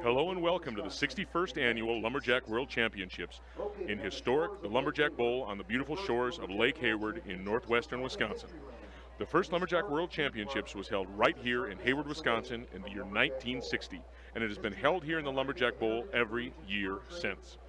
Hello and welcome to the 61st Annual Lumberjack World Championships in historic the Lumberjack Bowl on the beautiful shores of Lake Hayward in northwestern Wisconsin. The first Lumberjack World Championships was held right here in Hayward, Wisconsin in the year 1960, and it has been held here in the Lumberjack Bowl every year since.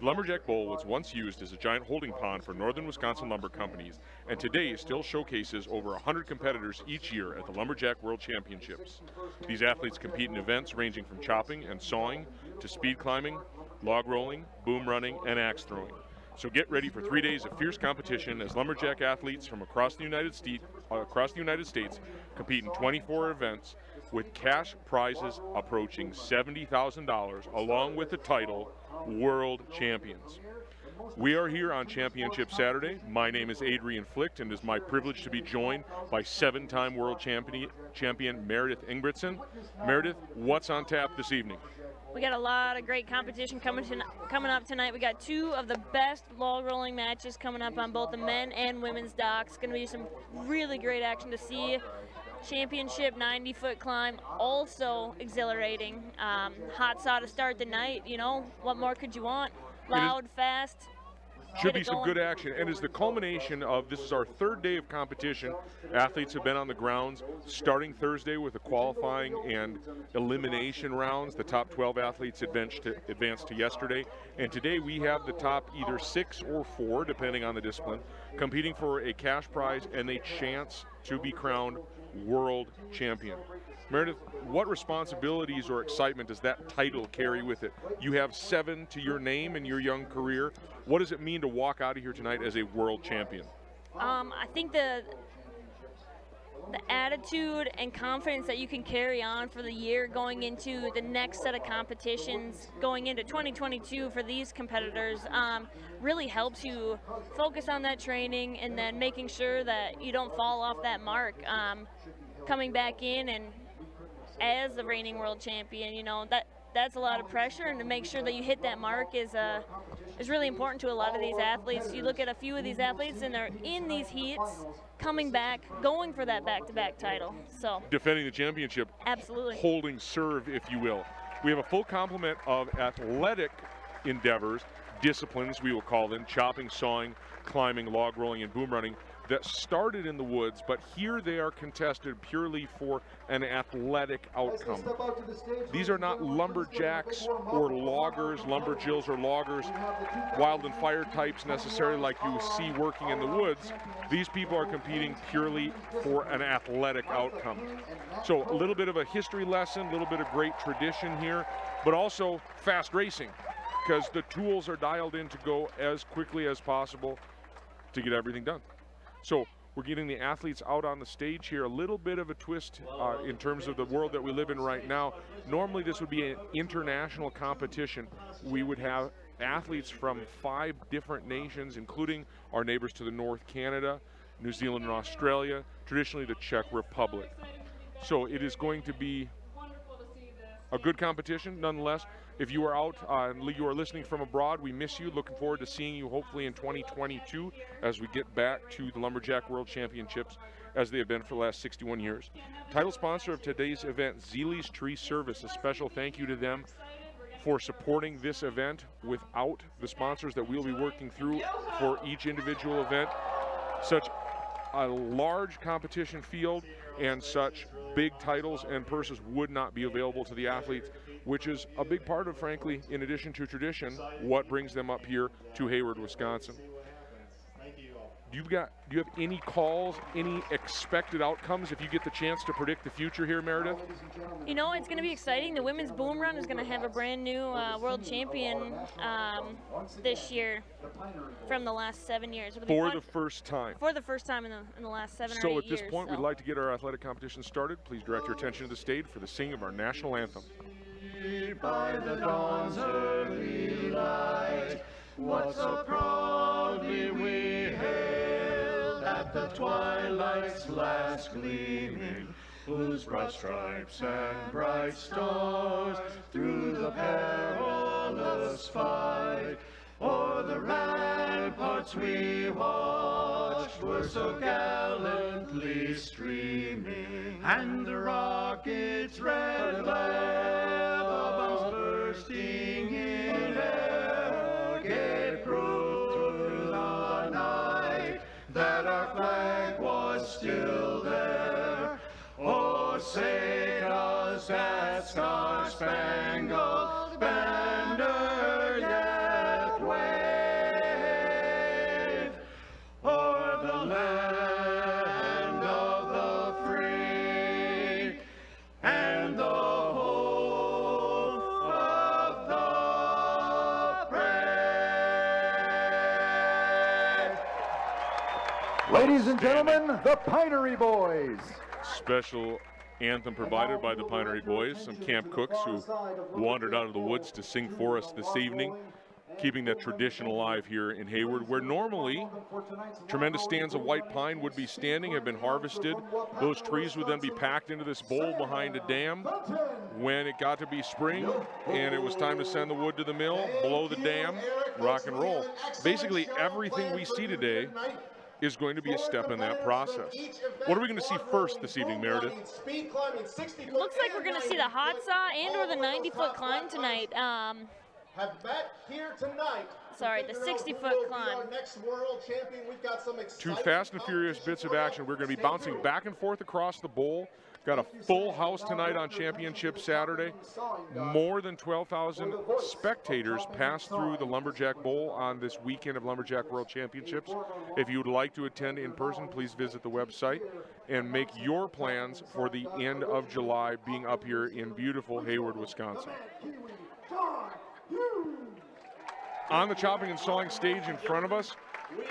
The Lumberjack Bowl was once used as a giant holding pond for northern Wisconsin lumber companies, and today still showcases over 100 competitors each year at the Lumberjack World Championships. These athletes compete in events ranging from chopping and sawing to speed climbing, log rolling, boom running, and axe throwing. So get ready for 3 days of fierce competition as lumberjack athletes from across the United States compete in 24 events with cash prizes approaching $70,000 along with the title World Champions. We are here on Championship Saturday. My name is Adrian Flicht, and it is my privilege to be joined by seven-time world champion Meredith Ingebrigtsen. Meredith, what's on tap this evening? We got a lot of great competition coming up tonight. We got two of the best log rolling matches coming up on both the men and women's docks. Going to be some really great action to see. Championship 90-foot climb, also exhilarating. Hot saw to start the night. You know, what more could you want? Loud, fast. Should be some good action, and as the culmination of this is our third day of competition. Athletes have been on the grounds starting Thursday with the qualifying and elimination rounds. The top 12 athletes advanced to yesterday, and today we have the top either 6 or 4, depending on the discipline, competing for a cash prize and a chance to be crowned world champion. Meredith, what responsibilities or excitement does that title carry with it? You have 7 to your name in your young career. What does it mean to walk out of here tonight as a world champion? I think the attitude and confidence that you can carry on for the year going into the next set of competitions, going into 2022 for these competitors, really helps you focus on that training and then making sure that you don't fall off that mark. Coming back in and as the reigning world champion, you know, that's a lot of pressure, and to make sure that you hit that mark is really important to a lot of these athletes. You look at a few of these athletes and they're in these heats, coming back, going for that back-to-back title. So defending the championship. Absolutely. Holding serve, if you will. We have a full complement of athletic endeavors, disciplines we will call them, chopping, sawing, climbing, log rolling, and boom running, that started in the woods, but here they are contested purely for an athletic outcome. These are not lumberjacks or loggers, lumberjills or loggers, wild and fire types necessarily like you see working in the woods. These people are competing purely for an athletic outcome. So a little bit of a history lesson, a little bit of great tradition here, but also fast racing, because the tools are dialed in to go as quickly as possible to get everything done. So we're getting the athletes out on the stage here. A little bit of a twist in terms of the world that we live in right now. Normally this would be an international competition. We would have athletes from 5 different nations, including our neighbors to the north, Canada, New Zealand, and Australia, traditionally the Czech Republic. So it is going to be a good competition nonetheless. If you are out, you are listening from abroad, we miss you. Looking forward to seeing you hopefully in 2022 as we get back to the Lumberjack World Championships as they have been for the last 61 years. Title sponsor of today's event, Zeeley's Tree Service. A special thank you to them for supporting this event. Without the sponsors that we'll be working through for each individual event, such a large competition field and such big titles and purses would not be available to the athletes, which is a big part of, frankly, in addition to tradition, what brings them up here to Hayward, Wisconsin. Do you have any calls, any expected outcomes if you get the chance to predict the future here, Meredith? You know, it's going to be exciting. The women's boom run is going to have a brand new world champion this year from the last 7 years. For the first time. For the first time in the last 7 or 8 years. So at this point, we'd like to get our athletic competition started. Please direct your attention to the stage for the singing of our national anthem. By the dawn's early light, what so proudly we hailed at the twilight's last gleaming, whose broad stripes and bright stars through the perilous fight o'er the ramparts we watched were so gallantly streaming, and the rocket's red glare above bursting in air, gave proof through the night that our flag was still there. Oh, say does that star-spangled banner yet wave o'er the land of the free and the home of the brave. Ladies and gentlemen, the Pinery Boys. Special anthem provided by the Pinery Boys, some camp cooks who wandered out of the woods to sing for us this evening, keeping that tradition alive here in Hayward, where normally tremendous stands of white pine would be standing, have been harvested. Those trees would then be packed into this bowl behind a dam. When it got to be spring and it was time to send the wood to the mill, blow the dam, rock and roll. Basically everything we see today is going to be a step in that process. What are we going to see first this evening, Meredith? It looks like we're going to see the hot saw and or the 90-foot climb tonight. Have met here tonight. Sorry, the 60-foot climb. Our next world champion. We've got some Two fast and furious bits of action. We're going to be bouncing back and forth across the bowl. Got a full house tonight on Championship Saturday. More than 12,000 spectators passed through the Lumberjack Bowl on this weekend of Lumberjack World Championships. If you would like to attend in person, please visit the website and make your plans for the end of July being up here in beautiful Hayward, Wisconsin. On the chopping and sawing stage in front of us,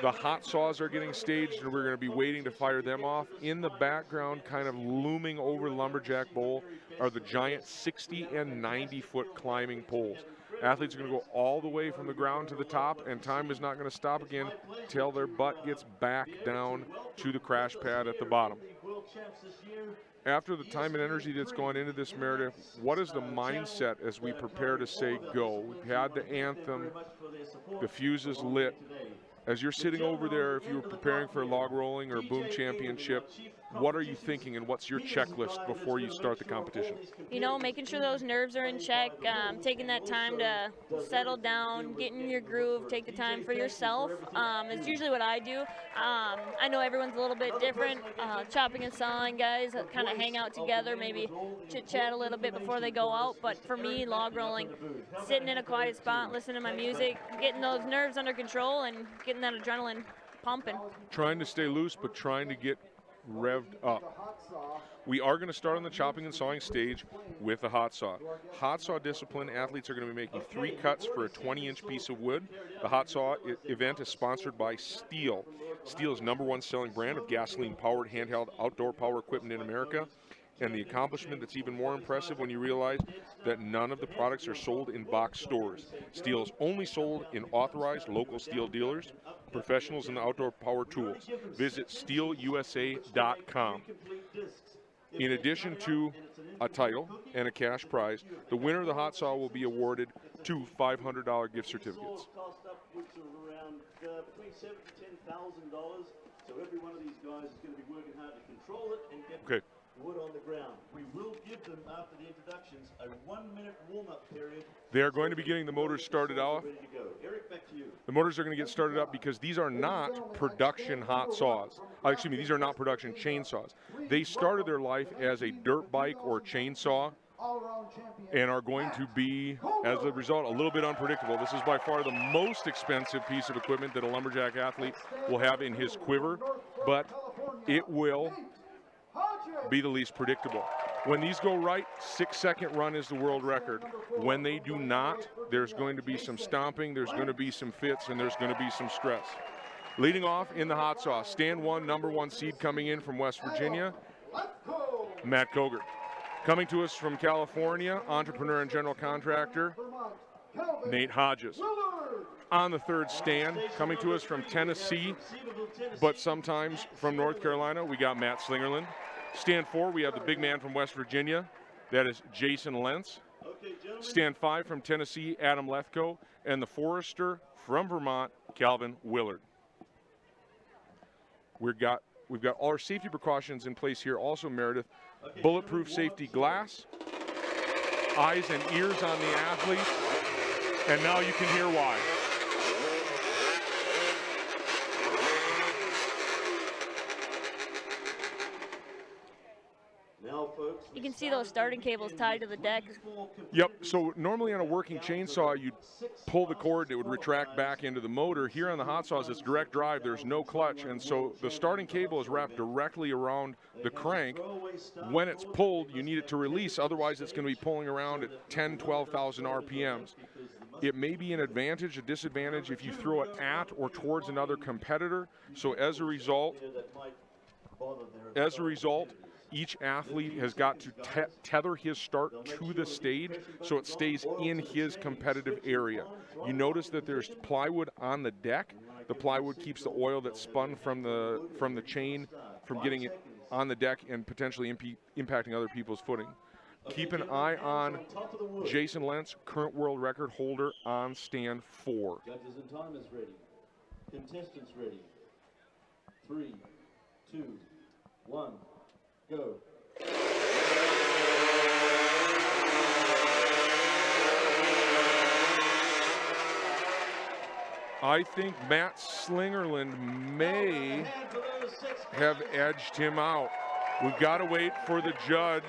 the hot saws are getting staged, and we're going to be waiting to fire them off. In the background, kind of looming over Lumberjack Bowl, are the giant 60 and 90-foot climbing poles. Athletes are going to go all the way from the ground to the top, and time is not going to stop again till their butt gets back down to the crash pad at the bottom. After the time and energy that's gone into this, Meredith, what is the mindset as we prepare to say go? We've had the anthem, the fuse is lit. As you're sitting over there, if you were preparing for a log rolling or a boom championship, what are you thinking and what's your checklist before you start the competition? You know, making sure those nerves are in check, taking that time to settle down, get in your groove, take the time for yourself. It's usually what I do. I know everyone's a little bit different. Chopping and sawing guys kind of hang out together, maybe chit-chat a little bit before they go out. But for me, log rolling, sitting in a quiet spot, listening to my music, getting those nerves under control and getting that adrenaline pumping. Trying to stay loose, but trying to get revved up. We are going to start on the chopping and sawing stage with the hot saw. Hot saw discipline, athletes are going to be making 3 cuts for a 20-inch piece of wood. The hot saw event is sponsored by Stihl. Stihl is #1 selling brand of gasoline-powered handheld outdoor power equipment in America. And the accomplishment that's even more impressive when you realize that none of the products are sold in box stores. Stihl is only sold in authorized local Stihl dealers, professionals in the outdoor power tools. Visit stihlusa.com. In addition to a title and a cash prize, the winner of the hot saw will be awarded 2 $500 gift certificates. Cost upwards of around between $7,000 to $10,000. So every one of these guys is going to be working hard to control it and get wood on the ground. We will give them, after the introductions, a 1-minute warm-up period. They're going to be getting the motors started off. Ready to go. Eric, back to you. The motors are going to get started up because these are not production hot saws. Excuse me, these are not production chainsaws. They started their life as a dirt bike or chainsaw and are going to be, as a result, a little bit unpredictable. This is by far the most expensive piece of equipment that a lumberjack athlete will have in his quiver, but it will be the least predictable. When these go right, 6-second run is the world record. When they do not, there's going to be some stomping, there's going to be some fits, and there's going to be some stress. Leading off in the hot saw, stand 1, #1 seed coming in from West Virginia, Matt Koger. Coming to us from California, entrepreneur and general contractor, Nate Hodges. On the third stand, coming to us from Tennessee, but sometimes from North Carolina, we got Matt Slingerland. Stand 4, we have the big man from West Virginia, that is Jason Lentz. Stand 5 from Tennessee, Adam Lethko, and the Forester from Vermont, Calvin Willard. We've got all our safety precautions in place here also, Meredith. Bulletproof safety glass, eyes and ears on the athletes, and now you can hear why. Now, folks, You can see those starting cables tied to the deck. Yep, so normally on a working chainsaw, you'd pull the cord, it would retract back into the motor. Here on the hot saws, it's direct drive, there's no clutch, and so the starting cable is wrapped directly around the crank. When it's pulled, you need it to release, otherwise it's going to be pulling around at 10, 12,000 RPMs. It may be an advantage, a disadvantage if you throw it at or towards another competitor. So as a result, each athlete has got to tether his start to the stage so it stays in his competitive area. You notice that there's plywood on the deck. The plywood keeps the oil that's spun from the chain from getting it on the deck and potentially impacting other people's footing. Keep an eye on Jason Lentz, current world record holder on stand 4. Judges and timers ready. Contestants ready. 3, 2, 1, go. I think Matt Slingerland may have edged him out. We've got to wait for the judge.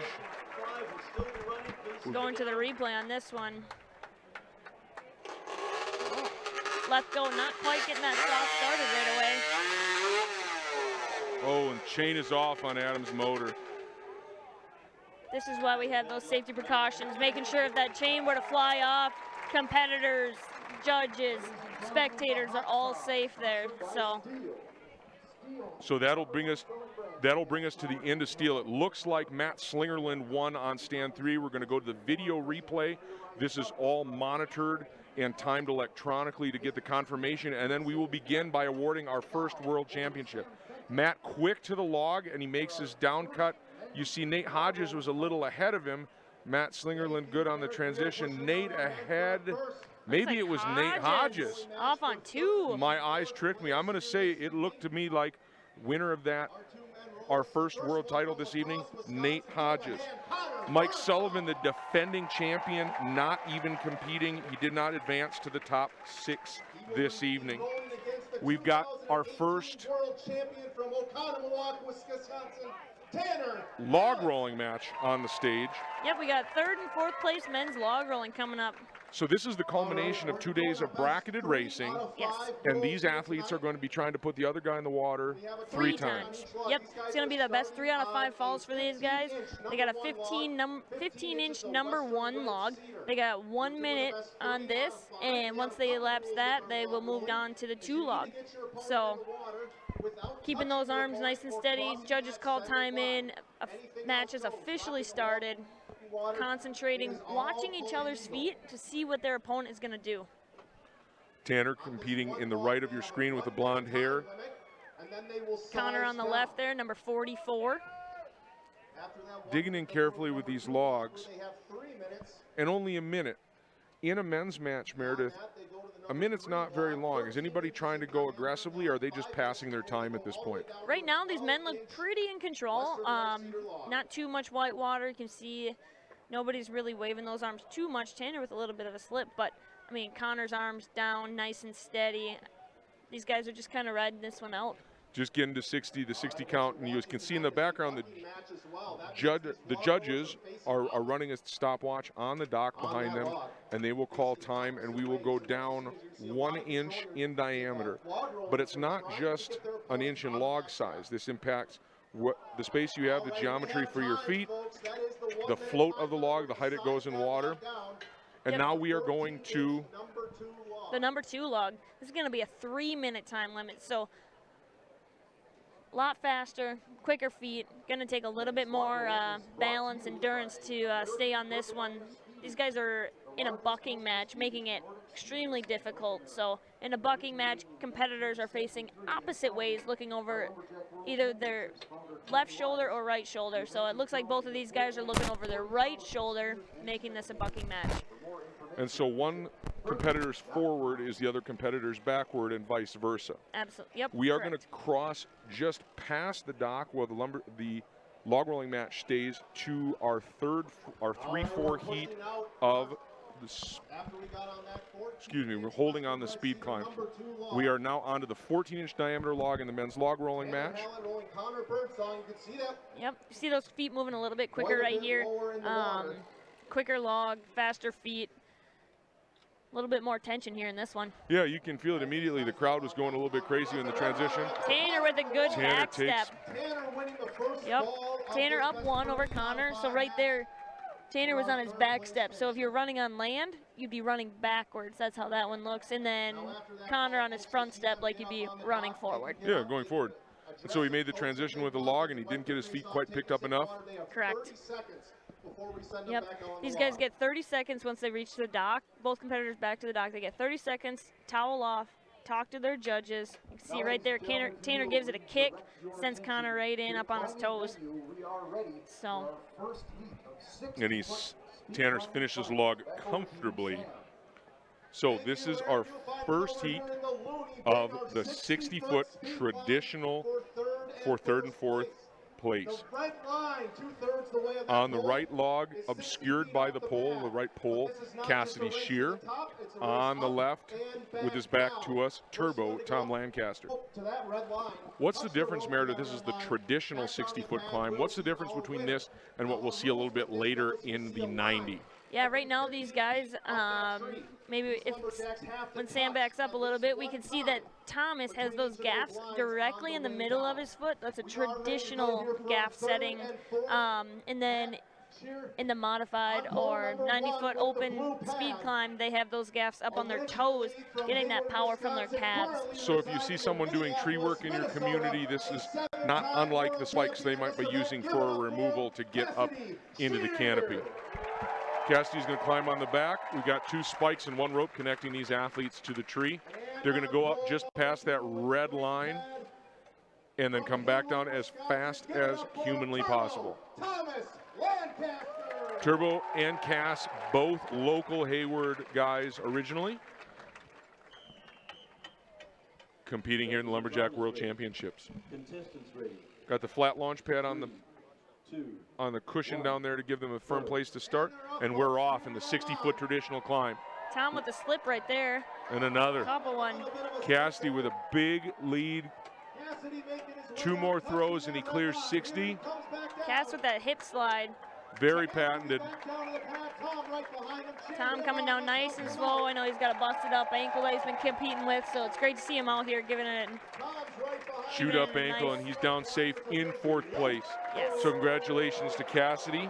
Going to the replay on this one. Oh, left go, not quite getting that soft started right away. Oh, and chain is off on Adam's motor. This is why we have those safety precautions, making sure if that chain were to fly off, competitors, judges, spectators are all safe there. So that'll bring us to the end of steel. It looks like Matt Slingerland won on stand 3. We're going to go to the video replay. This is all monitored and timed electronically to get the confirmation, and then we will begin by awarding our first world championship. Matt quick to the log, and he makes his down cut. You see Nate Hodges was a little ahead of him. Matt Slingerland good on the transition. Nate ahead. Maybe it was Nate Hodges. Off on 2. My eyes tricked me. I'm going to say it looked to me like winner of that, our first world title this evening, Nate Hodges. Mike Sullivan, the defending champion, not even competing. He did not advance to the top 6 this evening. We've got our first world champion from Oconomowoc, Wisconsin, Tanner log rolling match on the stage. Yep, we got 3rd and 4th place men's log rolling coming up. So this is the culmination of 2 days of bracketed racing. Yes. And these athletes are going to be trying to put the other guy in the water 3 times. Yep, it's going to be the best 3 out of 5 falls for these guys. They got a 15-inch number 1 log. They got 1 minute on this, and once they elapse that, they will move on to the 2 log. So keeping those arms nice and steady. Judges call time in. Match has officially started. Concentrating, watching each other's feet to see what their opponent is going to do. Tanner competing in the right of your screen with the blonde hair. Connor on the left there, number 44. Digging in carefully with these logs. And only a minute. In a men's match, Meredith, a minute's not very long. Is anybody trying to go aggressively, or are they just passing their time at this point? Right now, these men look pretty in control. Not too much white water. You can see nobody's really waving those arms too much. Tanner with a little bit of a slip, but, I mean, Connor's arms down, nice and steady. These guys are just kind of riding this one out. Just getting to 60, the 60 count, and you can see in the background the judges are running a stopwatch on the dock behind them, and they will call time, and we will go down 1 inch in diameter. But it's not just an inch in log size. This impacts the space you have, the geometry for your feet, the float of the log, the height it goes in water. And now we are going to the number 2 log. This is going to be a 3-minute time limit, so a lot faster, quicker feet. Going to take a little bit more balance, endurance to stay on this one. These guys are in a bucking match, making it extremely difficult. So in a bucking match, competitors are facing opposite ways, looking over either their left shoulder or right shoulder. So it looks like both of these guys are looking over their right shoulder, making this a bucking match. And so one competitor's forward is the other competitor's backward, and vice versa. Absolutely. Yep. We are going to cross just past the dock where the log rolling match stays to our 3-4 heat of the, excuse me, we're holding on the speed climb. We are now onto the 14-inch diameter log in the men's log rolling match. Yep, you see those feet moving a little bit quicker right here. Quicker log, faster feet. A little bit more tension here in this one. Yeah, you can feel it immediately. The crowd was going a little bit crazy in the transition. Tanner with a good Tanner back step. Yep, Tanner up 1 over Connor. So right there, Tanner was on his back step. So if you're running on land, you'd be running backwards. That's how that one looks. And then Connor on his front step, like you'd be running forward. Yeah, going forward. And so he made the transition with the log, and he didn't get his feet quite picked up enough. Correct. Yep. These guys get 30 seconds once they reach the dock. Both competitors back to the dock. They get 30 seconds, towel off, talk to their judges. You can see right there, Tanner gives it a kick, sends Connor right in up on his toes. So. And Tanner's finished his log comfortably. So this is our first heat of the 60-foot traditional for third and fourth place. On the right log, obscured by the pole, the right pole, Cassidy Shear. On the left, with his back to us, Turbo, Tom Lancaster. What's the difference, Meredith? This is the traditional 60-foot climb. What's the difference between this and what we'll see a little bit later in the 90? Yeah, right now these guys, maybe when Sam backs up a little bit, we can see that Thomas has those gaffs directly in the middle of his foot. That's a traditional gaff setting. And then in the modified or 90-foot open speed climb, they have those gaffs up on their toes, getting that power from their calves. So if you see someone doing tree work in your community, this is not unlike the spikes they might be using for a removal to get up into the canopy. Cassidy's going to climb on the back. We've got 2 spikes and 1 rope connecting these athletes to the tree. They're going to go up just past that red line and then come back down as fast as humanly possible. Turbo and Cass, both local Hayward guys originally, competing here in the Lumberjack World Championships. Got the flat launch pad on the cushion down there to give them a firm place to start, and we're off in the 60-foot traditional climb. Tom with the slip right there. And another. Top of one. Cassidy with a big lead. 2 more throws and he clears 60. Cass with that hip slide. Very patented. Tom coming down nice and slow. I know he's got a busted up ankle that he's been competing with, so it's great to see him out here giving it. Shoot up ankle, and he's down safe in 4th place. Yes. So congratulations to Cassidy.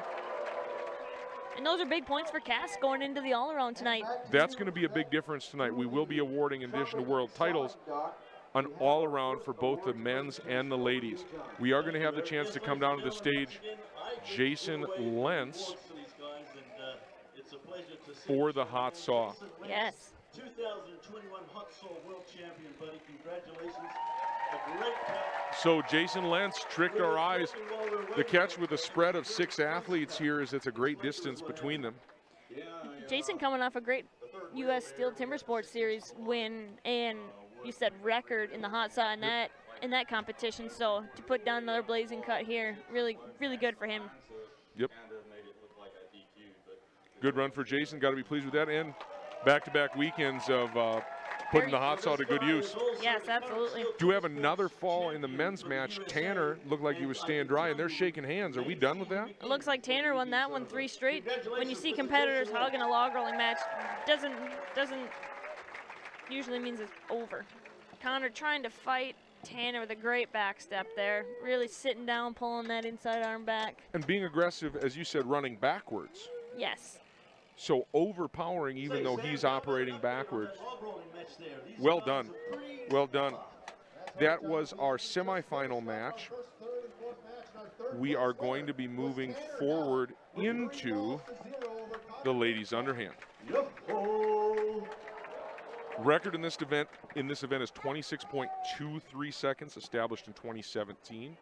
And those are big points for Cass going into the all-around tonight. That's going to be a big difference tonight. We will be awarding, in addition to world titles, an all-around for both the men's and the ladies. We are going to have the chance to come down to the stage Jason Lentz for the hot saw. Yes. 2021 hot saw world champion, buddy. Congratulations. A great catch. So Jason Lentz tricked our eyes. The catch with a spread of 6 athletes here is it's a great distance between them. Jason coming off a great U.S. Steel Timber Sports Series win, and you said record in the hot saw in that competition. So to put down another blazing cut here, really, really good for him. Yep. Good run for Jason. Got to be pleased with that. And back-to-back weekends of putting the hot saw to good use. Yes, absolutely. Do we have another fall in the men's match? Tanner looked like he was staying dry, and they're shaking hands. Are we done with that? It looks like Tanner won that one 3 straight. When you see competitors hogging a log rolling match, doesn't usually means it's over. Connor trying to fight Tanner with a great back step there. Really sitting down, pulling that inside arm back. And being aggressive, as you said, running backwards. Yes. So overpowering even though he's operating backwards. Well done. Well done. That was our semifinal match. We are going to be moving forward into the ladies' underhand. Record in this event is 26.23 seconds, established in 2017.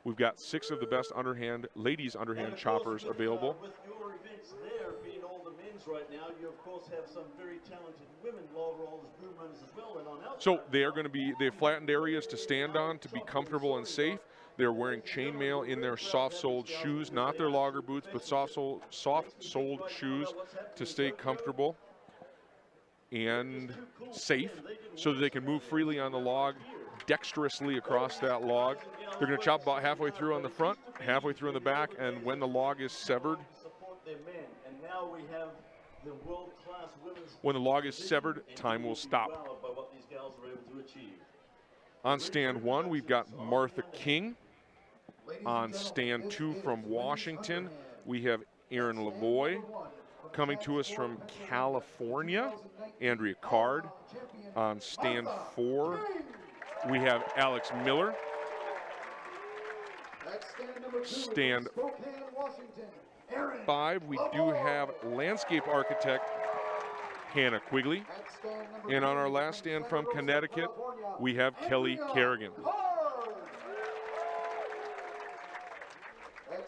We've got 6 of the best ladies underhand choppers available. With your events there being all the men's right now, you of course have some very talented women log rollers, boom runners as well, and on outside. So they are going to be, they have flattened areas to stand on to be comfortable and safe. They're wearing chainmail in their soft-soled shoes, not their logger boots, but soft-soled shoes to stay comfortable and safe so that they can move freely on the log, dexterously across that log. They're going to chop about halfway through on the front, halfway through on the back, and when the log is severed, when the log is severed, time will stop. On stand 1, we've got Martha King. On stand 2 from Washington, we have Aaron Lavoie. Coming to us from California, Andrea Card. On stand 4, we have Alex Miller. Stand 5, we do have landscape architect Hannah Quigley. And on our last stand from Connecticut, we have Kelly Kerrigan.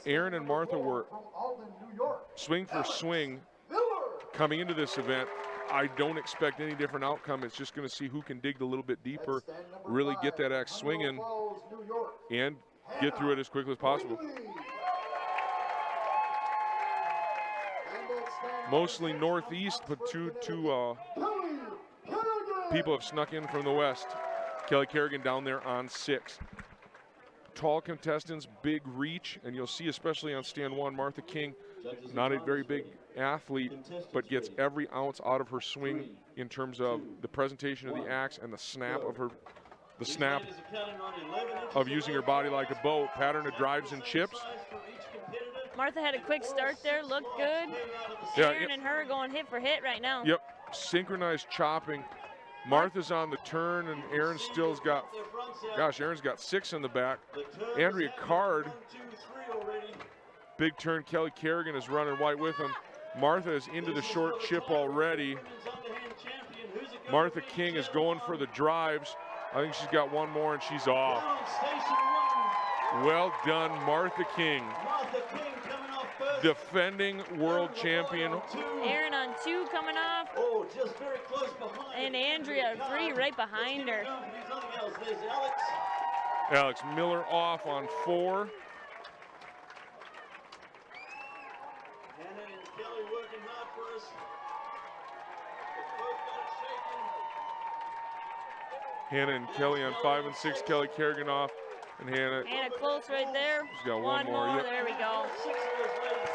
Aaron and Martha were swing for swing coming into this event. I don't expect any different outcome. It's just going to see who can dig a little bit deeper, really get that axe swinging, and get through it as quickly as possible. Mostly northeast, but two people have snuck in from the west. Kelly Kerrigan down there on 6. Tall contestants, big reach, and you'll see especially on stand 1, Martha King, not a very big athlete, but gets every ounce out of her swing in terms of the presentation of the axe and the snap of using her body like a bow, pattern of drives and chips. Martha had a quick start there, looked good. Yeah, Aaron and her going hit for hit right now. Yep, synchronized chopping. Martha's on the turn, and Aaron still's got, gosh, Aaron's got 6 in the back. Andrea Card, big turn. Kelly Kerrigan is running white with him. Martha is into the short chip already. Martha King is going for the drives. I think she's got one more, and she's off. Well done, Martha King. Defending world champion. Aaron on 2 coming off. Oh, just very close behind. And Andrea 3 right behind her. Alex Miller off on 4. Hannah and Kelly working hard for us. Hannah and Kelly on 5 and 6. Kelly Kerrigan off. And Hannah close right there. She's got one more. Yep. There we go.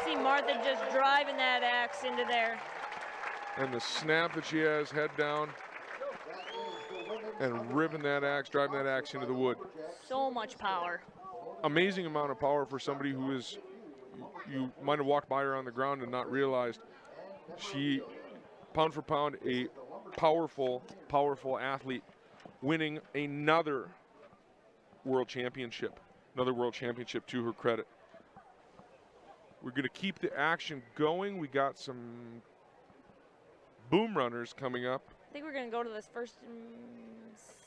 See Martha just driving that axe into there. And the snap that she has, head down, and ripping that axe, driving that axe into the wood. So much power. Amazing amount of power for somebody who is, you might have walked by her on the ground and not realized she, pound for pound, a powerful, powerful athlete, winning another world championship to her credit. We're going to keep the action going. We got some boom runners coming up. I think we're going to go to this first and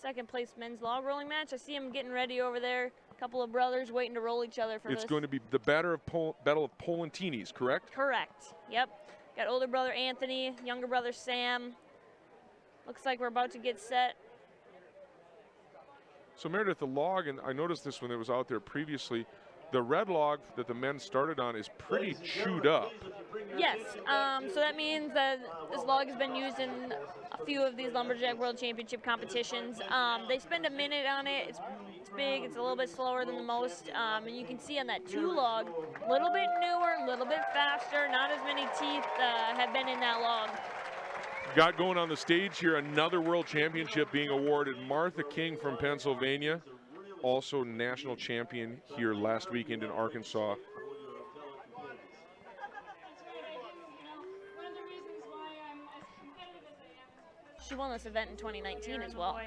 second place men's log rolling match. I see them getting ready over there. A couple of brothers waiting to roll each other for this. It's going to be the Battle of Polantinis, correct? Correct. Yep. Got older brother Anthony, younger brother Sam. Looks like we're about to get set. So Meredith, the log, and I noticed this when it was out there previously, the red log that the men started on is pretty chewed up. Yes, so that means that this log has been used in a few of these Lumberjack World Championship competitions. They spend a minute on it. It's big, it's a little bit slower than the most, and you can see on that 2 log, a little bit newer, a little bit faster, not as many teeth have been in that log. Got going on the stage here, another world championship being awarded. Martha King from Pennsylvania, also national champion here last weekend in Arkansas. She won this event in 2019 as well.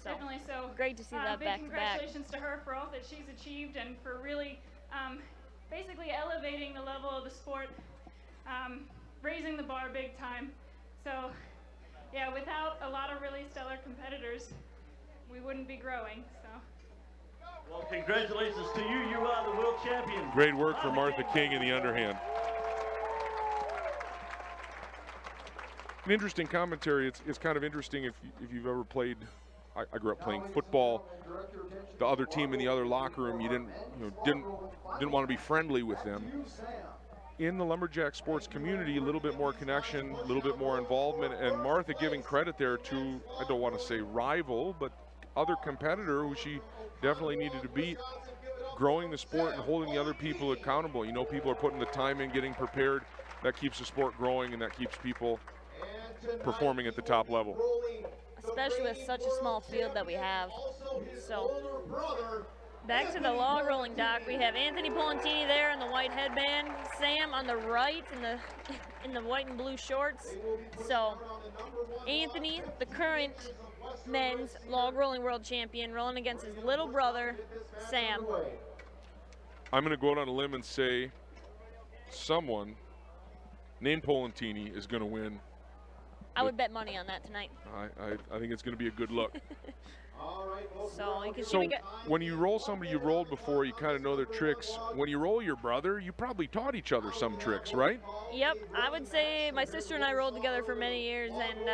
So definitely so. Great to see that big back to back. Congratulations to her for all that she's achieved and for really basically elevating the level of the sport, raising the bar big time. So yeah, without a lot of really stellar competitors, we wouldn't be growing. So. Well, congratulations to you. You are the world champion. Great work for Martha King in the underhand. An interesting commentary. It's kind of interesting if you've ever played I grew up playing football. The other team in the other locker room, you didn't want to be friendly with them. In the lumberjack sports community, a little bit more connection, a little bit more involvement, and Martha giving credit there to, I don't want to say rival, but other competitor who she definitely needed to beat, growing the sport and holding the other people accountable. You know, people are putting the time in, getting prepared. That keeps the sport growing, and that keeps people performing at the top level. Especially with such a small field that we have. So, back to the log rolling, Doc. We have Anthony Polentini there in the white headband, Sam on the right in the white and blue shorts. So, Anthony, the current men's log rolling world champion, rolling against his little brother, Sam. I'm going to go out on a limb and say someone named Polentini is going to win. I would bet money on that tonight. I think it's going to be a good look. So you can see So when you roll somebody you rolled before, you kind of know their tricks. When you roll your brother, you probably taught each other some tricks, right? Yep, I would say my sister and I rolled together for many years, and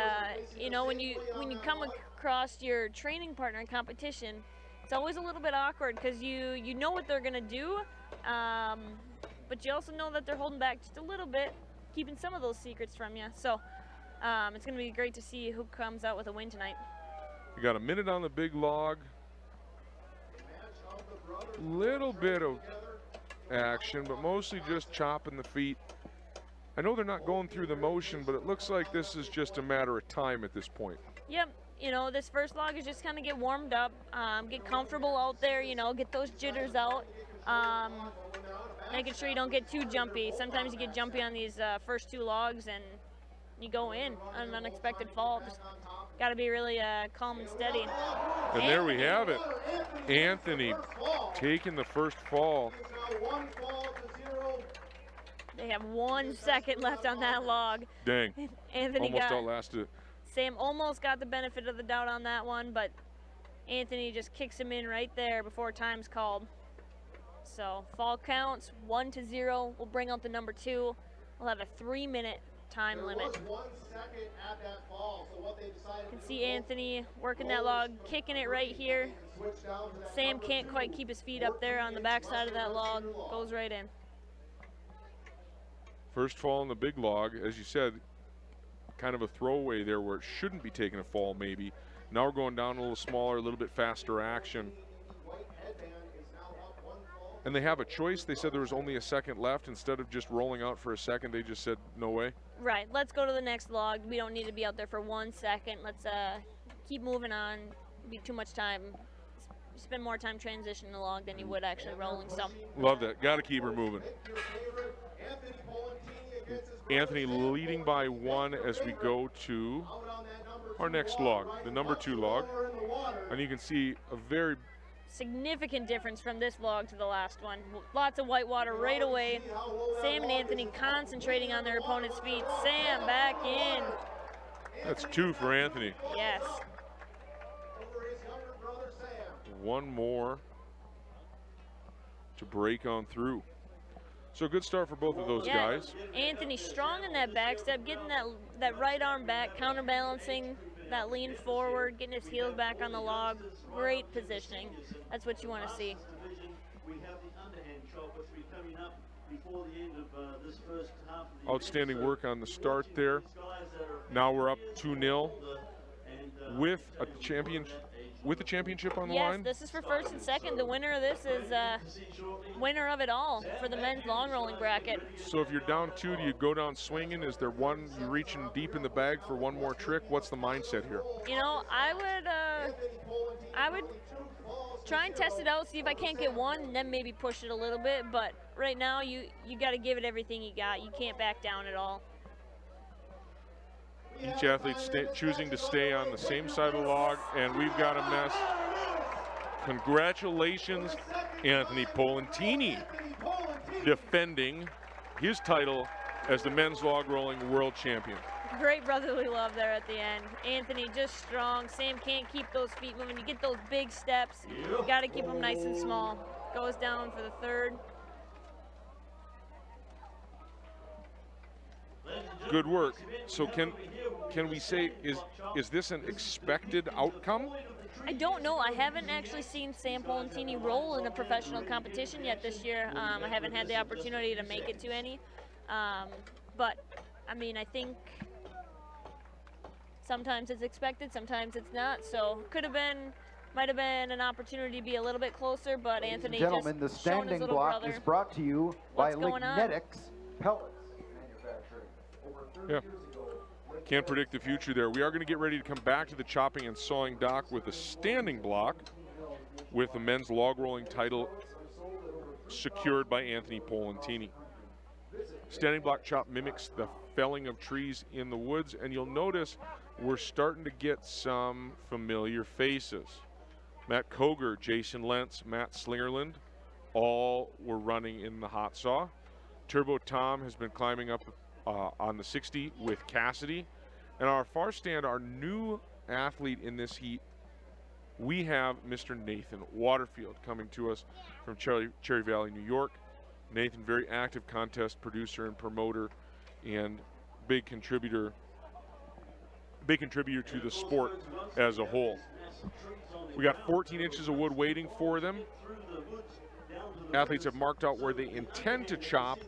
you know, when you come across your training partner in competition, it's always a little bit awkward because you know what they're gonna do, but you also know that they're holding back just a little bit, keeping some of those secrets from you. So it's gonna be great to see who comes out with a win tonight. You got a minute on the big log. Little bit of action, but mostly just chopping the feet. I know they're not going through the motion, but it looks like this is just a matter of time at this point. Yep, you know, this first log is just kind of get warmed up, get comfortable out there, you know, get those jitters out, making sure you don't get too jumpy. Sometimes you get jumpy on these first two logs and you go in on an unexpected fall. Just got to be really calm and steady. And there we have it. Anthony taking the first fall. They have 1 second left on that log. Dang. Anthony almost outlasted it. Sam almost got the benefit of the doubt on that one, but Anthony just kicks him in right there before time's called. So fall counts 1-0. We'll bring out the number 2. We'll have a 3-minute time limit. You can see Anthony working that log, kicking it right here. Sam can't quite keep his feet up there on the back side of that log. Goes right in. First fall on the big log, as you said, kind of a throwaway there where it shouldn't be taking a fall maybe. Now we're going down a little smaller, a little bit faster action. And they have a choice. They said there was only a second left. Instead of just rolling out for a second, they just said, no way. Right, let's go to the next log. We don't need to be out there for 1 second. Let's keep moving on. Be too much time. Spend more time transitioning the log than you would actually rolling. So love that. Got to keep her moving. Anthony leading by 1 as we go to our next log, the number 2 log. And you can see a very significant difference from this log to the last one. Lots of white water right away. Sam and Anthony concentrating on their opponent's feet. Sam back in. That's 2 for Anthony. Yes. 1 more to break on through. So good start for both of those guys. Anthony strong in that back step, getting that right arm back, counterbalancing that lean forward, getting his heels back on the log. Great positioning. That's what you want to see. Outstanding work on the start there. Now we're up 2-0 with a championship on the line. Yes, this is for first and second. The winner of this is winner of it all for the men's long rolling bracket. So if you're down 2, do you go down swinging? Is there one you reaching deep in the bag for one more trick? What's the mindset here? You know, I would try and test it out, see if I can't get one, and then maybe push it a little bit. But right now, you got to give it everything you got. You can't back down at all. Each athlete choosing to stay on the same side of the log, and we've got a mess. Congratulations, Anthony Polentini, defending his title as the men's log rolling world champion. Great brotherly love there at the end. Anthony just strong. Sam can't keep those feet moving. You get those big steps. You got to keep them nice and small. Goes down for the third. Good work. So can we say, is this an expected outcome? I don't know. I haven't actually seen Sam Polentini roll in a professional competition yet this year. I haven't had the opportunity to make it to any. But, I mean, I think sometimes it's expected, sometimes it's not. So might have been an opportunity to be a little bit closer, but Anthony Gentlemen, the just shown his standing little block brother. is brought to you by What's going on? Lignetics Pellets Manufacturing. Over 30 Yeah. years ago, Can't predict the future there. We are going to get ready to come back to the chopping and sawing dock with a standing block with the men's log rolling title secured by Anthony Polentini. Standing block chop mimics the felling of trees in the woods, and you'll notice we're starting to get some familiar faces. Matt Koger, Jason Lentz, Matt Slingerland, all were running in the hot saw. Turbo Tom has been climbing up on the 60 with Cassidy. And our far stand, our new athlete in this heat, we have Mr. Nathan Waterfield coming to us from Cherry Valley, New York. Nathan, very active contest producer and promoter and big contributor to the sport as a whole. We got 14 inches of wood waiting for them. Athletes have marked out where they intend to chop,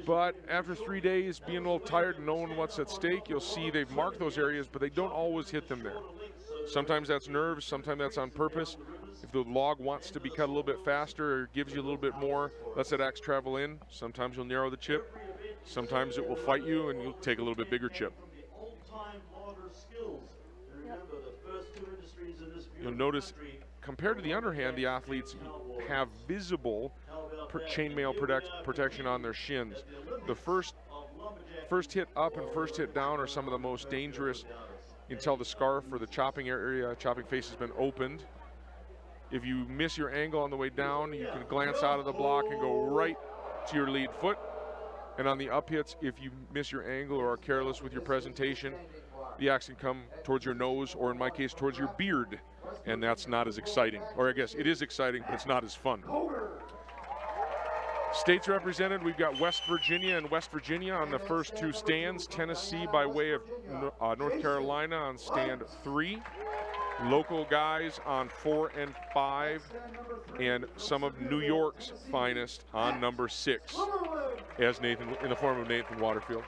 but after 3 days, being a little tired and knowing what's at stake, you'll see they've marked those areas, but they don't always hit them there. Sometimes that's nerves, sometimes that's on purpose. If the log wants to be cut a little bit faster or gives you a little bit more, lets that axe travel in, sometimes you'll narrow the chip. Sometimes it will fight you and you'll take a little bit bigger chip. You'll notice, compared to the underhand, the athletes have visible chainmail protection on their shins. The first hit up and first hit down are some of the most dangerous until the scarf or the chopping area, chopping face has been opened. If you miss your angle on the way down, you can glance out of the block and go right to your lead foot. And on the up hits, if you miss your angle or are careless with your presentation, the axe can come towards your nose, or in my case, towards your beard. And that's not as exciting. Or I guess it is exciting, but it's not as fun. States represented, we've got West Virginia and West Virginia on the first two stands. Tennessee by way of North Carolina on stand 3. Local guys on 4 and 5. And some of New York's finest on number 6, as Nathan, in the form of Nathan Waterfield.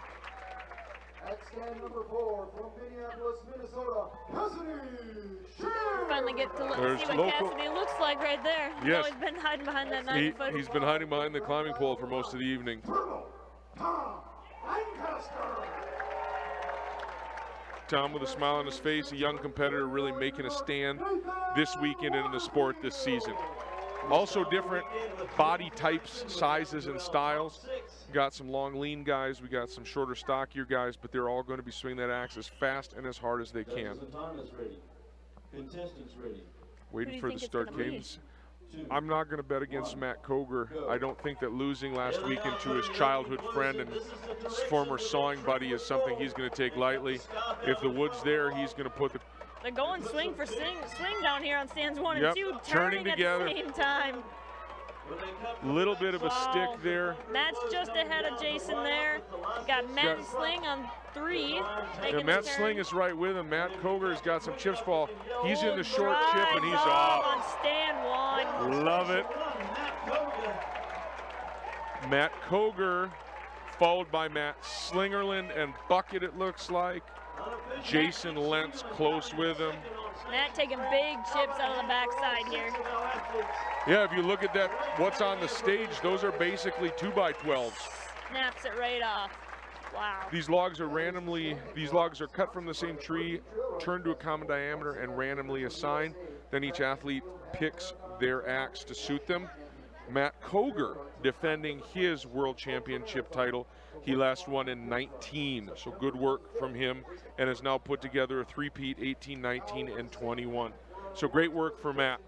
At stand number 4 from Minneapolis, Minnesota, Cassidy. Finally get to There's see what local- Cassidy looks like right there. He's Yes. always been hiding behind that 9-foot. He's been hiding behind the climbing pole for most of the evening. Tom with a smile on his face, a young competitor really making a stand this weekend and in the sport this season. Also different body types, sizes, and styles. Got some long, lean guys. We got some shorter, stockier guys, but they're all going to be swinging that axe as fast and as hard as they can. Waiting for the start cadence. I'm not going to bet against Matt Koger. I don't think that losing last weekend to his childhood friend and his former sawing buddy is something he's going to take lightly. If the wood's there, he's going to put the... They're going swing for swing down here on stands 1 Yep, and 2, turning turning together. at the same time. Little bit of a stick there. Matt's just ahead of Jason there. Got Matt and Sling on 3. Yeah, Matt Sling is right with him. Matt Koger has got some chips fall. He's in the short chip and he's off. On stand 1. Love it. Matt Koger, followed by Matt Slingerland and Bucket, it looks like. Jason Lentz close with him. Matt taking big chips out of the backside here. Yeah, if you look at that, what's on the stage, those are basically 2x12s. Snaps it right off. Wow. These logs are cut from the same tree, turned to a common diameter, and randomly assigned. Then each athlete picks their axe to suit them. Matt Koger defending his world championship title. He last won in 19, so good work from him, and has now put together a three-peat, 18, 19, and 21. So great work for Matt.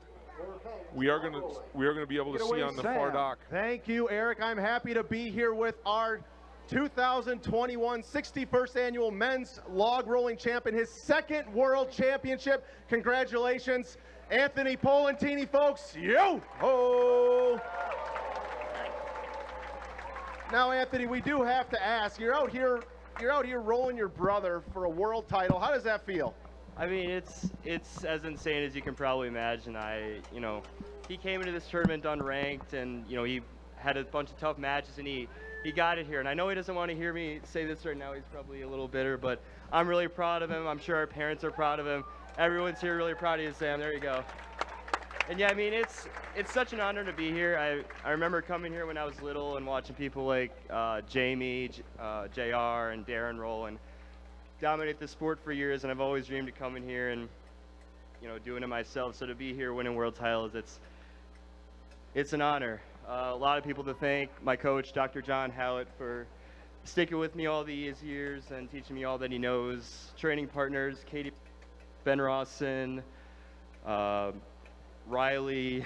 We are going to be able to see on the far dock. Thank you, Eric. I'm happy to be here with our 2021 61st annual men's log rolling champion, his second world championship. Congratulations, Anthony Polentini, folks. Yo-ho! Now, Anthony, we do have to ask, you're out here rolling your brother for a world title. How does that feel? I mean, it's as insane as you can probably imagine. He came into this tournament unranked, and he had a bunch of tough matches, and he got it here. And I know he doesn't want to hear me say this right now. He's probably a little bitter, but I'm really proud of him. I'm sure our parents are proud of him. Everyone's here really proud of you, Sam. There you go. And yeah, I mean, it's such an honor to be here. I remember coming here when I was little and watching people like Jamie, JR, and Darren roll and dominate the sport for years, and I've always dreamed of coming here and doing it myself. So to be here winning world titles, it's an honor. A lot of people to thank. My coach, Dr. John Hallett, for sticking with me all these years and teaching me all that he knows. Training partners, Katie, Ben Rawson, Riley.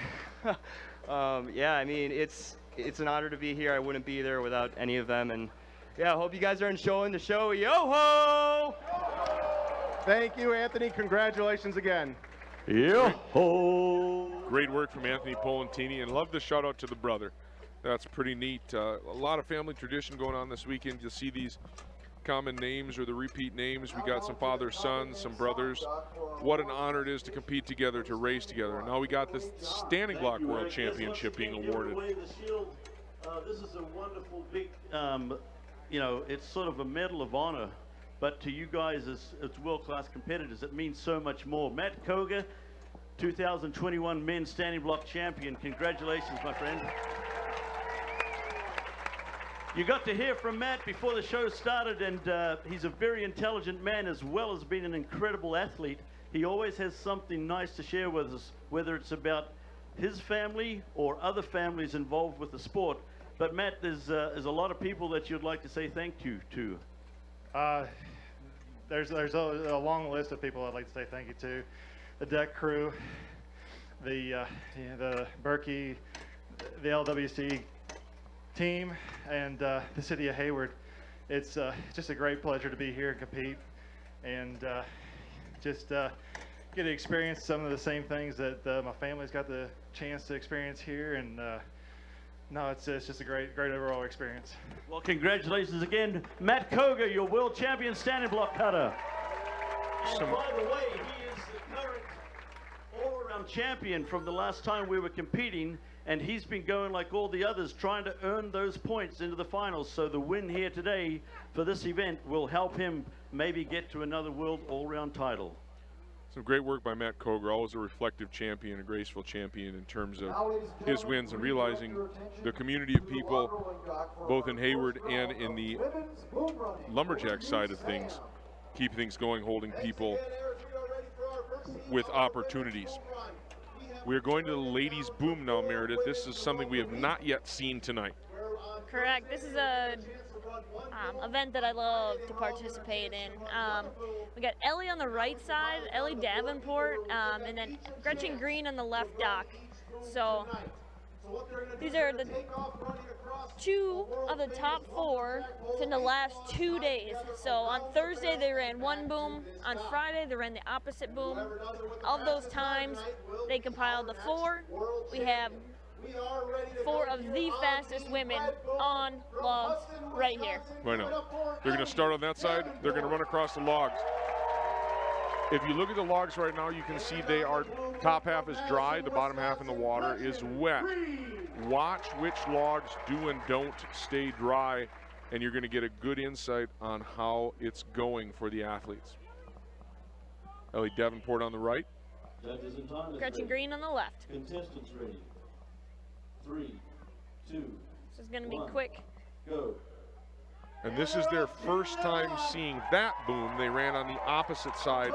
Yeah, I mean, it's an honor to be here. I wouldn't be there without any of them. And yeah, I hope you guys are enjoying the show. Yo-ho! Thank you, Anthony. Congratulations again. Yo-ho! Great work from Anthony Polentini, and love the shout out to the brother. That's pretty neat. A lot of family tradition going on this weekend. You'll see these common names or the repeat names. We got some fathers, sons, some brothers. What an honor it is to compete together, to race together. Now we got this standing block world championship being awarded. This is a wonderful big, it's sort of a medal of honor, but to you guys as world-class competitors, it means so much more. Matt Koga, 2021 men's standing block champion. Congratulations, my friend. You got to hear from Matt before the show started, and he's a very intelligent man as well as being an incredible athlete. He always has something nice to share with us, whether it's about his family or other families involved with the sport. But Matt, there's a lot of people that you'd like to say thank you to. There's a long list of people I'd like to say thank you to. The deck crew, the Berkey, the LWC team, and the city of Hayward. It's just a great pleasure to be here and compete, and just get to experience some of the same things that my family's got the chance to experience here. And no, it's just a great overall experience. Well, congratulations again, Matt Koga, your world champion standing block cutter. And by the way, he is the current all-around champion from the last time we were competing, and he's been going like all the others, trying to earn those points into the finals. So the win here today for this event will help him maybe get to another world all-round title. Some great work by Matt Koger, always a reflective champion, a graceful champion in terms of his wins and realizing the community of people, both in Hayward and in the lumberjack side of things, keep things going, holding people with opportunities. We are going to the ladies' boom now, Meredith. This is something we have not yet seen tonight. Correct. This is a event that I love to participate in. We got Ellie on the right side, Ellie Davenport, and then Gretchen Green on the left dock. So these are the two of the top four in the last 2 days. So on Thursday they ran one boom, on Friday they ran the opposite boom. Of those times, they compiled the four. We have four of the fastest women on logs right here. Right now. They're going to start on that side. They're going to run across the logs. If you look at the logs right now, you can see they are, top half is dry, the bottom half in the water is wet. Watch which logs do and don't stay dry, and you're going to get a good insight on how it's going for the athletes. Ellie Davenport on the right. Gretchen Green on the left. Contestants ready. 3, 2. This is going to be quick. Go. And this is their first time seeing that boom. They ran on the opposite side.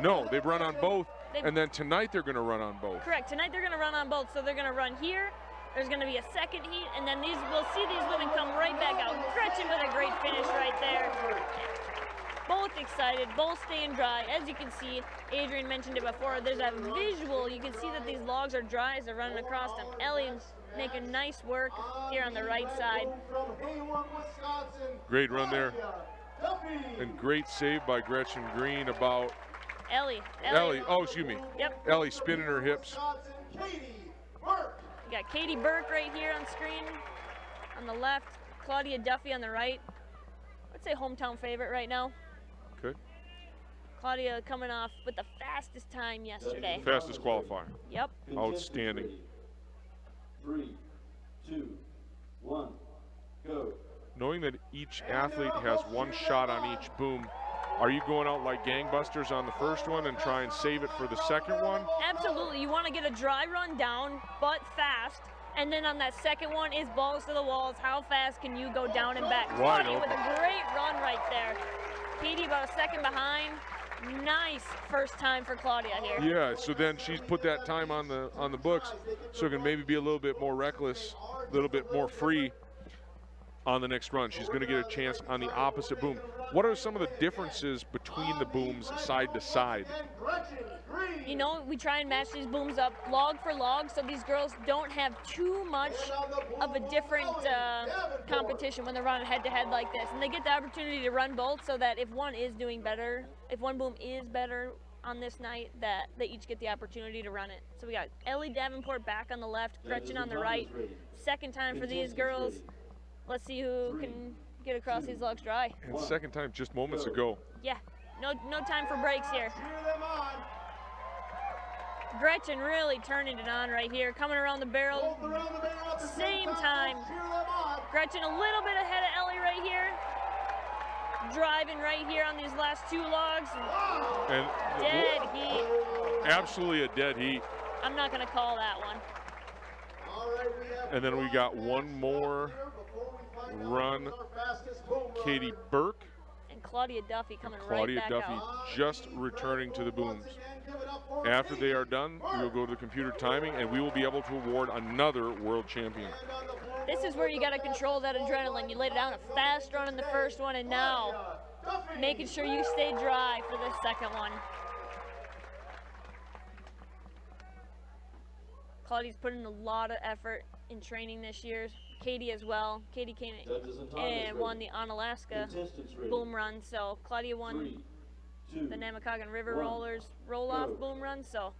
No, they've run on both, and then tonight they're going to run on both. Correct. Tonight they're going to run on both. So they're going to run here. There's going to be a second heat, and then we'll see these women come right back out. Gretchen with a great finish right there. Both excited, both staying dry. As you can see, Adrian mentioned it before, there's a visual. You can see that these logs are dry as they're running across them. Ellie's making nice work here on the right side. Great run there. And great save by Gretchen Green about Ellie. Oh, excuse me. Yep. Ellie spinning her hips. You got Katie Burke right here on screen on the left. Claudia Duffy on the right. I'd say hometown favorite right now. Okay. Claudia coming off with the fastest time yesterday. Fastest qualifier. Yep. Outstanding. 3, 2, 1, go. Knowing that each athlete has one shot on each boom, are you going out like gangbusters on the first one and try and save it for the second one? Absolutely. You want to get a dry run down, but fast. And then on that second one is balls to the walls. How fast can you go down and back? Wide Claudia with open. a great run right there. Katie about a second behind. Nice first time for Claudia here. Yeah, so then she's put that time on the books, so it can maybe be a little bit more reckless, a little bit more free on the next run. She's going to get a chance on the opposite boom. What are some of the differences between the booms side to side? You know, we try and match these booms up log for log, so these girls don't have too much of a different competition when they're running head-to-head like this. And they get the opportunity to run both so that if one is doing better, if one boom is better on this night, that they each get the opportunity to run it. So we got Ellie Davenport back on the left, Gretchen on the right. Second time for these girls. Let's see who can get across these logs dry. And second time just moments ago. Yeah, no time for breaks here. Gretchen really turning it on right here, coming around the barrel. Same time. Gretchen a little bit ahead of Ellie right here. Driving right here on these last two logs. And Dead heat. Absolutely a dead heat. I'm not going to call that one. And then we got one more run. Katie Burke. And Claudia Duffy coming Claudia right back Duffy out. just returning to the booms. After they are done, we will go to the computer timing and we will be able to award another world champion. This is where you got to control that adrenaline. You laid down a fast run in the first one, and now making sure you stay dry for the second one. Claudia's put in a lot of effort in training this year. Katie as well. Katie came and won the Onalaska boom run. So Claudia won the Namakogan River Rollers roll-off boom run. So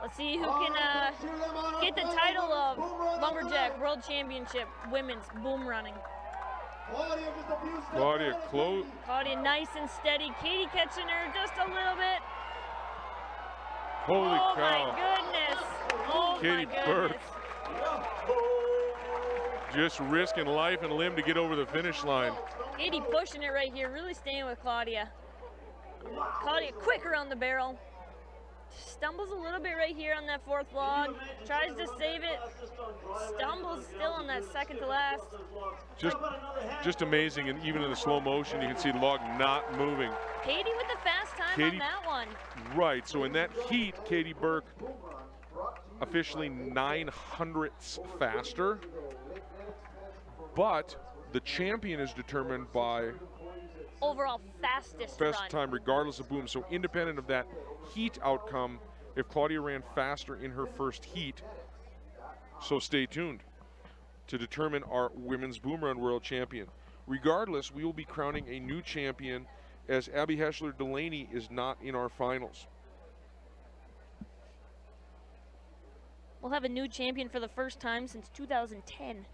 let's see who can get the title of Lumberjack World Championship Women's Boom Running. Claudia close. Claudia nice and steady. Katie catching her just a little bit. Holy oh cow. My goodness. Oh Katie my Burke. goodness. Just risking life and limb to get over the finish line. Katie pushing it right here, really staying with Claudia. Claudia quick around the barrel. Stumbles a little bit right here on that fourth log. Tries to save it. Stumbles still on that second to last. Just amazing, and even in the slow motion, you can see the log not moving. Katie with the fast time Katie, on that one. Right, so in that heat, Katie Burke officially 900ths faster, but the champion is determined by overall fastest best run. time regardless of boom. So independent of that heat outcome, if Claudia ran faster in her first heat, so stay tuned to determine our women's boom run world champion. Regardless, we will be crowning a new champion as Abby Heschler Delaney is not in our finals. We'll have a new champion for the first time since 2010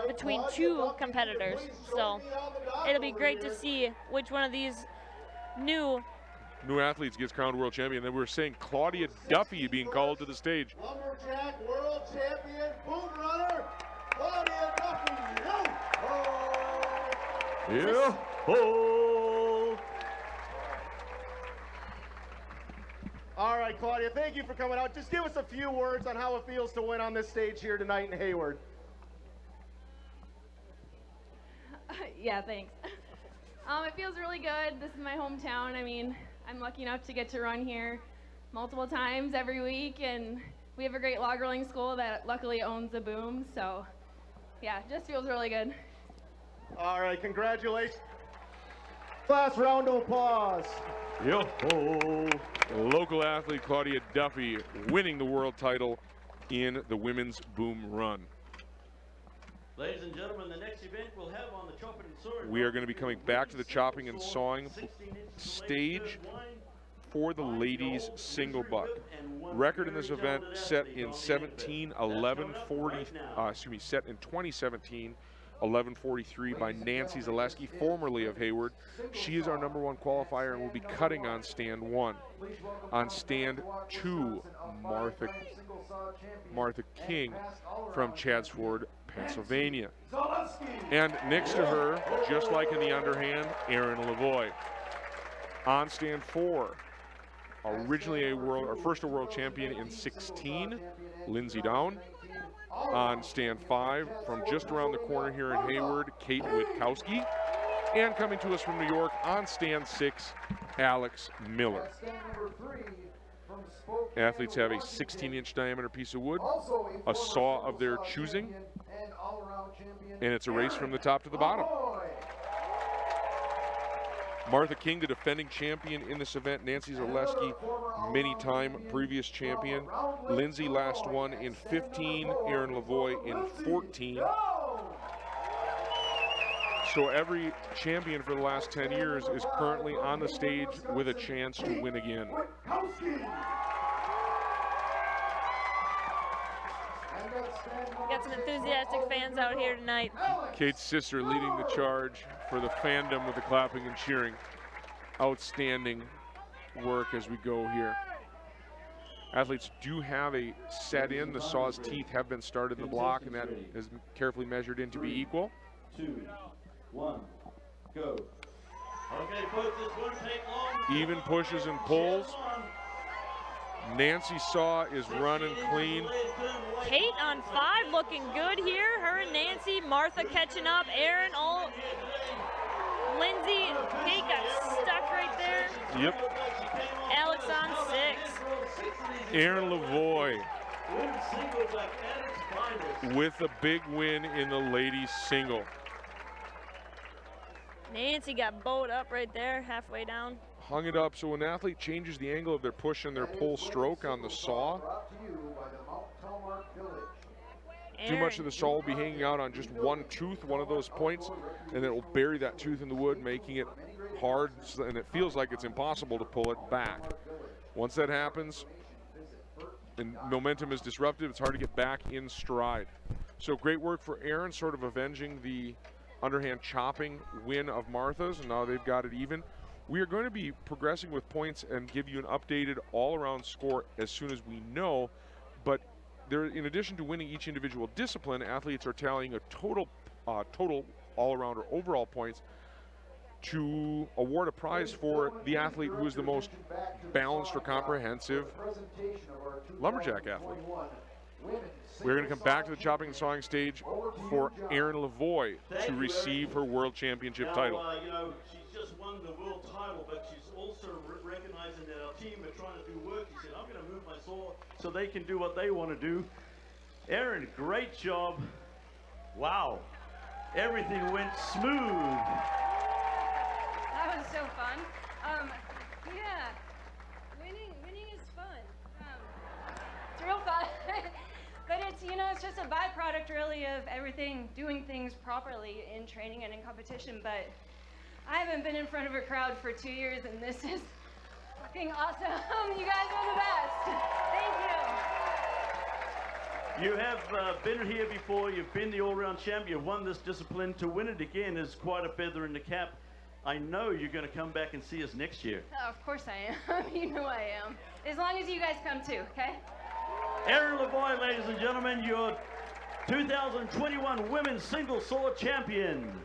between two competitors. So it'll be great to see which one of these new athletes gets crowned world champion. Then we're saying Claudia Duffy being called to the stage. Lumberjack World Champion Boom Runner, Claudia Duffy. Yeah. All right, Claudia, thank you for coming out. Just give us a few words on how it feels to win on this stage here tonight in Hayward. Yeah, thanks. It feels really good. This is my hometown. I mean, I'm lucky enough to get to run here multiple times every week, and we have a great log rolling school that luckily owns a boom. So, yeah, just feels really good. All right, congratulations. Last round of applause. Yo-ho. Local athlete Claudia Duffy winning the world title in the women's boom run. Ladies and gentlemen, the next event we'll have on the chopping and sawing. We are going to be coming back to the chopping and sawing stage for the ladies single buck. Record in this event set in 2017, 11:43 by Nancy Zaleski, formerly of Hayward. She is our #1 qualifier and will be cutting on stand 1. On stand 2, Martha King from Chadsford, Pennsylvania. And next to her, just like in the underhand, Erin Lavoie. On stand 4, originally first a world champion in 16, Lindsay Down. On stand 5, from just around the corner here in Hayward, Kate Witkowski. And coming to us from New York, on stand 6, Alex Miller. Athletes have a 16-inch diameter piece of wood, a saw of their choosing, and it's a race from the top to the bottom. Martha King, the defending champion in this event. Nancy Zaleski, many-time previous champion. Lindsay last won in 15, Erin Lavoie in 14. So every champion for the last 10 years is currently on the stage with a chance to win again. Got some enthusiastic fans out here tonight. Kate's sister leading the charge for the fandom with the clapping and cheering. Outstanding work as we go here. Athletes do have a set in. The saw's teeth have been started in the block, and that is carefully measured in to be equal. 2, 1, go. Okay, folks, this won't take long. Even pushes and pulls. Nancy's saw is running clean. Kate on 5, looking good here. Her and Nancy, Martha catching up. Erin, Lindsay, Kate got stuck right there. Yep. Alex on 6. Erin Lavoie with a big win in the ladies single. Nancy got bowed up right there, halfway down. Hung it up, so when an athlete changes the angle of their push and their pull stroke on the saw, too much of the saw will be hanging out on just one tooth, one of those points, and it will bury that tooth in the wood, making it hard, and it feels like it's impossible to pull it back. Once that happens, and momentum is disrupted, it's hard to get back in stride. So great work for Erin, sort of avenging the underhand chopping win of Martha's, and now they've got it even. We are going to be progressing with points and give you an updated all-around score as soon as we know, but there, in addition to winning each individual discipline, athletes are tallying a total all-around or overall points to award a prize for the athlete who is the most balanced or comprehensive lumberjack athlete. We're going to come back to the chopping and sawing stage for Erin Lavoie to receive her world championship title. You know, she's just won the world title, but she's also recognizing that our team are trying to do work. She said, I'm going to move my saw so they can do what they want to do. Erin, great job. Wow. Everything went smooth. That was so fun. Yeah, winning is fun. It's real fun. But it's, you know, it's just a byproduct really of everything, doing things properly in training and in competition. But I haven't been in front of a crowd for 2 years, and this is fucking awesome. You guys are the best. Thank you. You have been here before. You've been the all-round champ. You've won this discipline. To win it again is quite a feather in the cap. I know you're going to come back and see us next year. Oh, of course I am. You know I am. As long as you guys come too, okay? Erin Lavoie, ladies and gentlemen, your 2021 Women's Single Sword Champion.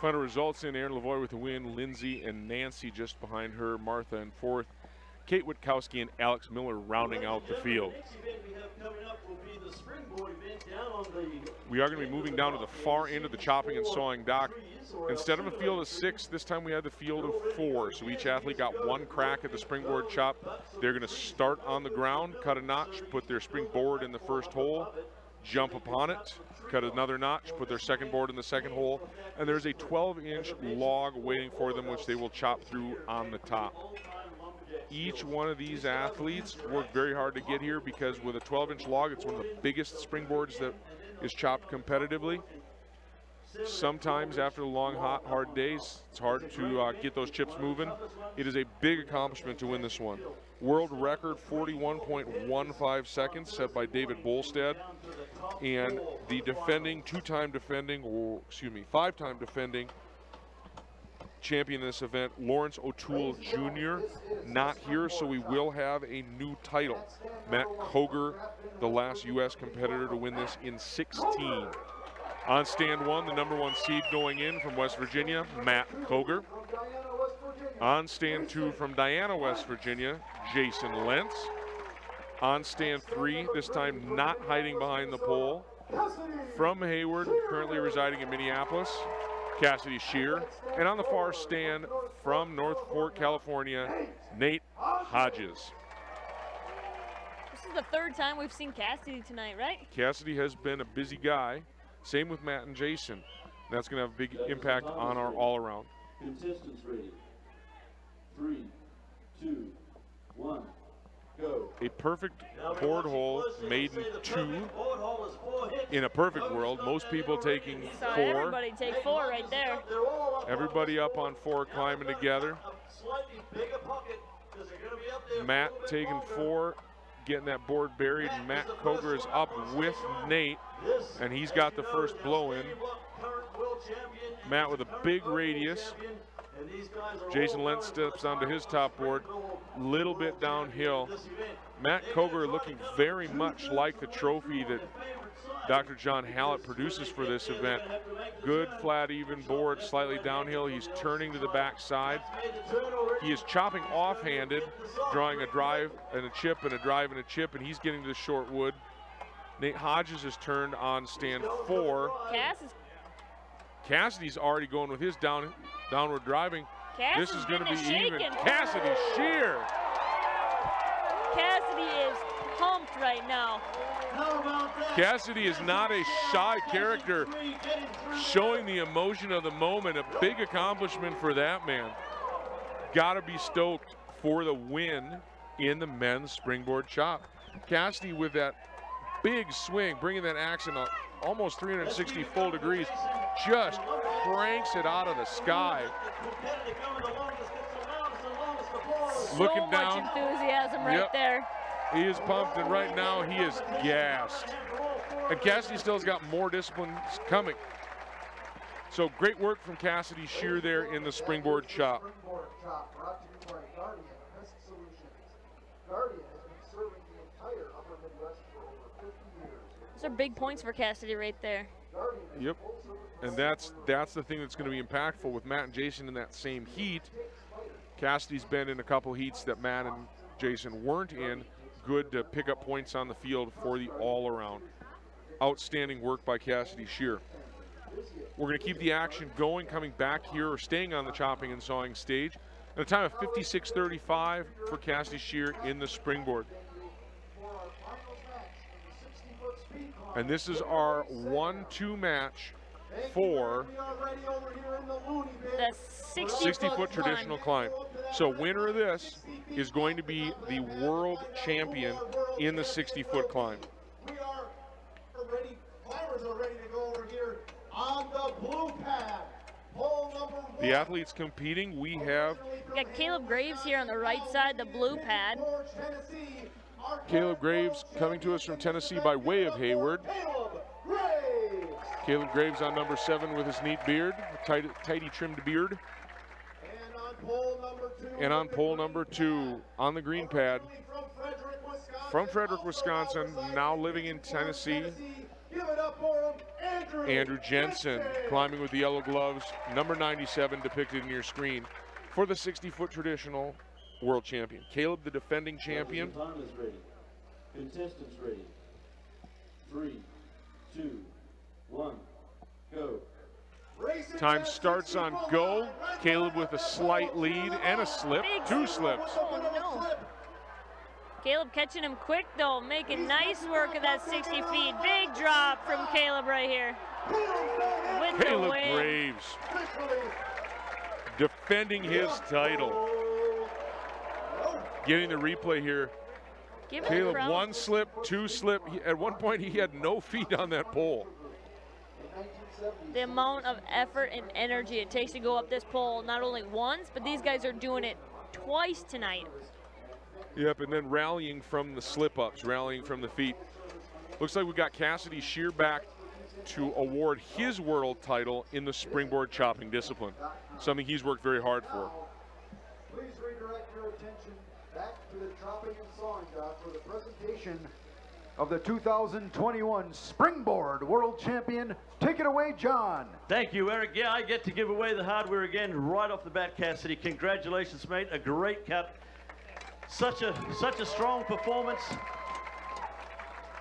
Final results in: Erin Lavoie with the win, Lindsay and Nancy just behind her, Martha in 4th, Kate Witkowski and Alex Miller rounding out the field. We are going to be moving down to the far end of the chopping and sawing dock. Instead of a field of 6, this time we had the field of 4. So each athlete got one crack at the springboard chop. They're going to start on the ground, cut a notch, put their springboard in the first hole, jump upon it, cut another notch, put their second board in the second hole, and there's a 12-inch log waiting for them, which they will chop through on the top. Each one of these athletes worked very hard to get here because with a 12-inch log, it's one of the biggest springboards that is chopped competitively. sometimes after the long, hard days, it's hard to get those chips moving. It is a big accomplishment to win this one. World record 41.15 seconds set by David Bolstad. And the defending, five-time defending champion in this event, Lawrence O'Toole Jr., not here, so we will have a new title. Matt Koger, the last U.S. competitor to win this in 16. On stand one, the number 1 seed going in from West Virginia, Matt Koger. On stand 2 from Diana, West Virginia, Jason Lentz. On stand 3, this time not hiding behind the pole, from Hayward, currently residing in Minneapolis, Cassidy Shear. And on the far stand from Northport, California, Nate Hodges. This is the 3rd time we've seen Cassidy tonight, right? Cassidy has been a busy guy. Same with Matt and Jason. That's going to have a big impact on our all-around. Contestants ready. 3, 2, 1, go. A perfect board hole made in 2. In a perfect world, most people taking 4. Everybody take 4 right there. Everybody up on 4 climbing together. Matt taking 4, getting that board buried. Matt Koger is up with Nate, and he's got the first blow in. Matt with a big radius. Jason Lentz steps onto his top board, little bit downhill. Matt Koger looking very much like the trophy that Dr. John Hallett produces for this event. Good, flat, even board, slightly downhill. He's turning to the backside. He is chopping offhanded, drawing a drive and a chip and a drive and a chip, and he's getting to the short wood. Nate Hodges has turned on stand 4. Cassidy's already going with his downward driving. This is going to be even. Cassidy Shear. Cassidy is pumped right now. Cassidy is not a shy character, showing the emotion of the moment. A big accomplishment for that man. Got to be stoked for the win in the men's springboard chop. Cassidy with that big swing, bringing that action up almost 360 full degrees, just cranks it out of the sky. Looking down. Much enthusiasm right there. He is pumped, and right now he is gassed. And Cassidy still has got more disciplines coming. So great work from Cassidy Shear there in the springboard chop. Those are big points for Cassidy right there. Yep, and that's the thing that's going to be impactful with Matt and Jason in that same heat. Cassidy's been in a couple heats that Matt and Jason weren't in. Good to pick up points on the field for the all-around. Outstanding work by Cassidy Shear. We're going to keep the action going, coming back here, or staying on the chopping and sawing stage. At a time of 56:35 for Cassidy Shear in the springboard. And this is our 1-2 match for the 60-foot traditional climb. So winner of this is going to be the world champion in the 60-foot climb. We are ready. Climbers are ready to go over here on the blue pad. Pole number 1. The athletes competing, we have got Caleb Graves here on the right side, the blue pad. Caleb Graves coming to us from Tennessee by way of Hayward. Caleb Graves on number 7 with his neat beard, tidy trimmed beard. And on pole number 2 on the green pad from Frederick, Wisconsin, now living in Tennessee, Andrew Jensen climbing with the yellow gloves, number 97 depicted in your screen for the 60-foot traditional world champion. Caleb, the defending champion. Time is ready. Contestants ready. 3, 2, 1, go. Time starts on go. Caleb with a slight lead and a slip, 2 slips. Oh, no. Caleb catching him quick though, making nice work of that 60 feet. Big drop from Caleb right here. With Caleb the win. Graves defending his title. Getting the replay here. Give Caleb 1 slip, 2 slip. At one point he had no feet on that pole. the amount of effort and energy it takes to go up this pole, not only once, but these guys are doing it twice tonight. Yep, and then rallying from the slip-ups, rallying from the feet. Looks like we got Cassidy Shear back to award his world title in the springboard chopping discipline, something he's worked very hard for. Please redirect your attention back to the chopping and sawing dock for the presentation of the 2021 Springboard World Champion. Take it away, John. Thank you, Eric. Yeah, I get to give away the hardware again right off the bat, Cassidy. Congratulations, mate. A great cut. Such a strong performance.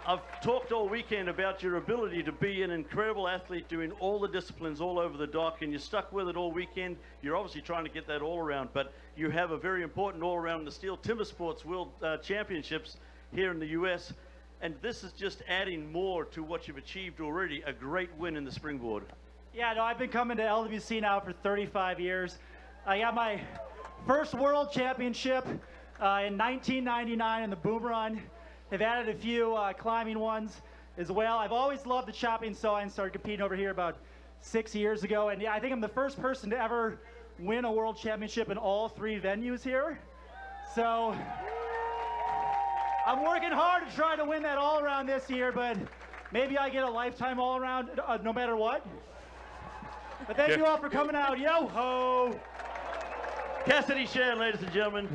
I've talked all weekend about your ability to be an incredible athlete doing all the disciplines all over the dock, and you stuck with it all weekend. You're obviously trying to get that all around, but you have a very important all around in the Steel Timber Sports World Championships here in the U.S., and this is just adding more to what you've achieved already. A great win in the springboard. Yeah, no, I've been coming to LWC now for 35 years. I got my first world championship in 1999 in the boom run. They've added a few climbing ones as well. I've always loved the chopping sawing. Started competing over here about 6 years ago, and yeah, I think I'm the first person to ever win a world championship in all 3 venues here. So I'm working hard to try to win that all around this year, but maybe I get a lifetime all around no matter what. But thank you all for coming out. Yo ho! Cassidy Shear, ladies and gentlemen.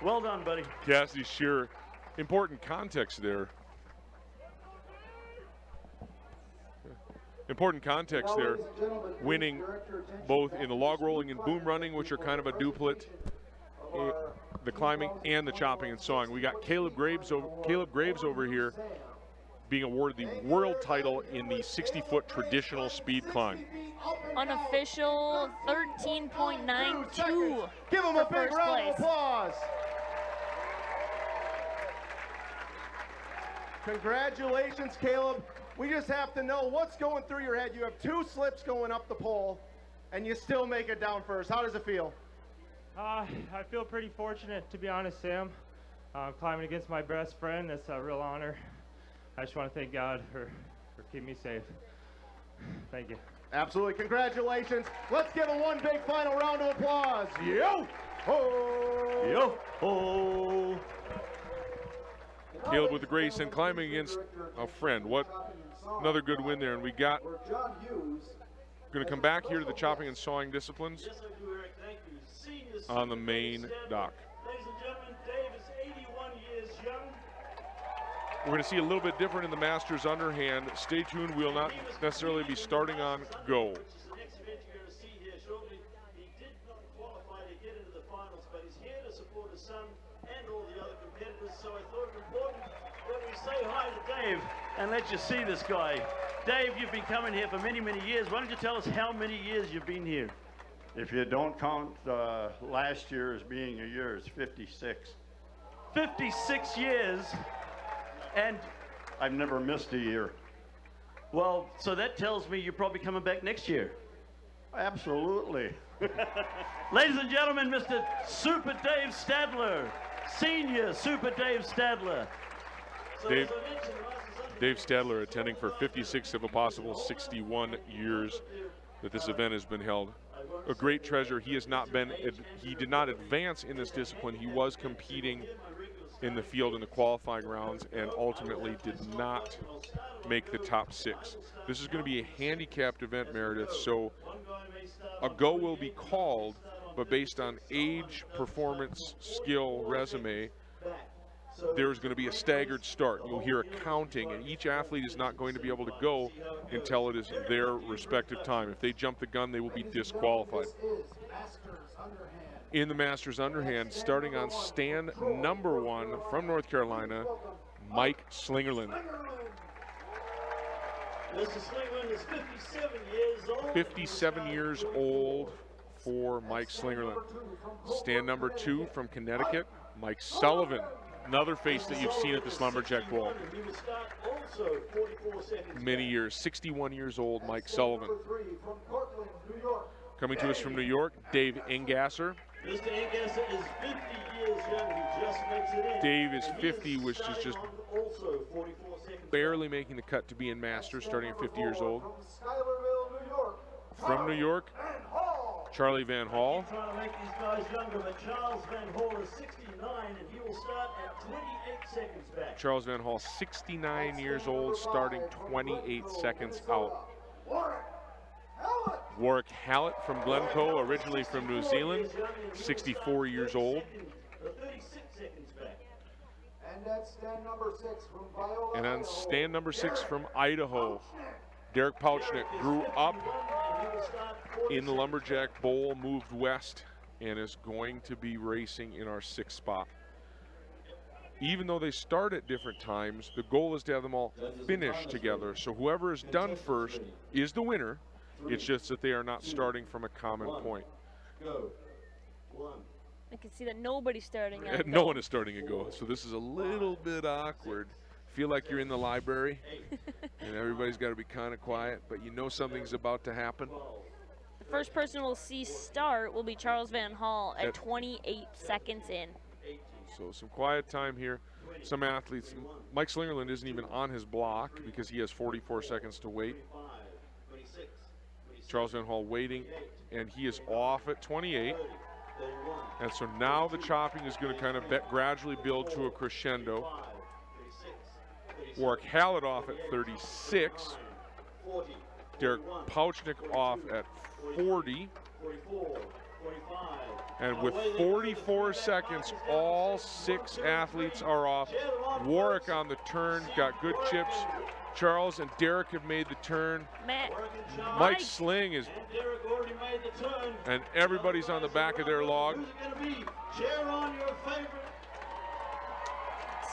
Well done, buddy. Cassidy Shear. Important context there. Important context there. Winning both in the log rolling and boom running, which are kind of a duplicate, the climbing and the chopping and sawing. We got Caleb Graves over here being awarded the world title in the 60-foot traditional speed climb. Unofficial 13.92. Give him a big round of applause. Congratulations, Caleb. We just have to know what's going through your head. You have 2 slips going up the pole, and you still make it down first. How does it feel? I feel pretty fortunate, to be honest, Sam. Climbing against my best friend, that's a real honor. I just want to thank God for keeping me safe. Thank you. Absolutely. Congratulations. Let's give him one big final round of applause. Yo ho! Yo ho! Caleb with the grace and climbing against a friend. What another good win there. And we got going to come back here to the chopping and sawing disciplines on the main dock. Ladies and gentlemen, Dave is 81 years young. We're going to see a little bit different in the Masters underhand. Stay tuned. We'll not necessarily be starting on go. Which is the next event you're going to see here shortly. He did not qualify to get into the finals, but he's here to support his son and all the other competitors. So I thought it important that we say hi to Dave and let you see this guy. Dave, you've been coming here for many, many years. Why don't you tell us how many years you've been here? If you don't count last year as being a year, it's 56. 56 years, and I've never missed a year. Well, so that tells me you're probably coming back next year. Absolutely. Ladies and gentlemen, Mr. Super Dave Stadler, Senior Super Dave Stadler. So Dave Stadler attending for 56 of a possible 61 years that this event has been held. A great treasure. He did not advance in this discipline. He was competing in the field in the qualifying rounds and ultimately did not make the top 6. This is going to be a handicapped event, Meredith, so a go will be called, but based on age, performance, skill, resume, there's going to be a staggered start. You'll hear a counting, and each athlete is not going to be able to go until it is their respective time. If they jump the gun, they will be disqualified. In the Masters underhand, starting on stand number 1 from North Carolina, Mike Slingerland. Mr. Slingerland is 57 years old. 57 years old for Mike Slingerland. Stand number 2 from Connecticut, Mike Sullivan. Another face that you've seen at this Lumberjack Bowl. Many years, 61 years old, Mike Sullivan. Coming to us from New York, Dave Ingasser. Mr. Ingasser is 50 years young. He just makes it in. Dave is 50, which is just also 44 seconds. barely making the cut to be in Masters, starting at 50 years old. Schuylerville, New York. From New York, Charlie Van Hall. Trying to make these guys younger, but Charles Van Hall is 69, and he will start at 28 seconds back. Charles Van Hall, 69 years old, starting 28 seconds out. Warwick Hallett from Glencoe, originally from New Zealand, 64 years old. 36 seconds back. And that's stand number 6 from Viola. And on stand number 6 from Idaho, Derek Pouchnick grew up in the Lumberjack Bowl, moved west, and is going to be racing in our 6th spot. Even though they start at different times, the goal is to have them all finish together. So whoever is done first is the winner. It's just that they are not starting from a common point. Go. 1. I can see that nobody's starting at No one is starting a go. So this is a little bit awkward. Feel like you're in the library and everybody's got to be kind of quiet, but you know something's about to happen. The first person we'll see start will be Charles Van Hall at 28 seconds in. So some quiet time here. Some athletes, Mike Slingerland isn't even on his block because he has 44 seconds to wait. Charles Van Hall waiting, and he is off at 28. And so now the chopping is going to kind of gradually build to a crescendo. Warwick Hallett off at 36. Derek Pouchnick off at 40. And with 44 seconds, all 6 athletes are off. Warwick on the turn, got good chips. Charles and Derek have made the turn. Mike Sling is, and everybody's on the back of their log.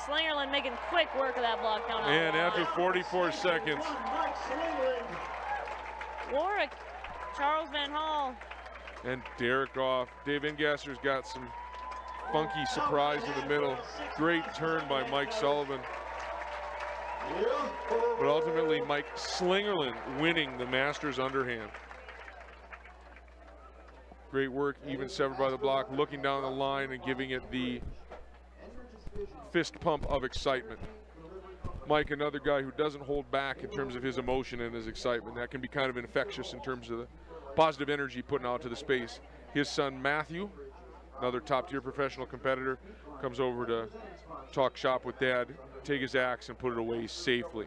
Slingerland making quick work of that block down. And after 44 seconds, Warwick, Charles Van Hall, and Derek off. Dave Ingasser's got some funky surprise in the middle. Great turn by Mike Sullivan. But ultimately, Mike Slingerland winning the Masters underhand. Great work, even severed by the block, looking down the line and giving it the fist pump of excitement. Mike, another guy who doesn't hold back in terms of his emotion and his excitement. That can be kind of infectious in terms of the positive energy putting out to the space. His son Matthew, another top-tier professional competitor, comes over to talk shop with Dad, take his axe and put it away safely.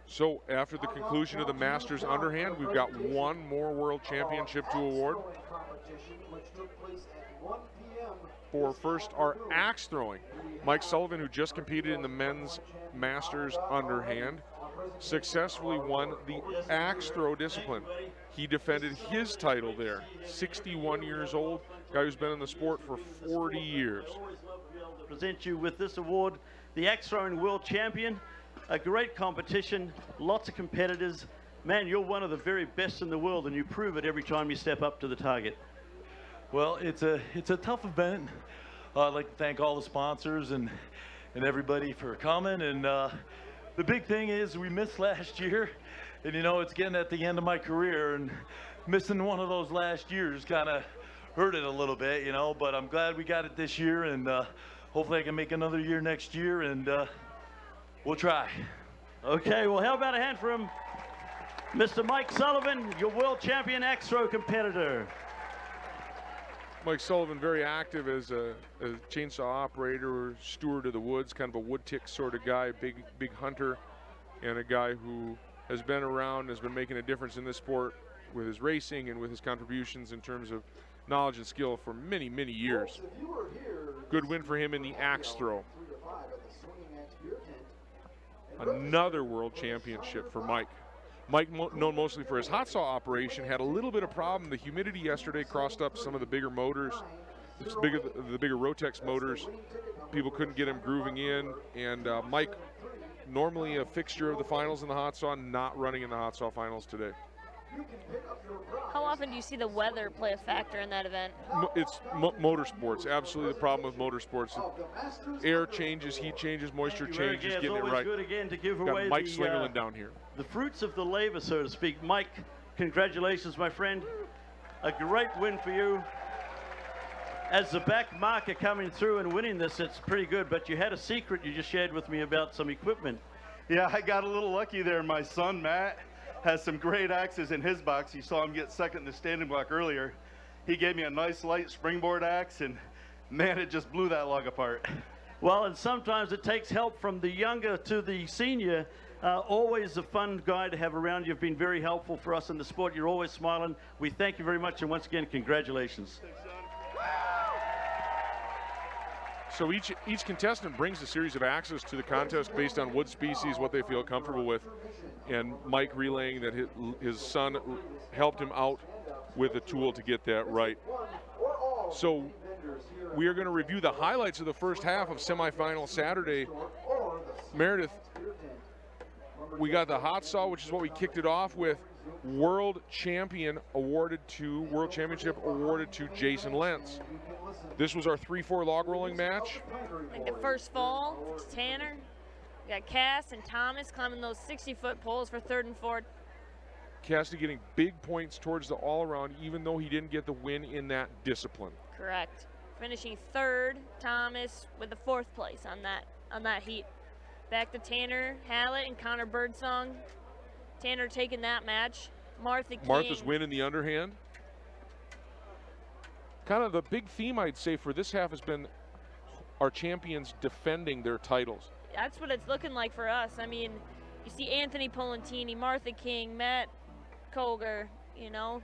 So after the conclusion of the Masters underhand, we've got one more World Championship to award. For first, our axe throwing. Mike Sullivan, who just competed in the men's Masters underhand, successfully won the axe throw discipline. He defended his title there. 61 years old, guy who's been in the sport for 40 years. Present you with this award, the axe throwing world champion. A great competition, lots of competitors. Man, you're one of the very best in the world, and you prove it every time you step up to the target. Well, it's a tough event. I'd like to thank all the sponsors and everybody for coming. And the big thing is we missed last year, and you know, it's getting at the end of my career, and missing one of those last years kind of hurt it a little bit, you know. But I'm glad we got it this year, and hopefully I can make another year next year, and we'll try. Okay, well, how about a hand from Mr. Mike Sullivan, your world champion axe throw competitor. Mike Sullivan, very active as a chainsaw operator, or steward of the woods, kind of a wood tick sort of guy, big hunter, and a guy who has been around, has been making a difference in this sport with his racing and with his contributions in terms of knowledge and skill for many, many years. Good win for him in the axe throw. Another world championship for Mike. Mike, known mostly for his hot saw operation, had a little bit of problem. The humidity yesterday crossed up some of the bigger motors, the bigger Rotex motors. People couldn't get him grooving in, and Mike, normally a fixture of the finals in the hot saw, not running in the hot saw finals today. How often do you see the weather play a factor in that event? It's motorsports. Absolutely the problem with motorsports. Air changes, heat changes, moisture changes, getting it right. Good again to give Got away Mike Slingerland down here. The fruits of the labor, so to speak. Mike, congratulations, my friend. A great win for you. as the back marker coming through and winning this, it's pretty good. But you had a secret you just shared with me about some equipment. Yeah, I got a little lucky there. My son, Matt, has some great axes in his box. You saw him get second in the standing block earlier. He gave me a nice light springboard axe, and man, it just blew that log apart. Well, and sometimes it takes help from the younger to the senior. Always a fun guy to have around. You've been very helpful for us in the sport. You're always smiling. We thank you very much, and once again, congratulations. So each contestant brings a series of axes to the contest based on wood species, what they feel comfortable with. And Mike relaying that his son helped him out with a tool to get that right. So we are going to review the highlights of the first half of semifinal Saturday. Meredith, we got the hot saw, which is what we kicked it off with. World Championship awarded to Jason Lentz. This was our 3-4 log rolling match. Like the first fall, it's Tanner. We got Cass and Thomas climbing those 60-foot poles for third and fourth. Cassidy getting big points towards the all-around, even though he didn't get the win in that discipline. Correct. Finishing third, Thomas with the fourth place on that heat. Back to Tanner Hallett and Connor Birdsong. Tanner taking that match. Martha's win in the underhand. Kind of the big theme, I'd say, for this half has been our champions defending their titles. That's what it's looking like for us. I mean, you see Anthony Polentini, Martha King, Matt Koger, you know.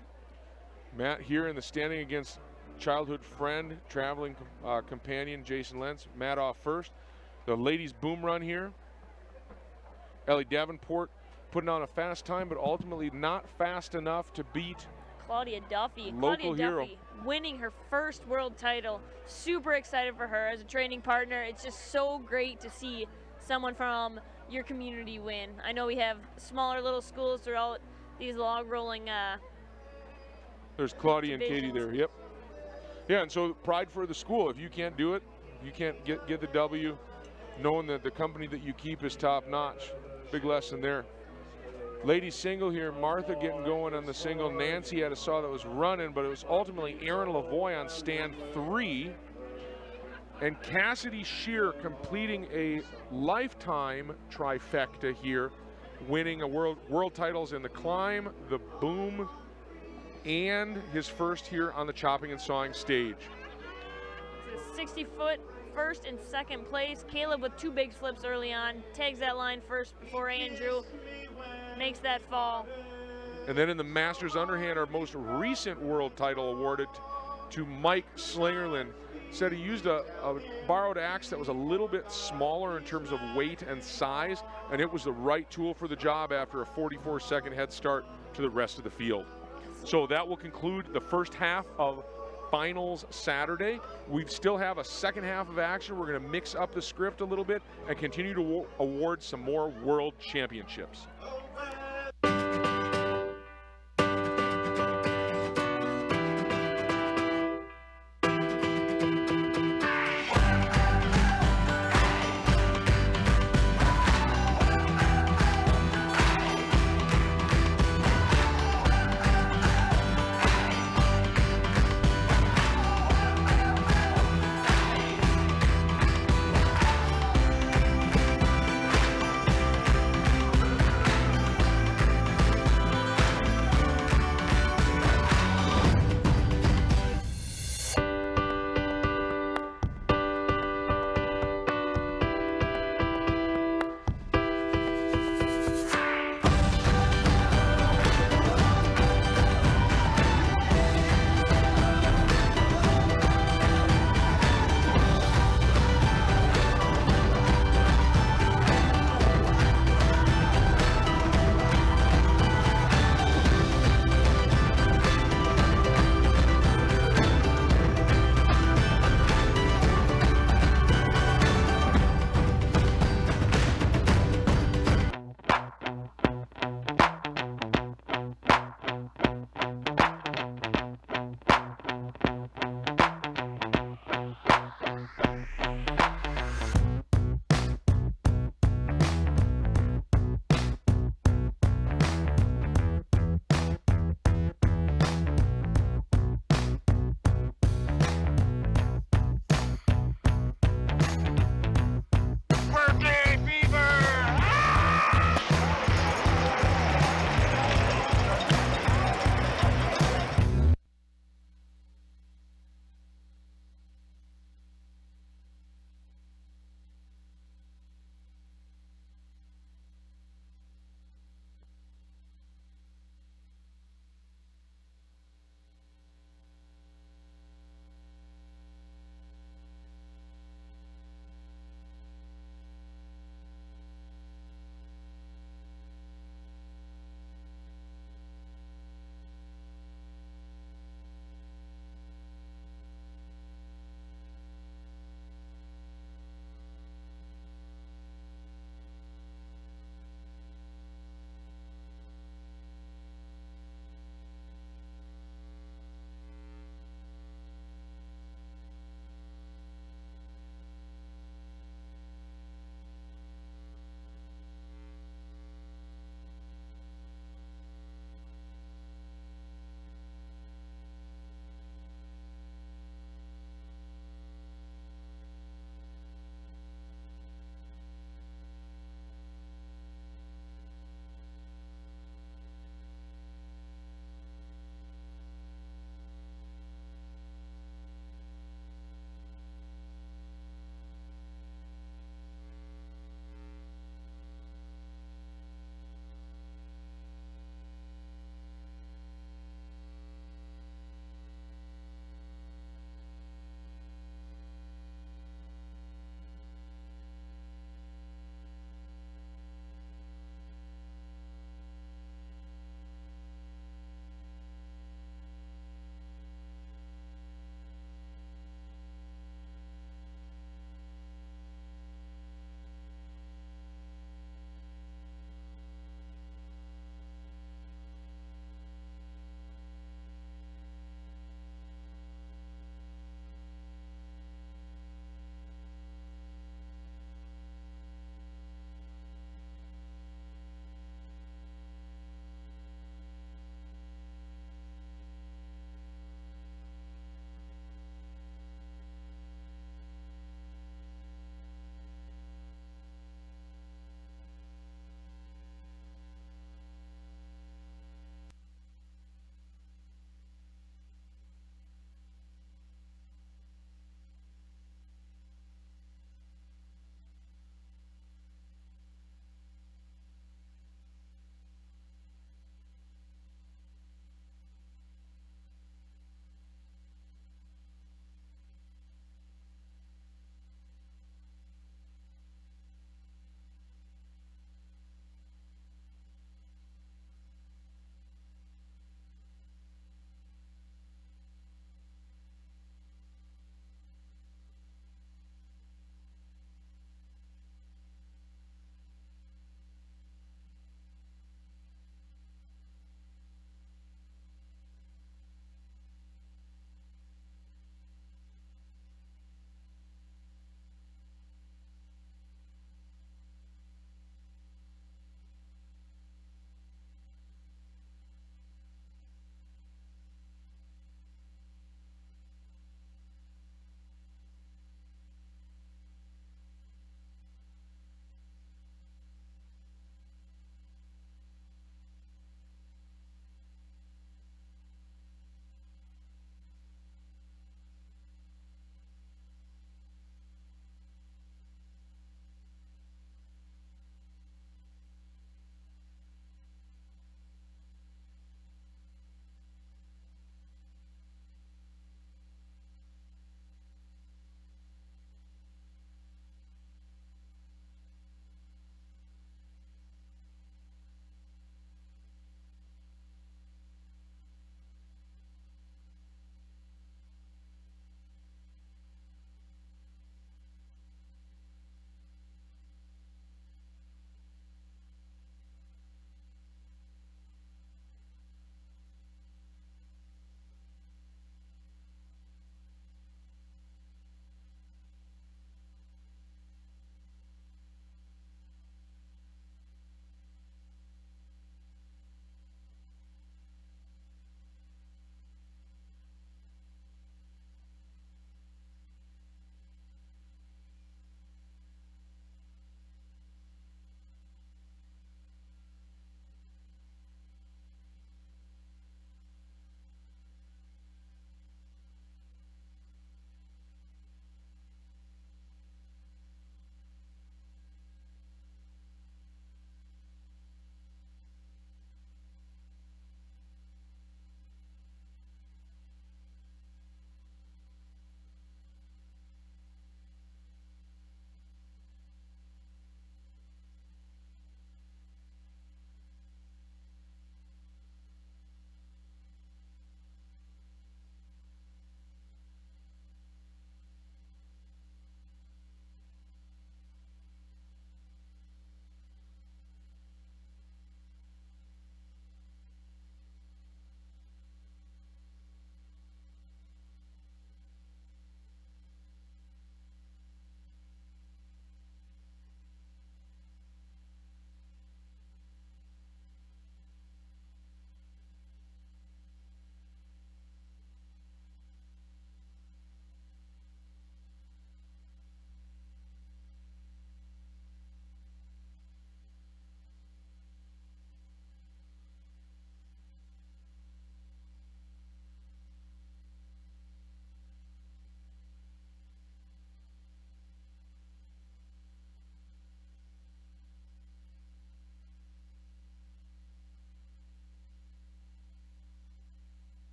Matt here in the standing against childhood friend, traveling companion, Jason Lentz. Matt off first. The ladies boom run here. Ellie Davenport putting on a fast time, but ultimately not fast enough to beat Claudia Duffy. Local hero. Duffy winning her first world title. Super excited for her as a training partner. It's just so great to see someone from your community win. I know we have smaller little schools throughout these log rolling There's Claudia divisions. and Katie there, yep. Yeah, and so pride for the school. If you can't do it, you can't get the W, knowing that the company that you keep is top notch. Big lesson there. Ladies single here, Martha getting going on the single. Nancy had a saw that was running, but it was ultimately Aaron Lavoie on stand 3. And Cassidy Shear completing a lifetime trifecta here, winning a world titles in the climb, the boom, and his first here on the chopping and sawing stage. It's a 60-foot first and second place. Caleb with 2 big flips early on, tags that line first before Andrew makes that fall. And then in the Masters underhand, our most recent world title awarded to Mike Slingerland. Said he used a borrowed axe that was a little bit smaller in terms of weight and size, and it was the right tool for the job after a 44-second head start to the rest of the field. So that will conclude the first half of finals Saturday. We still have a second half of action. We're going to mix up the script a little bit and continue to award some more world championships.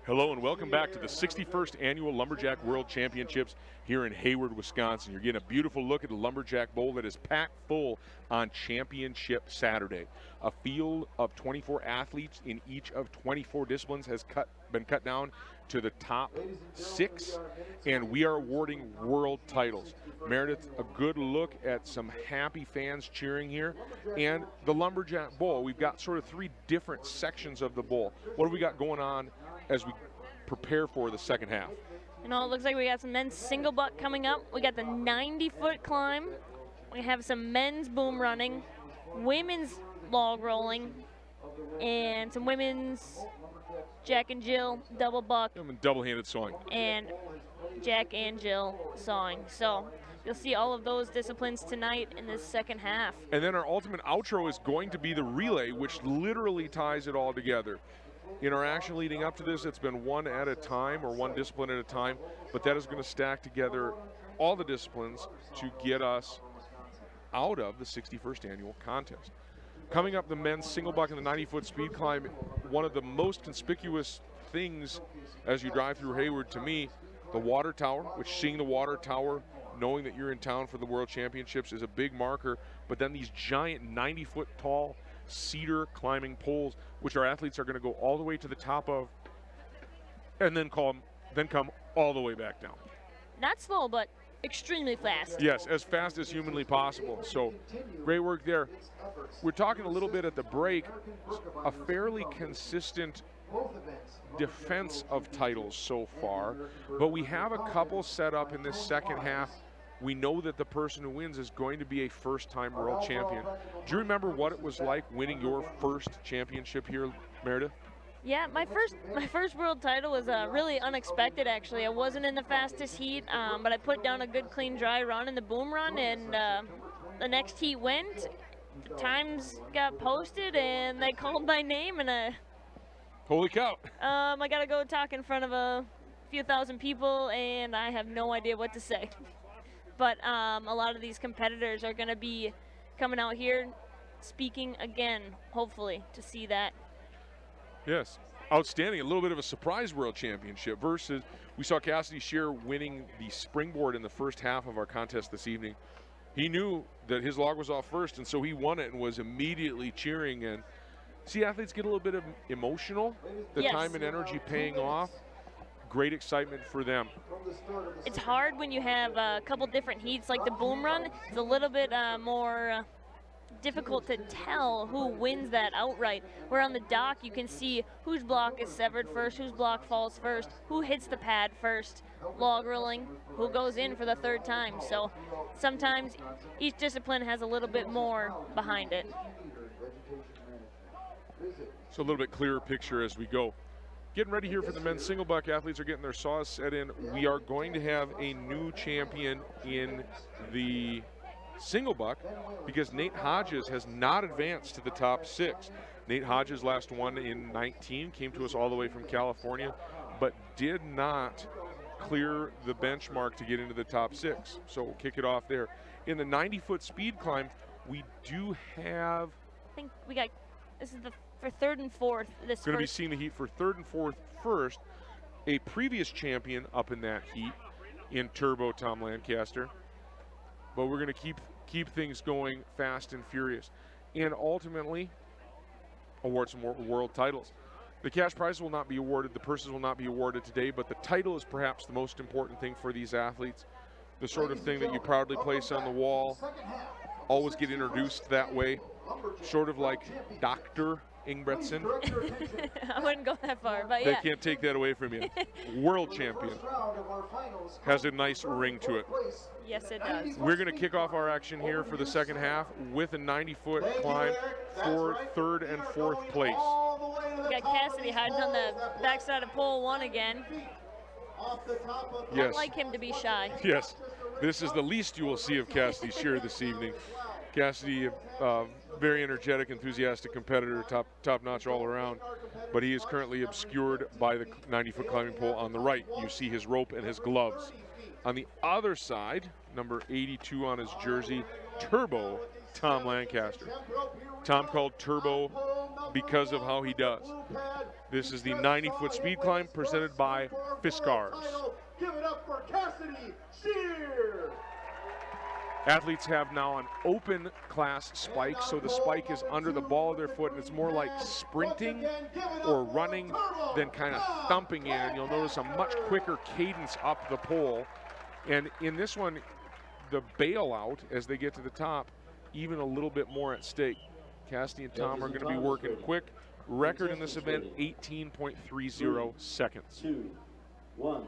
Hello and welcome back to the 61st Annual Lumberjack World Championships here in Hayward, Wisconsin. You're getting a beautiful look at the Lumberjack Bowl that is packed full on Championship Saturday. A field of 24 athletes in each of 24 disciplines has been cut down to the top 6, and we are awarding world titles. Meredith, a good look at some happy fans cheering here, and the Lumberjack Bowl. We've got sort of 3 different sections of the bowl. What do we got going on as we prepare for the second half? You know, it looks like we got some men's single buck coming up. We got the 90-foot climb. We have some men's boom running, women's log rolling, and some women's Jack and Jill double buck. Double-handed sawing. And Jack and Jill sawing. So you'll see all of those disciplines tonight in this second half. And then our ultimate outro is going to be the relay, which literally ties it all together. In our action leading up to this, it's been one at a time, or one discipline at a time, but that is going to stack together all the disciplines to get us out of the 61st annual contest. Coming up, the men's single buck and the 90-foot speed climb. One of the most conspicuous things as you drive through Hayward, to me, the water tower, which seeing the water tower, knowing that you're in town for the World Championships is a big marker, but then these giant 90-foot tall cedar climbing poles, which our athletes are going to go all the way to the top of, and then come all the way back down. Not slow, but extremely fast. Yes, as fast as humanly possible. So great work there. We're talking a little bit at the break, a fairly consistent defense of titles so far, but we have a couple set up in this second half. We know that the person who wins is going to be a first-time world champion. Do you remember what it was like winning your first championship here, Meredith? Yeah, my first world title was really unexpected, actually. I wasn't in the fastest heat, but I put down a good, clean, dry run in the boom run, and the next heat went. The times got posted, and they called my name, and holy cow! I got to go talk in front of a few thousand people, and I have no idea what to say. But a lot of these competitors are going to be coming out here speaking again, hopefully, to see that. Yes, outstanding. A little bit of a surprise world championship versus, we saw Cassidy Shear winning the springboard in the first half of our contest this evening. He knew that his log was off first, and so he won it and was immediately cheering. And see athletes get a little bit of emotional, the Yes. time and energy paying off. Great excitement for them. It's hard when you have a couple different heats like the boom run. It's a little bit more difficult to tell who wins that outright. Where on the dock you can see whose block is severed first, whose block falls first, who hits the pad first, log rolling, who goes in for the third time. So sometimes each discipline has a little bit more behind it. So a little bit clearer picture as we go. Getting ready here for the men's single buck. Athletes are getting their saws set in. We are going to have a new champion in the single buck because Nate Hodges has not advanced to the top 6. Nate Hodges last won in 19, came to us all the way from California, but did not clear the benchmark to get into the top 6. So we'll kick it off there. In the 90-foot speed climb, we do have, I think we got, this is for third and fourth. This going to be first. seeing the heat for third and fourth first. A previous champion up in that heat in Turbo Tom Lancaster. But we're going to keep things going fast and furious, and ultimately award some more world titles. The cash prizes will not be awarded, the purses will not be awarded today, but the title is perhaps the most important thing for these athletes. The sort of thing that you proudly place on the wall, always get introduced that way, sort of like Dr. Ingbretson. I wouldn't go that far, but They yeah. can't take that away from you. World champion. Has a nice ring to it. Yes, it does. We're going to kick off our action here for the second half with a 90-foot climb for third and fourth place. We got Cassidy hiding on the backside of pole 1 again. Yes. I'd like him to be shy. Yes, this is the least you will see of Cassidy Shear this evening. Cassidy, very energetic, enthusiastic competitor, top-notch all around, but he is currently obscured by the 90-foot climbing pole on the right. You see his rope and his gloves. On the other side, number 82 on his jersey, Turbo Tom Lancaster. Tom called Turbo because of how he does. This is the 90-foot speed climb presented by Fiskars. Give it up for Cassidy Shear. Athletes have now an open class spike, so the spike is under the ball of their foot, and it's more like sprinting or running than kind of thumping in. You'll notice a much quicker cadence up the pole. And in this one, the bailout as they get to the top, even a little bit more at stake. Cassidy and Tom are going to be working quick. Record in this event, 18.30 seconds. 2, 1,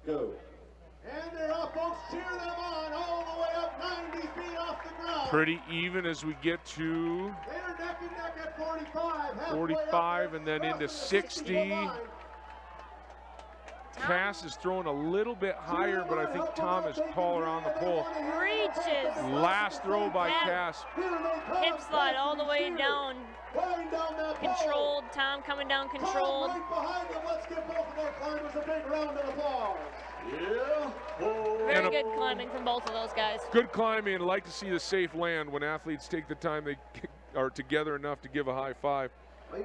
go. And they're up, folks. Cheer them on all the way up 90 feet off the ground. Pretty even as we get to They're neck and neck at 45. 45 and then into 60. Cass is throwing a little bit higher, but I think Tom is taller on the pole. Reaches. Last throw by Cass. Hip slide all the way down. Controlled. Tom coming down controlled. Right behind them. Let's give both of our climbers a big round of applause. Very good climbing from both of those guys. Good climbing, and like to see the safe land when athletes take the time they are together enough to give a high five.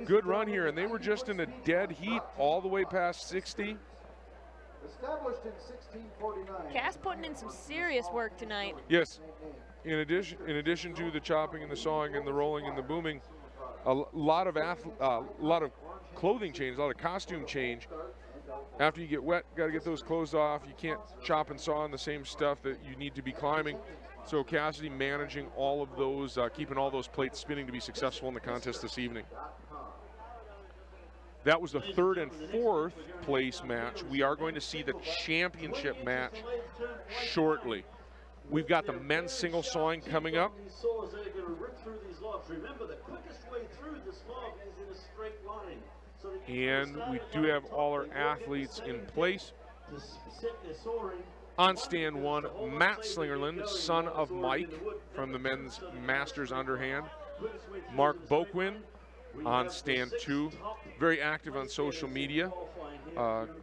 Good run here, and they were just in a dead heat all the way past 60. Established in 1649. Cass putting in some serious work tonight. Yes. In addition to the chopping and the sawing and the rolling and the booming, a lot of clothing change, a lot of costume change. After you get wet, got to get those clothes off. You can't chop and saw on the same stuff that you need to be climbing. So Cassidy managing all of those, keeping all those plates spinning to be successful in the contest this evening. That was the third and fourth place match. We are going to see the championship match shortly. We've got the men's single sawing coming up. Remember, the quickest way through this log is in a straight line. And we do have all our athletes in place. On stand 1, Matt Slingerland, son of Mike from the men's Masters underhand. Mark Boquin on stand 2, very active on social media,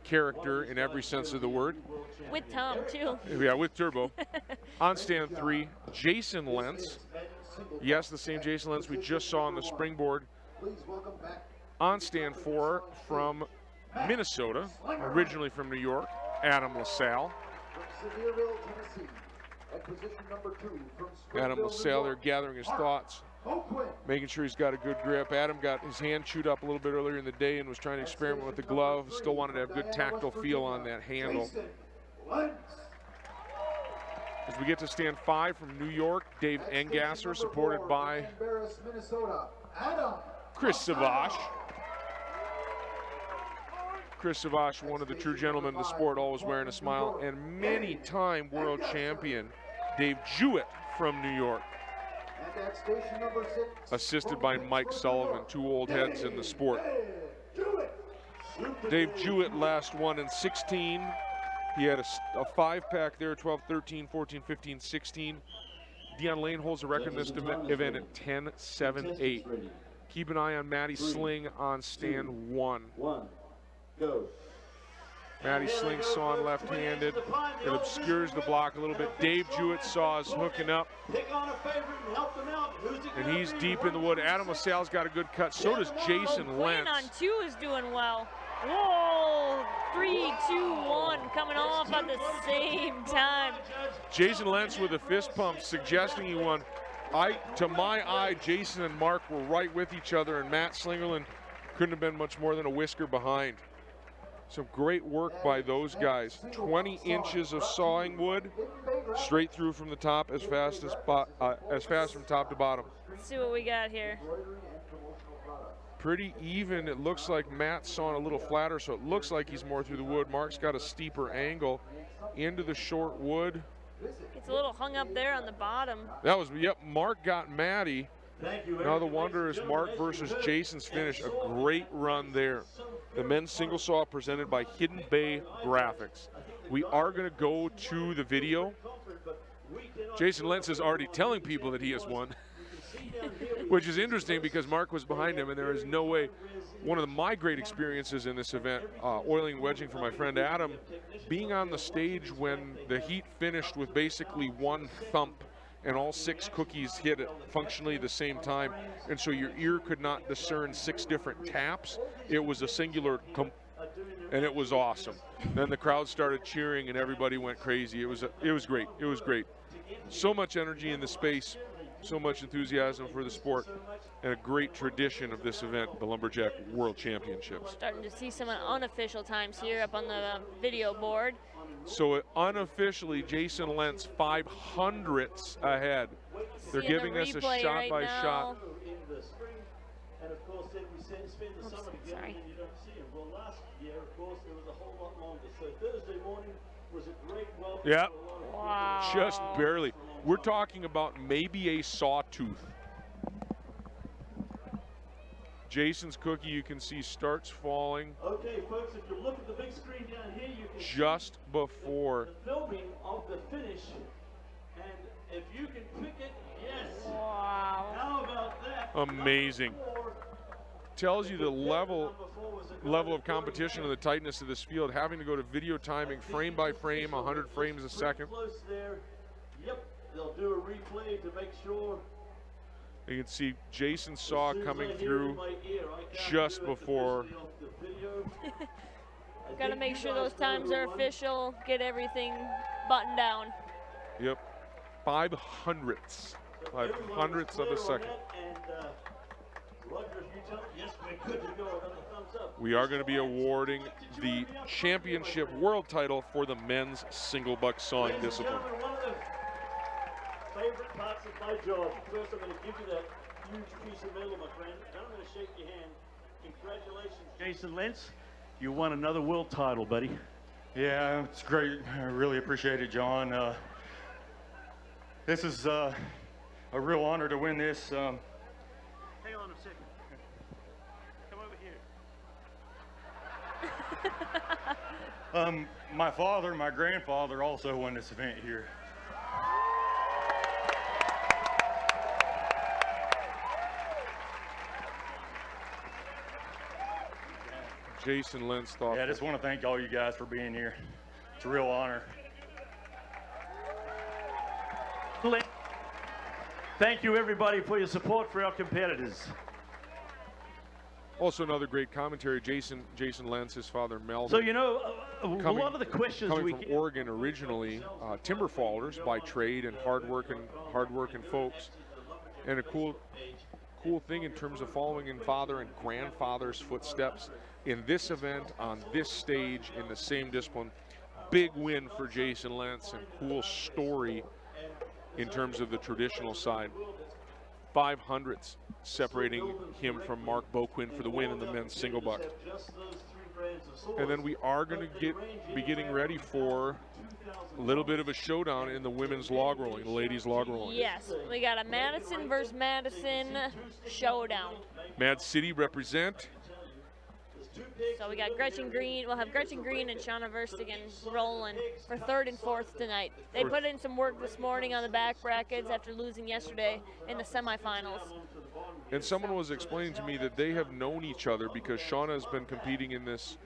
character in every sense of the word. With Tom, too. Yeah, with Turbo. On stand 3, Jason Lentz. Yes, the same Jason Lentz we just saw on the springboard. On stand 4 from Minnesota, originally from New York, Adam LaSalle. Adam LaSalle there gathering his thoughts, making sure he's got a good grip. Adam got his hand chewed up a little bit earlier in the day and was trying to experiment with the glove. Still wanted to have good tactile feel on that handle. As we get to stand 5 from New York, Dave Engasser, supported by Chris Savash. Chris Savash, one of the true gentlemen of the sport, always wearing a smile, and many-time world champion Dave Jewett from New York. Assisted by Mike Sullivan, 2 old heads in the sport. Dave Jewett last won in 16. He had a 5-pack there, 12, 13, 14, 15, 16. Dion Lane holds a record in this event at 10, 7, 8. Keep an eye on Matty Sling on stand 1. Go. Matty Sling sawing left-handed. It obscures the block a little bit. Dave Jewett saws hooking up. And he's deep in the wood. Adam LaSalle's got a good cut. So does Jason Lentz. On 2 is doing well. Whoa, 3, 2, 1, coming off at the same time. Jason Lentz with a fist pump, suggesting he won. To my eye, Jason and Mark were right with each other, and Matt Slingerland couldn't have been much more than a whisker behind. Some great work by those guys. 20 inches of sawing wood, straight through from the top, as fast from top to bottom. Let's see what we got here. Pretty even. It looks like Matt's sawing a little flatter, so it looks like he's more through the wood. Mark's got a steeper angle into the short wood. It's a little hung up there on the bottom. That was, yep, Mark got Matty. Now the wonder is Mark versus Jason's finish. A great run there. The men's single saw presented by Hidden Bay Graphics. We are going to go to the video. Jason Lentz is already telling people that he has won, which is interesting because Mark was behind him, and there is no way. One of my great experiences in this event, oiling and wedging for my friend Adam, being on the stage when the heat finished with basically one thump and all 6 cookies hit at functionally the same time, and so your ear could not discern 6 different taps. It was a singular and it was awesome. Then the crowd started cheering and everybody went crazy. It was great. It was great. So much energy in the space, so much enthusiasm for the sport, and a great tradition of this event, the Lumberjack World Championships. Starting to see some unofficial times here up on the video board. So unofficially, Jason Lentz 500ths ahead. They're giving us a shot by shot. And of course, then we spend the summer together and you don't see him. Well, last year, of course, it was a whole lot longer. So Thursday morning was a great welcome. Yeah, for a lot of just barely. We're talking about maybe a sawtooth. Jason's cookie, you can see, starts falling. Okay, folks, if you look at the big screen down here, you can just before the filming of the finish. And if you can pick it, yes. Wow. How about that? Amazing. Tells you the level of competition and the tightness of this field, having to go to video timing frame by frame, 100 frames a second. Close there. Yep, they'll do a replay to make sure. You can see Jason Saw coming through just before. Got to make sure those times are official, get everything buttoned down. Yep, 500ths. 500ths of a second. We are going to be awarding the championship world title for the men's single buck sawing discipline. One of the favorite parts of my job. First, I'm going to give you that huge piece of metal, my friend. Then I'm going to shake your hand. Congratulations, Jason Lentz. You won another world title, buddy. Yeah, it's great. I really appreciate it, John. This is a real honor to win this. Hang on a second. Come over here. My father, my grandfather also won this event here. Jason Lentz thought. Yeah, I just want to thank all you guys for being here. It's a real honor. Thank you, everybody, for your support for our competitors. Also, another great commentary, Jason Lentz, his father Melvin. So, you know, a lot of the questions coming from Oregon originally, timber fallers by trade and hardworking folks, and a cool thing in terms of following in father and grandfather's footsteps in this event on this stage in the same discipline. Big win for Jason Lentz and cool story in terms of the traditional side. 500ths separating him from Mark Boquin for the win in the men's single buck. And then we are going to be getting ready for a little bit of a showdown in the women's log rolling, the ladies log rolling. Yes, we got a Madison versus Madison showdown. Mad City represent. So we got Gretchen Green. We'll have Gretchen Green and Shauna Verstegen rolling for 3rd and 4th tonight. They put in some work this morning on the back brackets after losing yesterday in the semifinals. And someone was explaining to me that they have known each other because Shauna has been competing in this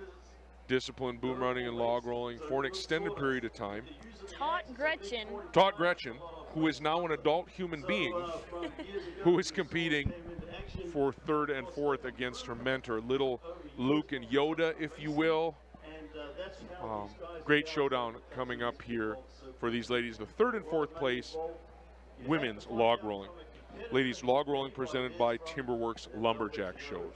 discipline, boom running and log rolling, for an extended period of time. Taught Gretchen, who is now an adult human being, who is competing for 3rd and 4th against her mentor, little Luke and Yoda, if you will. Great showdown coming up here for these ladies. The 3rd and 4th place women's log rolling. Ladies log rolling presented by Timberworks Lumberjack shows.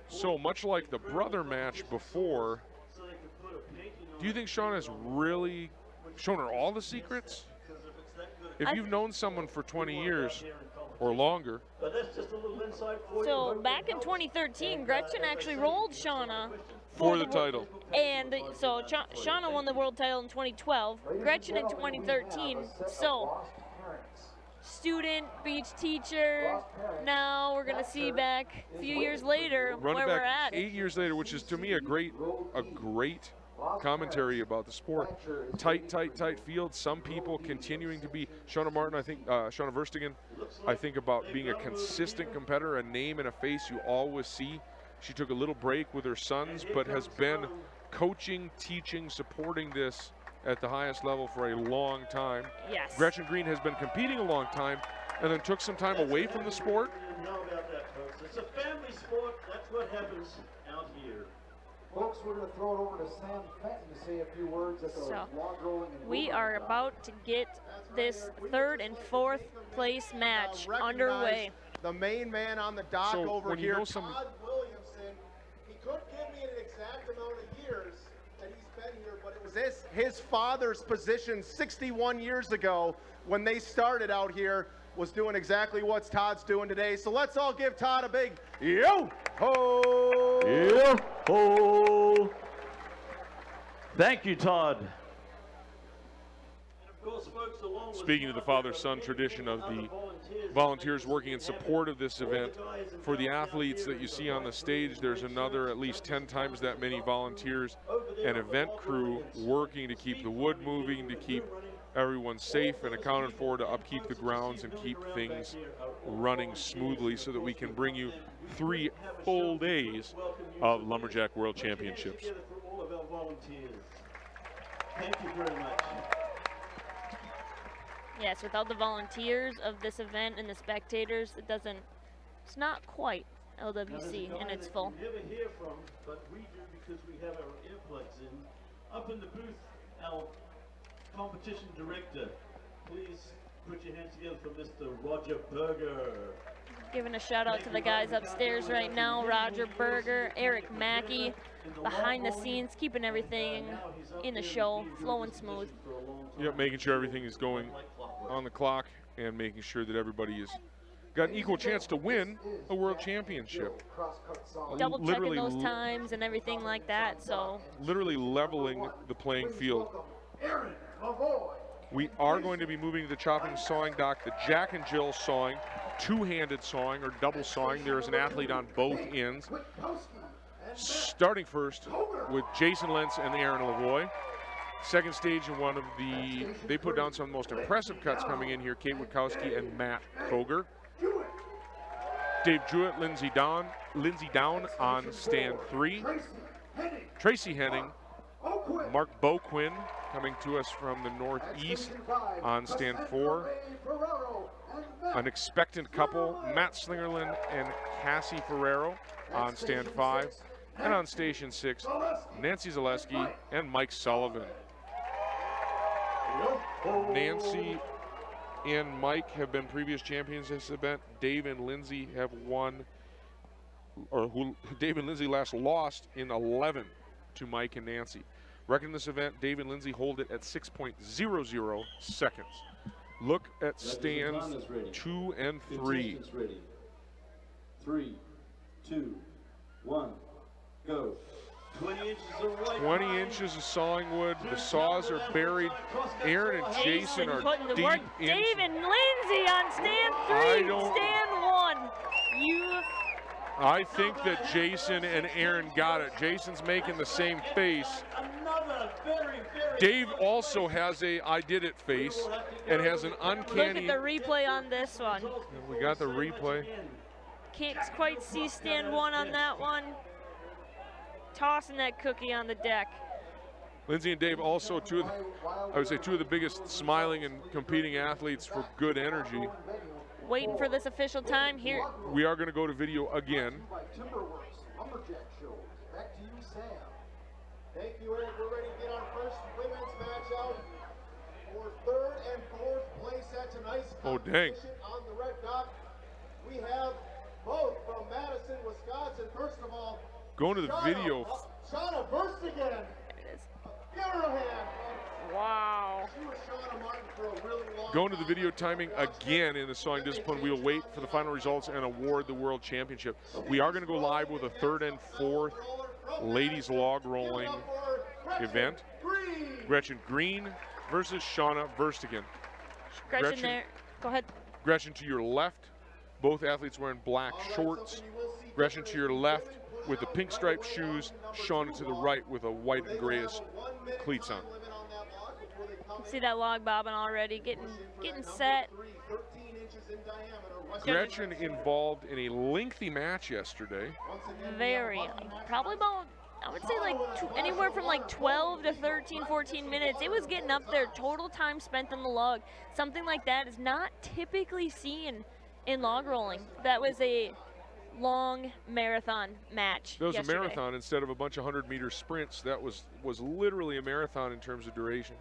So much like the brother match before, do you think Shauna has really shown her all the secrets? If you've known someone for 20 years or longer. So back in 2013, Gretchen actually rolled Shauna for the title. And so Shauna won the world title in 2012, Gretchen in 2013. So student, beach teacher, now we're going to see back a few years later where we're at. 8 years later, which is to me a great commentary about the sport. Tight field. Some people continuing to be. Shauna Martin, I think, Shauna Verstegen, I think about being a consistent competitor, a name and a face you always see. She took a little break with her sons, but has been coaching, teaching, supporting this at the highest level for a long time. Yes. Gretchen Green has been competing a long time and then took some time away from the sport. You know about that, folks. It's a family sport. That's what happens out here. Folks, we're going to throw it over to Sam Fenton to say a few words at the So, log rolling and we boom are running. about to get this third and fourth place match Recognize underway. The main man on the dock So over when you here, know some- Todd Williamson, he couldn't give me an exact amount of years that he's been here, but it was this his father's position 61 years ago when they started out here was doing exactly what Todd's doing today. So let's all give Todd a big yo-ho! Yo-ho! Thank you, Todd. Speaking of the father-son tradition of the volunteers working in support of this event, for the athletes that you see on the stage, there's another at least 10 times that many volunteers and event crew working to keep the wood moving, to keep everyone safe and accounted for, to upkeep the grounds and keep things running smoothly so that we can bring you 3 full days of Lumberjack World Championships. For all of our volunteers. Thank you very much. Yes, without the volunteers of this event and the spectators, it's not quite LWC in its full. You never hear from, but we do because we have our earplugs in. Up in the booth, our competition director. Please put your hands together for Mr. Roger Berger. Giving a shout out to the guys upstairs right now, Roger Berger, Eric Mackey, behind the scenes, keeping everything in the show flowing smooth. Yep, making sure everything is going on the clock and making sure that everybody has got an equal chance to win a world championship. Double checking Literally those times and everything like that, so. Literally leveling the playing field. We are going to be moving to the chopping sawing dock, the Jack and Jill sawing, two-handed sawing or double sawing. There is an athlete on both ends. Starting first with Jason Lentz and Aaron Lavoie. Second stage in one of the, they put down some of the most impressive cuts coming in here, Kate Witkowski and Matt Koger. Dave Jewett, Lindsey Down on stand 3. Tracy Henning, Mark Boquin coming to us from the northeast on stand 4. An expectant couple, Matt Slingerland and Cassie Ferrero on stand 5. And on station 6, Nancy Zaleski and Mike Sullivan. Nancy and Mike have been previous champions of this event. Dave and Lindsay have won, Dave and Lindsay last lost in 11 to Mike and Nancy. Record in this event, Dave and Lindsay hold it at 6.00 seconds. Look at stands 2 and 3. 3, 2, 1, go. 20 inches of white 20 pine. inches of sawing wood. The saws are buried. Aaron and Jason are putting the deep work. in. Dave and Lindsay on stand 3, stand 1. I think that Jason and Aaron got it. Jason's making the same face. Another very, very Dave also has a I did it face and has an Look uncanny. at the replay on this one. We got the replay. Can't quite see stand 1 on that one. Tossing that cookie on the deck. Lindsay and Dave also two of the biggest smiling and competing athletes for good energy. Waiting for this official time here. We are going to go to video again. Back to you, Sam. Thank you, Eric. We're ready to get our first women's match out for third and fourth place at tonight's Oh, dang. competition on the red dot. We have both from Madison, Wisconsin. First of all, Going to the video. Shauna Verstigan. There it is. Give her a hand. Wow. She was Shauna Martin for a really long Going to the video timing again in the sawing discipline. We'll wait for the final results and award the world championship. We are going to go live with a third and fourth ladies log rolling event. Gretchen Green versus Shauna Verstigan. Gretchen there. Go ahead. Gretchen to your left. Both athletes wearing black shorts. Gretchen to your left with the pink striped shoes. Shauna to the right with a white and grayish cleats on. See that log bobbing already, getting set. Gretchen involved in a lengthy match yesterday. Very, probably about I would say like anywhere from like 12 to 13, 14 minutes. It was getting up there. Total time spent on the log. Something like that is not typically seen in log rolling. That was a long marathon match. That was yesterday. a marathon instead of a bunch of 100-meter sprints. That was literally a marathon in terms of duration.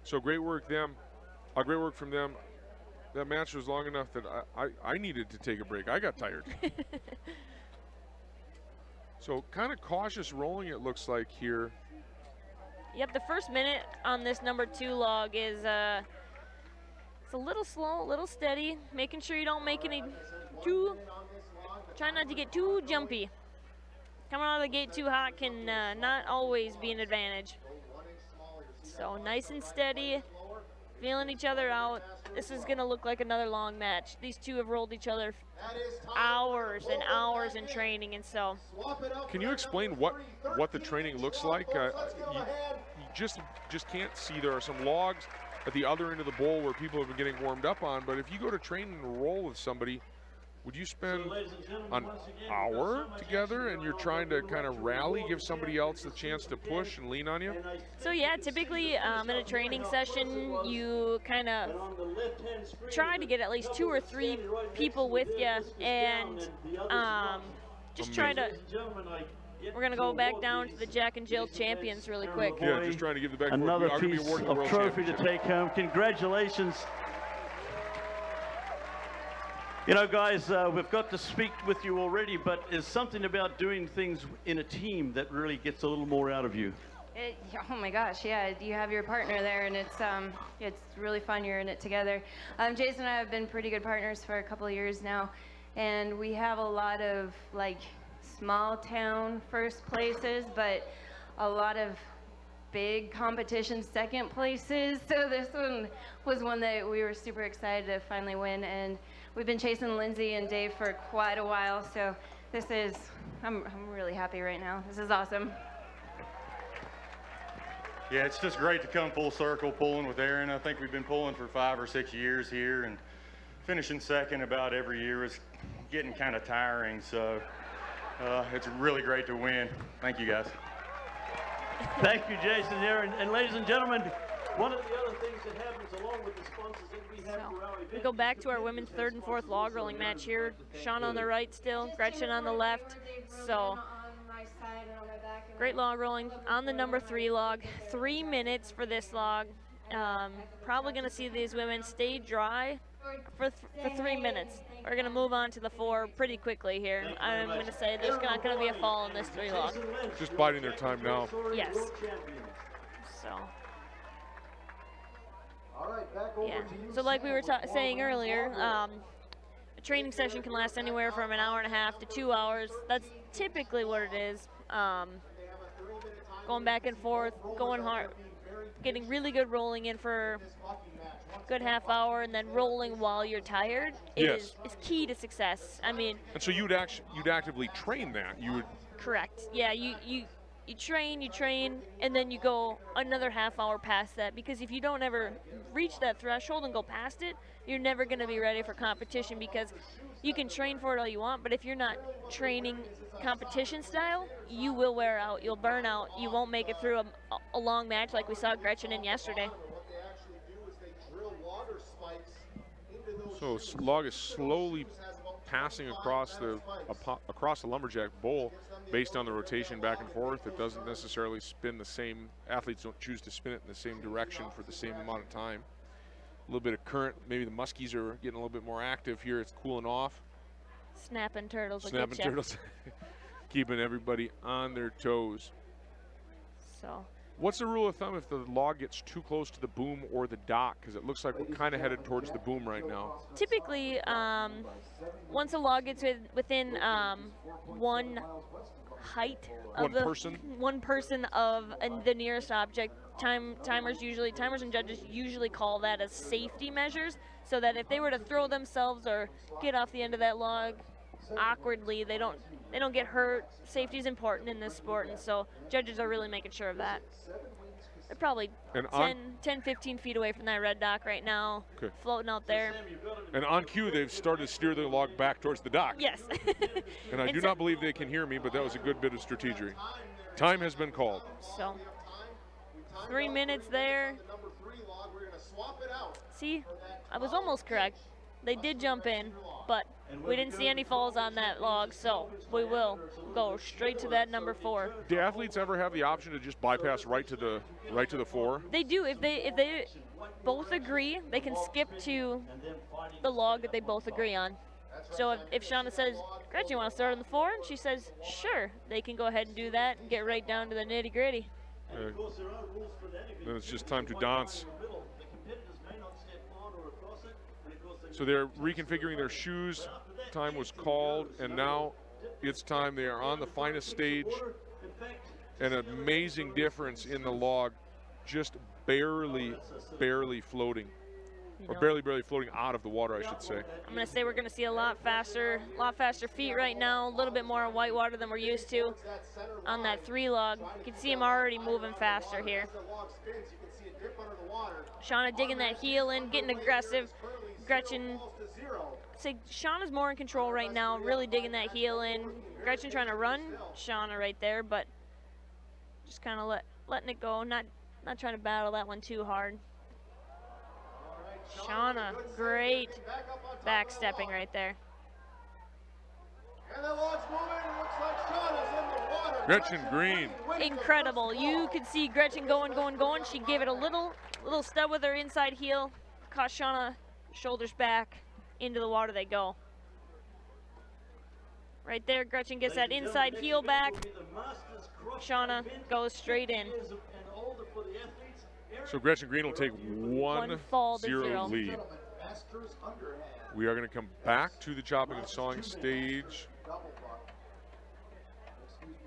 So great work great work from them. That match was long enough that I needed to take a break. I got tired. So kind of cautious rolling it looks like here. Yep, the first minute on this number 2 log is it's a little slow, a little steady, making sure you don't make any try not to get too jumpy. Coming out of the gate too hot can not always be an advantage. So nice and steady, feeling each other out. This is gonna look like another long match. These two have rolled each other hours and hours in training, and so. Can you explain what the training looks like? You just can't see. There are some logs at the other end of the bowl where people have been getting warmed up on, but if you go to train and roll with somebody, would you spend an hour together and you're trying to kind of rally, give somebody else the chance to push and lean on you? So yeah, typically in a training session, you kind of try to get at least 2 or 3 people with you, and just try to. We're gonna go back down to the Jack and Jill champions really quick. Yeah, just trying to give the back. Another piece of trophy to take home. Congratulations. You know, guys, we've got to speak with you already, but there's something about doing things in a team that really gets a little more out of you. Oh my gosh, yeah, you have your partner there, and it's really fun. You're in it together. Jason and I have been pretty good partners for a couple of years now, and we have a lot of like small town first places, but a lot of big competition second places. So this one was one that we were super excited to finally win, and we've been chasing Lindsay and Dave for quite a while. So this is, I'm really happy right now. This is awesome. Yeah, it's just great to come full circle pulling with Aaron. I think we've been pulling for 5 or 6 years here, and finishing second about every year is getting kind of tiring. So it's really great to win. Thank you, guys. Thank you, Jason here. And ladies and gentlemen, one of the other things that happens along with the sponsors that we have for our event. We go back to our women's 3rd and 4th log rolling match here. Sean on the right still, Gretchen on the left. So great log rolling on the number 3 log. 3 minutes for this log. Probably going to see these women stay dry for 3 minutes. We're going to move on to the 4 pretty quickly here. I'm going to say there's not going to be a fall in this 3 log. Just biding their time now. Yes. So. Yeah. So like we were saying earlier, a training session can last anywhere from an hour and a half to 2 hours. That's typically what it is. Going back and forth, going hard, getting really good rolling in for a good half hour, and then rolling while you're tired is key to success. I mean. And so you'd actively train that. You would. Correct. Yeah. You train, and then you go another half hour past that, because if you don't ever reach that threshold and go past it, you're never going to be ready for competition, because you can train for it all you want, but if you're not training competition style, you will wear out, you'll burn out, you won't make it through a long match like we saw Gretchen in yesterday. So log is slowly passing across the lumberjack bowl based on the rotation back and forth. It doesn't necessarily spin the same. Athletes don't choose to spin it in the same direction for the same amount of time. A little bit of current. Maybe the muskies are getting a little bit more active here. It's cooling off. Snapping turtles. Snapping turtles. Keeping everybody on their toes. So. What's the rule of thumb if the log gets too close to the boom or the dock? Because it looks like we're kind of headed towards the boom right now. Typically, once a log gets within one height of one person of the nearest object, timers and judges usually call that as safety measures, so that if they were to throw themselves or get off the end of that log awkwardly, they don't get hurt. Safety is important in this sport, and so judges are really making sure of that. They're probably 10, 15 feet away from that red dock right now, floating out there. And on cue, they've started to steer the log back towards the dock. Yes. And I do not believe they can hear me, but that was a good bit of strategy. Time has been called. So 3 minutes there. Number 3 log, we're gonna swap it out. See, I was almost correct. They did jump in, but we didn't see any falls on that log, so we will go straight to that number 4. Do athletes ever have the option to just bypass right to the 4? They do. If they both agree, they can skip to the log that they both agree on. So if Shauna says, Gretchen, you want to start on the 4? And she says, sure, they can go ahead and do that and get right down to the nitty gritty. Then it's just time to dance. So they're reconfiguring their shoes. Time was called, and now it's time. They are on the finest stage. An amazing difference in the log, just barely floating. Or barely floating out of the water, I should say. I'm going to say we're going to see a lot faster feet right now, a little bit more white water than we're used to on that 3 log. You can see him already moving faster here. Shauna digging that heel in, getting aggressive. Gretchen, say Shauna's more in control right now, really digging that heel in. Gretchen trying to run Shauna right there, but just kind of letting it go, not trying to battle that one too hard. Shauna, great backstepping right there. And the log's moving. Looks like Shauna's in the water. Gretchen Green. Incredible. You could see Gretchen going. She gave it a little stub with her inside heel, caught Shauna shoulders back, into the water they go. Right there, Gretchen gets that inside heel back. Shauna goes straight in. So Gretchen Green will take 1-0 lead. We are going to come back to the chopping and sawing stage.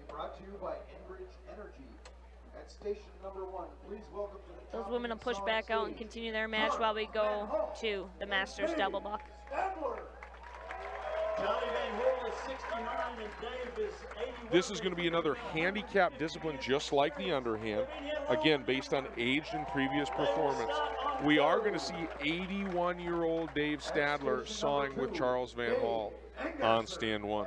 Brought to you by Enbridge Energy. At station number 1, please welcome to the Those women will push back out and continue their match while we go to the Masters double buck. This is going to be another handicap discipline just like the underhand, again based on age and previous performance. We are going to see 81-year-old Dave Stadler sawing with Charles Van Hall on stand 1.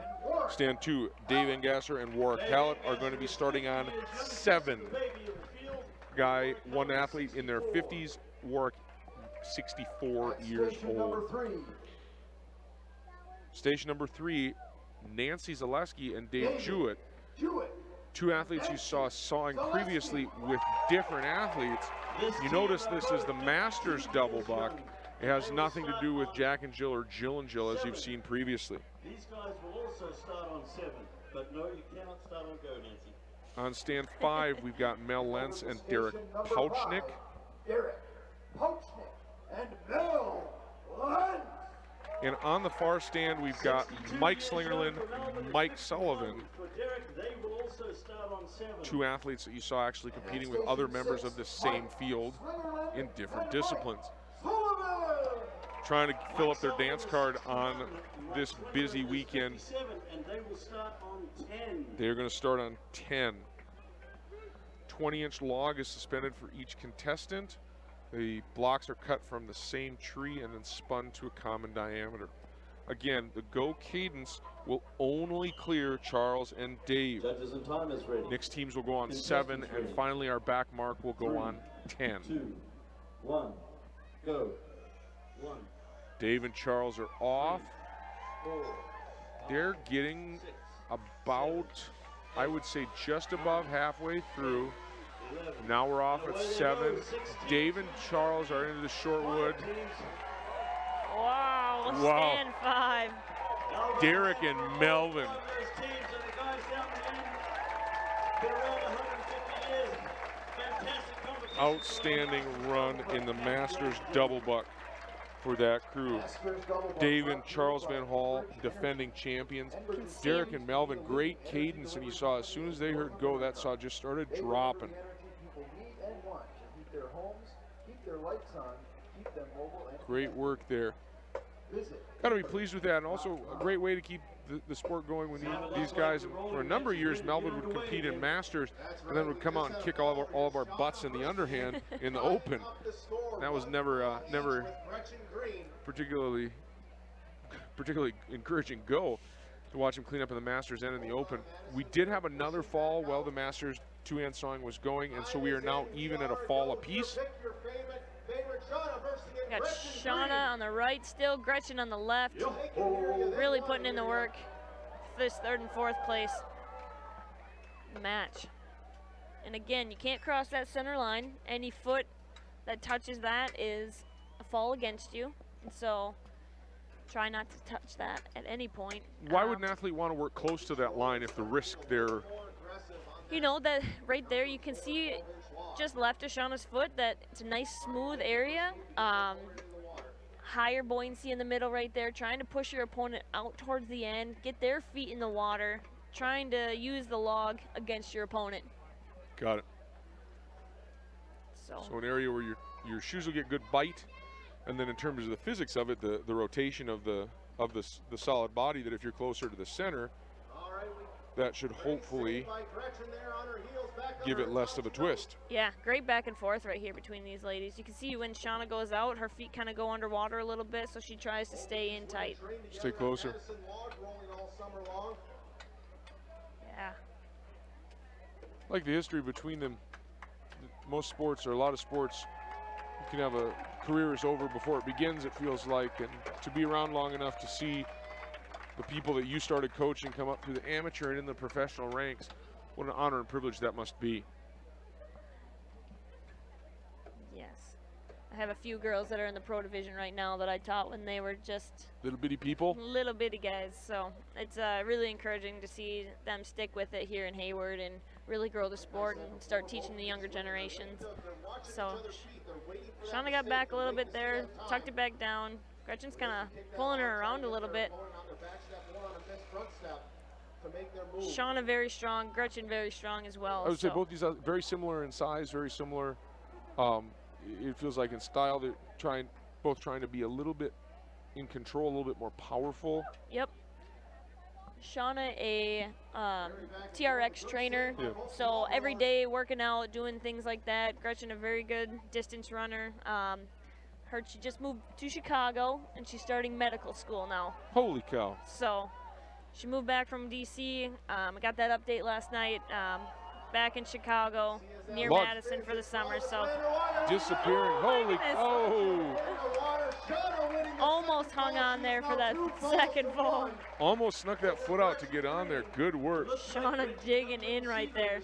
Stand 2, Dave Engasser and Warwick Hallett are going to be starting on 7. One athlete in their 50s, Warwick 64 years old. Station number 3, Nancy Zaleski and Dave Jewett. 2 athletes you saw sawing previously with different athletes. You notice this is the Masters double buck. It has nothing to do with Jack and Jill or Jill and Jill as you've seen previously. These guys will also start on 7, but no, you cannot start on go, Nancy. On stand 5, we've got Mel Lentz and Derek Pouchnick. Derek Pouchnick and Mel Lentz. And on the far stand, we've got Mike Slingerland, Mike Sullivan. 2 athletes that you saw actually competing with other members of the same field in different disciplines. Trying to fill up their dance card on this busy weekend. They're going to start on 10. 20-inch log is suspended for each contestant. The blocks are cut from the same tree and then spun to a common diameter. Again, the go cadence will only clear Charles and Dave. Judges and time is ready. Next teams will go on 7, and finally our back mark will go on 10. 2, 1, go. 1. Dave and Charles are off. They're getting about, I would say, just above halfway through. Now we're off at 7. Dave and Charles are into the short wood. Wow, stand 5. Derek and Melvin. Outstanding run in the Masters double buck for that crew. Dave and Charles Van Hall, defending champions. Derek and Melvin, great cadence, and you saw as soon as they heard go, that saw just started dropping. Great work there. Got to be pleased with that, and also a great way to keep the sport going when these guys, for a number of years, Melvin would compete in Masters and then would come out and kick all of our butts in the underhand in the Open. That was never particularly encouraging go. to watch him clean up in the Masters and in the Open. We did have another fall while the Masters two-hand sawing was going, and so we are now even at a fall apiece. Got Shauna on the right still, Gretchen on the left. Really putting in the work for this 3rd and 4th place match. And again, you can't cross that center line. Any foot that touches that is a fall against you. And so try not to touch that at any point. Why would an athlete want to work close to that line if the risk there? You know, that right there, you can see just left of Shauna's foot that it's a nice smooth area. Higher buoyancy in the middle right there, trying to push your opponent out towards the end, get their feet in the water, trying to use the log against your opponent. Got it. So an area where your shoes will get good bite, and then in terms of the physics of it, the rotation of the solid body, that if you're closer to the center, that should hopefully give it less of a twist. Yeah, great back and forth right here between these ladies. You can see when Shauna goes out, her feet kind of go underwater a little bit, so she tries to stay in tight. Stay closer. Yeah. I like the history between them. Most sports, or a lot of sports, you can have a career is over before it begins, it feels like, and to be around long enough to see the people that you started coaching come up through the amateur and in the professional ranks, what an honor and privilege that must be. Yes. I have a few girls that are in the pro division right now that I taught when they were just little bitty people. Little bitty guys. So it's really encouraging to see them stick with it here in Hayward and really grow the sport and start teaching the younger generations. So Shauna got back a little bit there, tucked it back down. Gretchen's kind of pulling her around a little bit. Shauna very strong, Gretchen very strong as well. I would say both these are very similar in size, very similar. It feels like in style they're both trying to be a little bit in control, a little bit more powerful. Yep. Shauna, a TRX trainer, so every day working out, doing things like that. Gretchen, a very good distance runner. She just moved to Chicago, and she's starting medical school now. Holy cow. So she moved back from DC. I got that update last night. Back in Chicago, near Madison for the summer. So disappearing. Holy cow. Almost hung on there for that second fall. Almost snuck that foot out to get on there. Good work. Shauna digging in right there.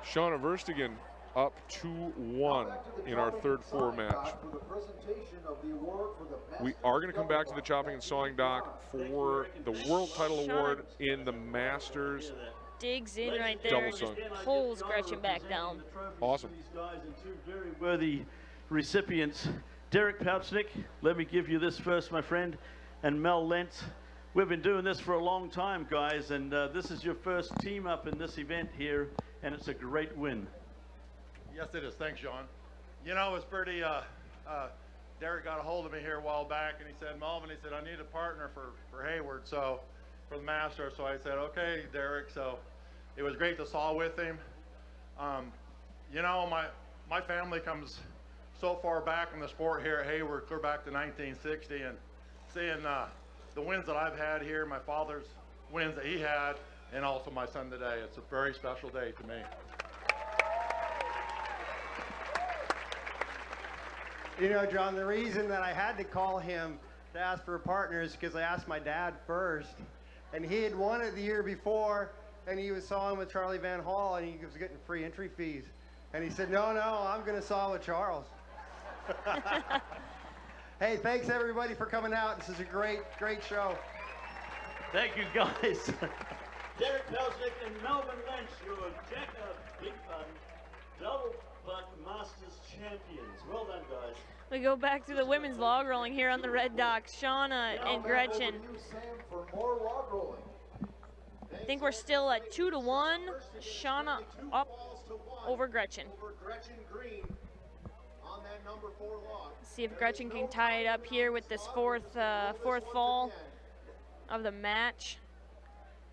Shauna Verstegen up 2-1 in our 3rd-4 match. We are going to come back to the chopping and sawing dock for the world title award in the Masters. Digs in right there and just pulls Gretchen back down. Awesome. These guys and two very worthy recipients. Derek Pautznick, let me give you this first, my friend, and Mel Lentz. We've been doing this for a long time, guys, and this is your first team up in this event here, and it's a great win. Yes, it is. Thanks, John. You know, it's pretty, Derek got a hold of me here a while back, and he said, Melvin, he said, I need a partner for Hayward, so, for the Master. So I said, okay, Derek. So it was great to saw with him. You know, my family comes so far back in the sport here at Hayward, clear back to 1960, and seeing the wins that I've had here, my father's wins that he had, and also my son today. It's a very special day to me. You know, John, the reason that I had to call him to ask for a partner is because I asked my dad first, and he had won it the year before, and he was sawing with Charlie Van Hall, and he was getting free entry fees. And he said, no, I'm going to saw with Charles. Hey, thanks everybody for coming out. This is a great show. Thank you, guys. Derek Pautznick and Melvin Lynch, your Big Fun Double Buck Masters champions. Well done, guys. We go back to the women's log rolling here on the red docks. Shauna and Gretchen. I think we're still at 2-1. Shauna up over Gretchen. See if Gretchen can tie it up here with this fourth fall of the match.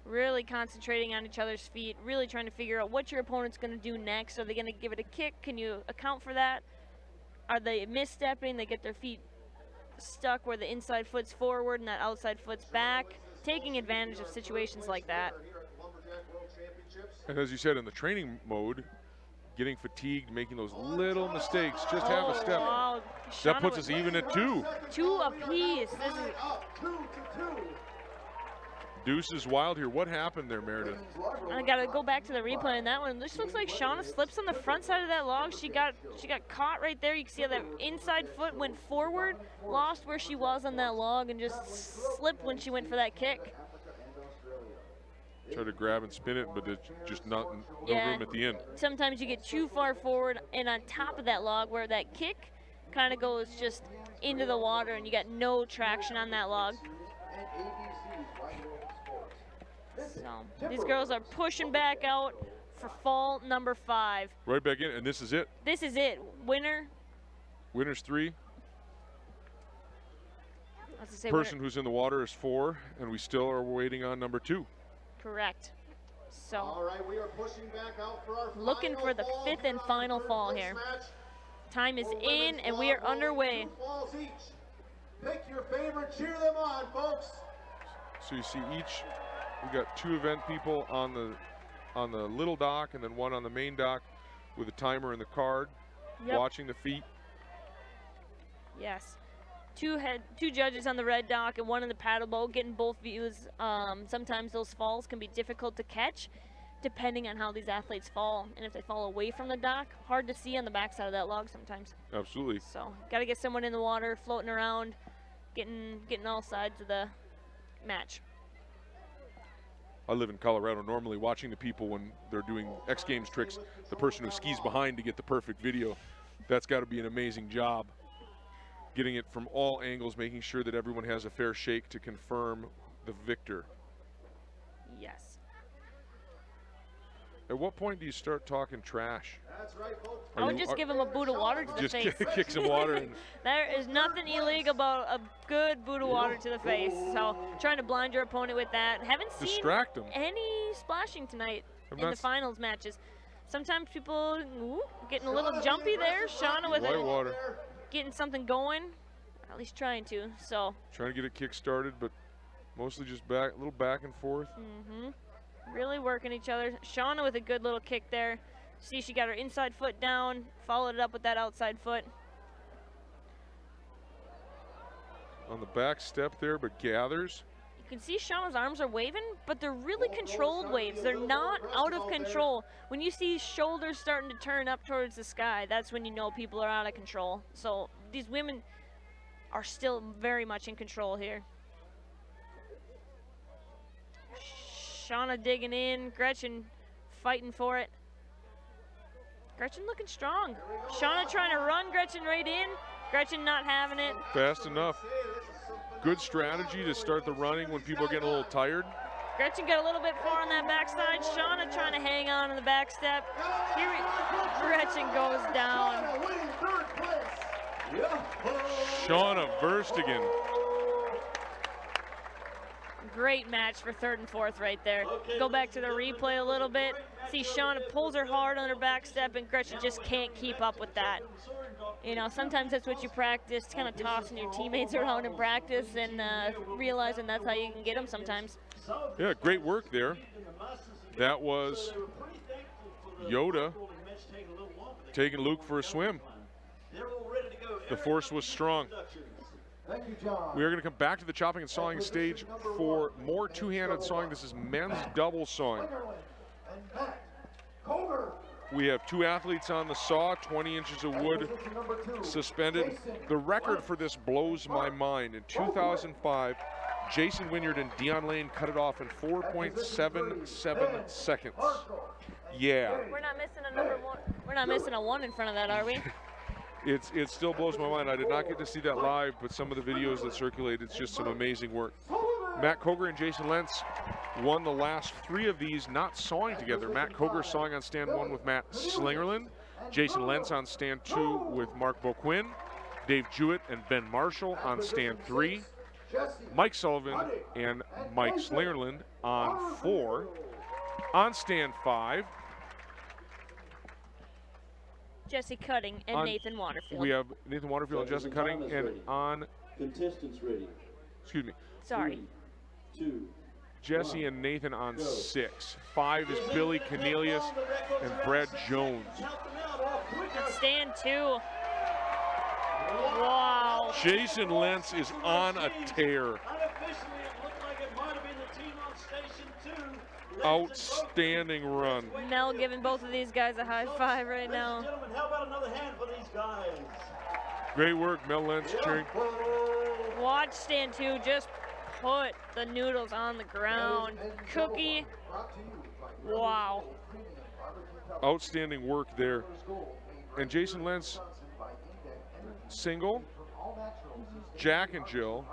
Really concentrating on each other's feet, really trying to figure out what your opponent's going to do next. Are they going to give it a kick? Can you account for that? Are they misstepping? They get their feet stuck where the inside foot's forward and that outside foot's back. taking advantage of situations like that. And as you said, in the training mode, getting fatigued, making those little mistakes, just have a step. Wow. That Shauna puts us even at 2. 2 apiece. This is Deuce is wild here. What happened there, Meredith? I gotta go back to the replay on that one. This looks like Shauna slips on the front side of that log. She got caught right there. You can see how that inside foot went forward, lost where she was on that log, and just slipped when she went for that kick. Try to grab and spin it, but it's just no Yeah. room at the end. Sometimes you get too far forward and on top of that log where that kick kind of goes just into the water and you got no traction on that log. So these girls are pushing back out for fall number 5. Right back in, and this is it. This is it. Winner. Winner's 3. I was to say Person who's in the water is 4, and we still are waiting on number 2. Correct. So All right, we are pushing back out for our looking for the 5th and final fall here. Time is in and we are underway. 2 falls each. Pick your favorite, cheer them on, folks. So you see we got 2 event people on the little dock and then 1 on the main dock with a timer and the card, watching the feet. Yes. 2 judges on the red dock and 1 in the paddle boat, getting both views. Sometimes those falls can be difficult to catch depending on how these athletes fall. And if they fall away from the dock, hard to see on the backside of that log sometimes. Absolutely. So got to get someone in the water, floating around, getting all sides of the match. I live in Colorado. Normally watching the people when they're doing X Games tricks, the person who skis behind to get the perfect video, that's got to be an amazing job. Getting it from all angles, making sure that everyone has a fair shake to confirm the victor. Yes. At what point do you start talking trash? That's right, folks. I would just give him a boot of water to the face. Just kick some water in. There is nothing illegal about a good boot of water to the face. So trying to blind your opponent with that. Haven't seen Distract them. any splashing tonight I'm in not the finals matches. Sometimes people getting a little jumpy there. Shauna with White water. getting something going, at least trying to. So Trying to get it kick started, but mostly just a little back and forth. really working each other. Shauna with a good little kick there. See, she got her inside foot down, followed it up with that outside foot. On the back step there, but gathers. You can see Shauna's arms are waving, but they're really controlled waves. They're not out of control. When you see shoulders starting to turn up towards the sky, that's when you know people are out of control. So these women are still very much in control here. Shauna digging in, Gretchen fighting for it. Gretchen looking strong. Shauna trying to run Gretchen right in. Gretchen not having it. Fast enough. Good strategy to start the running when people are getting a little tired. Gretchen got a little bit far on that backside. Shauna trying to hang on in the back step. Gretchen goes down. Shauna Verstegen. Great match for 3rd and 4th right there. Go back to the replay a little bit. See Shauna pulls her hard on her back step and Gretchen just can't keep up with that. You know, sometimes that's what you practice, kind of tossing your teammates around in practice and realizing that's how you can get them sometimes. Yeah, great work there. That was Yoda taking Luke for a swim. The force was strong. Thank you, John. We are going to come back to the chopping and sawing stage for more two-handed sawing. This is men's double sawing. We have 2 athletes on the saw, 20 inches of wood suspended. The record for this blows my mind. In 2005, Jason Wynyard and Dion Lane cut it off in 4.77 seconds. Yeah. We're not missing a number 1. We're not missing a 1 in front of that, are we? It still blows my mind. I did not get to see that live, but some of the videos that circulate, it's just some amazing work. Matt Koger and Jason Lentz won the last 3 of these, not sawing together. Matt Koger sawing on stand 1 with Matt Slingerland. Jason Lentz on stand 2 with Mark Boquin. Dave Jewett and Ben Marshall on stand 3. Mike Sullivan and Mike Slingerland on 4. On stand 5. Jesse Cutting and Nathan Waterfield. We have Nathan Waterfield and Jesse Cutting, and on contestants ready. Excuse me. Sorry. Jesse and Nathan on 6. 5 is Billy Cornelius and Brad Jones. And stand 2. Wow. Jason Lentz is on a tear. Outstanding run. Mel giving both of these guys a high five right now. Gentlemen, how about another hand for these guys? Great work, Mel Lentz cheering. Watch stand 2 just put the noodles on the ground. Cookie. Wow. Outstanding work there. And Jason Lentz, single, Jack and Jill,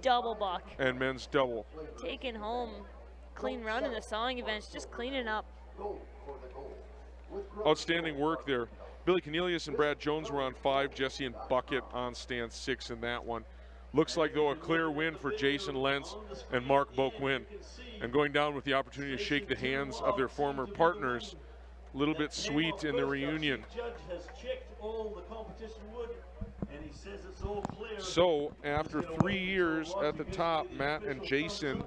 double buck. And men's double. Taking home clean run in the sawing events, just cleaning up. Outstanding work there. Billy Cornelius and Brad Jones were on 5. Jesse and Bucket on stand 6 in that one. Looks like, though, a clear win for Jason Lentz and Mark Boquin. And going down with the opportunity to shake the hands of their former partners. A little bit sweet in the reunion. So, after 3 years at the top, Matt and Jason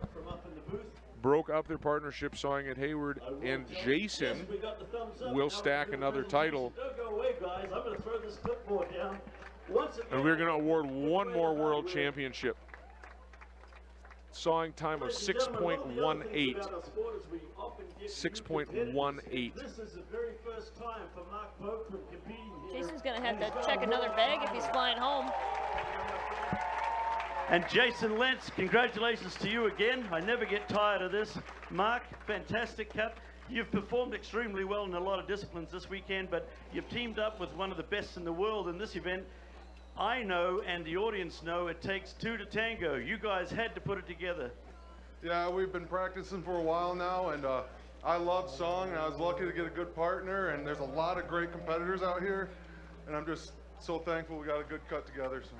broke up their partnership sawing at Hayward, and Jason will stack another title. And we're going to award one more world championship. Sawing time of 6.18. 6.18. This is the very first time for Mark Boatman competing here. Jason's going to have to check another bag if he's flying home. And Jason Lentz, congratulations to you again. I never get tired of this. Mark, fantastic cut. You've performed extremely well in a lot of disciplines this weekend, but you've teamed up with one of the best in the world in this event. I know, and the audience know, it takes 2 to tango. You guys had to put it together. Yeah, we've been practicing for a while now, and I love sawing, and I was lucky to get a good partner, and there's a lot of great competitors out here, and I'm just so thankful we got a good cut together. So.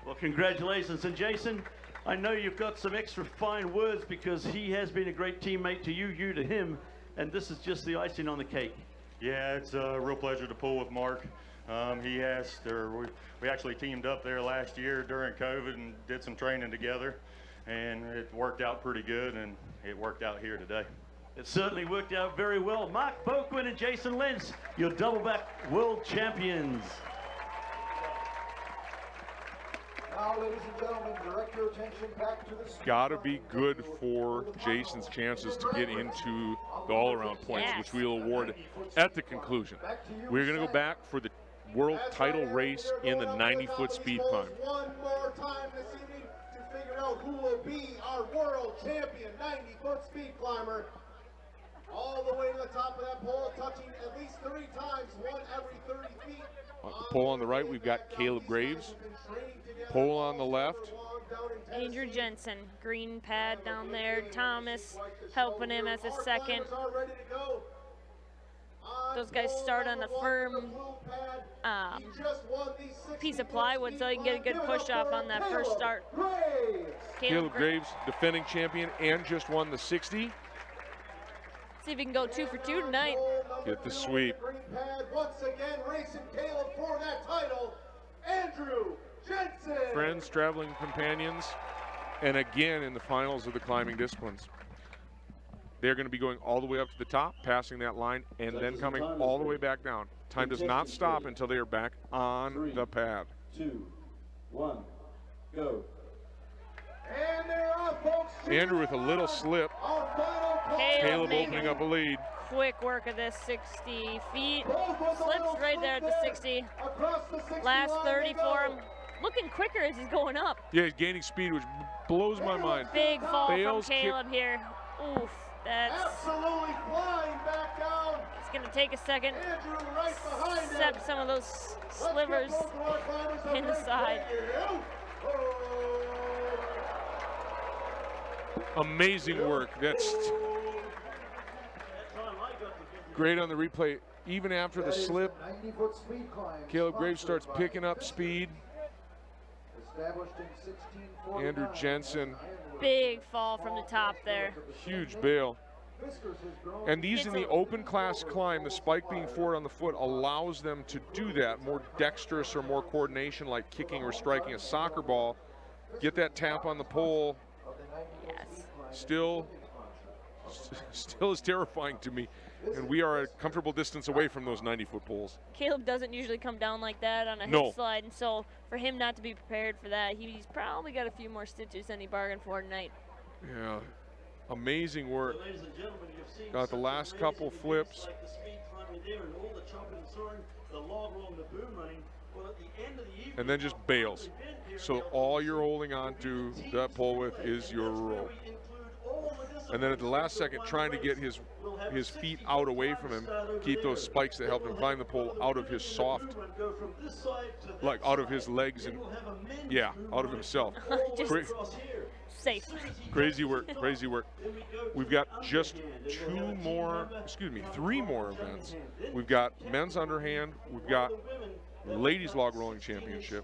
Well, congratulations. And Jason, I know you've got some extra fine words because he has been a great teammate to you, you to him, and this is just the icing on the cake. Yeah, it's a real pleasure to pull with Mark. We actually teamed up there last year during COVID and did some training together, and it worked out pretty good, and it worked out here today. It certainly worked out very well. Mark Boquin and Jason Lentz, your double-back world champions. Now, ladies and gentlemen, direct your attention back to the Gotta be good for Jason's chances to get into the all-around points, which we'll award at the conclusion. We're gonna go back for the world title race in the 90-foot speed climb. One more time this evening to figure out who will be our world champion 90-foot speed climber. All the way to the top of that pole, touching at least 3 times, one every 30 feet. The pole on the right, we've got Caleb Graves. Pole on the left. Andrew Jensen, green pad down there. Thomas helping him as a second. Those guys start on the firm piece of plywood so they can get a good push off on that first start. Caleb Graves, defending champion, and just won the 60. See if he can go 2 for 2 tonight. Get the sweep. Once again, racing Caleb for that title, Andrew Jensen. Friends, traveling companions, and again in the finals of the climbing disciplines. They're going to be going all the way up to the top, passing that line, and then coming all the way back down. Time does not stop until they are back on the pad. 2, 1, go. And they're off, folks. Andrew with a little slip. Caleb opening up a lead. Quick work of this 60 feet. Slips right there at the 60. Last 30 for him. Looking quicker as he's going up. Yeah, he's gaining speed, which blows my mind. Big fall Bales from Caleb here. Oof, that's absolutely flying back down. It's going to take a second. Andrew right behind Except some of those slivers in the side. Amazing work. That's great on the replay. Even after the slip, Caleb Graves starts picking up speed. Andrew Jensen. Big fall from the top there. Huge bail. And these in the open class climb, the spike being forward on the foot allows them to do that. More dexterous or more coordination, like kicking or striking a soccer ball. Get that tap on the pole. Yes. still is terrifying to me. And we are a comfortable distance away from those 90-foot poles. Caleb doesn't usually come down like that on a No. hip slide, and so for him not to be prepared for that, he's probably got a few more stitches than he bargained for tonight. Yeah, amazing work. So, ladies and gentlemen, you've seen Got the such last amazing couple events flips. like the speed climbing there and all the chopping and soaring, the log roll and the boom running. Well, at the end of the evening, And then just bails. So all you're holding on to that pole with is your rope. And then at the last second, trying to get his feet out away from him, keep those spikes that helped him climb the pole out of his soft, like out of his legs and, yeah, out of himself. Just safe. Crazy work, crazy work. We've got just three more events. We've got men's underhand, we've got ladies log rolling championship,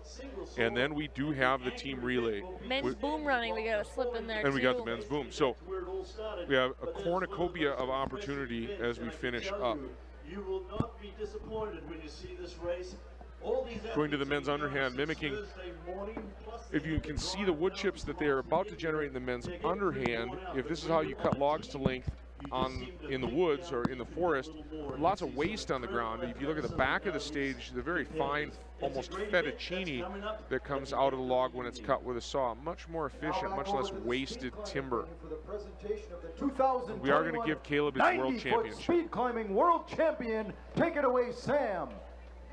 and then we do have the team relay. Men's boom running, we got to slip in there and too. we got the men's boom. So we have a cornucopia of opportunity as we finish up. You will not be disappointed when you see this race. All these Going to the men's underhand, mimicking, if you can see the wood chips that they are about to generate in the men's underhand, if this is how you cut logs to length in the woods or in the forest, lots of waste on the ground. If you look at the back of the stage, the very fine, almost fettuccine that comes out of the log when it's cut with a saw, much more efficient, much less wasted timber. We are going to give Caleb his world 90-foot championship. speed climbing world champion. Take it away, Sam.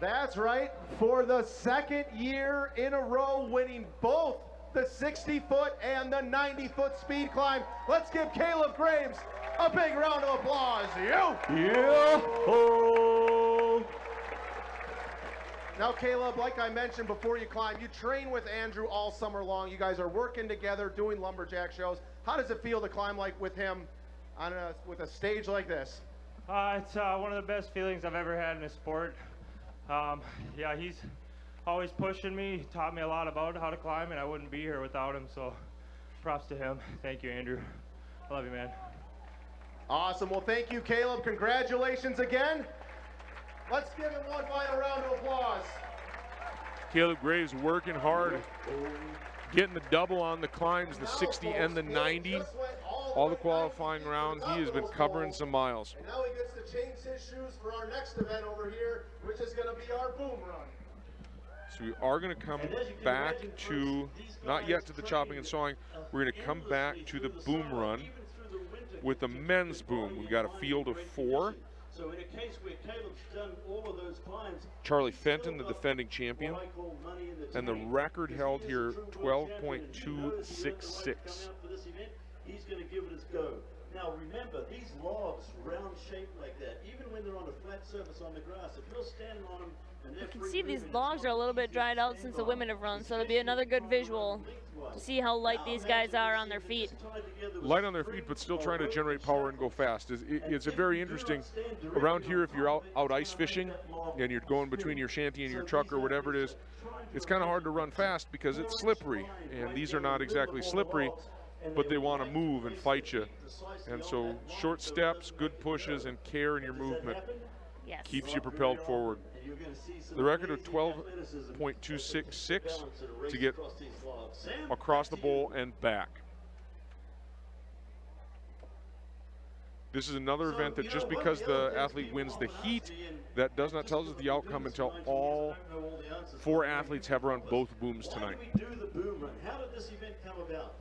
That's right, for the second year in a row, winning both the 60-foot and the 90-foot speed climb. Let's give Caleb Graves a big round of applause. Yeah. Now, Caleb, like I mentioned before you climb, you train with Andrew all summer long. You guys are working together, doing lumberjack shows. How does it feel to climb like with him with a stage like this? It's one of the best feelings I've ever had in a sport. Yeah, he's always pushing me. He taught me a lot about how to climb, and I wouldn't be here without him. So props to him. Thank you, Andrew. I love you, man. Awesome. Well, thank you, Caleb. Congratulations again. Let's give him one final round of applause. Caleb Graves working hard, getting the double on the climbs, the 60 and the 90. All the qualifying rounds, he has been covering some miles. And now he gets to change his shoes for our next event over here, which is going to be our boom run. So we are going to come back to, not yet to the chopping and sawing, we're going to come back to the boom run with the men's boom. We've got a field of 4. So in a case where Caleb's done all of those climbs, Charlie Fenton, the defending champion, and the record held here, 12.266. He's going to give it his go. Now remember, these logs, round shaped like that, even when they're on a flat surface on the grass, if you're standing on them and they're You can see these logs are a little bit dried out since the women have run, so it'll be another good visual to see how light these guys are on their feet. Light on their feet, but still trying to generate power and go fast. It's a very interesting, around here if you're out ice fishing and you're going between your shanty and your truck or whatever it is, it's kind of hard to run fast because it's slippery, and these are not exactly slippery, but they want to move and fight you. And so short steps, good pushes, and care in your movement keeps you propelled forward. The record of 12.266 to get across the bowl and back. This is another event that just because the athlete wins the heat, that does not tell us the outcome until all 4 athletes have run both booms tonight. we do the boom run. How did this event come about?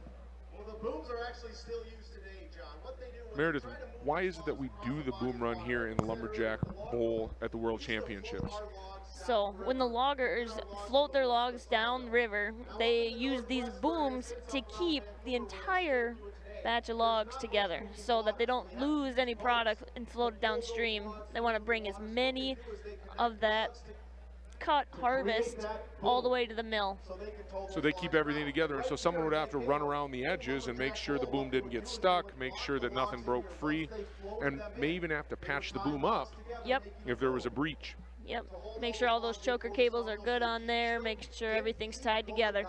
Well, the booms are actually still used today, John. What they do is Meredith, why is it that we do the boom run here in the Lumberjack Bowl at the World Championships? So when the loggers float their logs down the river, they use these booms to keep the entire batch of logs together so that they don't lose any product and float it downstream. They want to bring as many of that cut harvest all the way to the mill. So they keep everything together, and so someone would have to run around the edges and make sure the boom didn't get stuck, make sure that nothing broke free, and may even have to patch the boom up if there was a breach. Yep, make sure all those choker cables are good on there, make sure everything's tied together.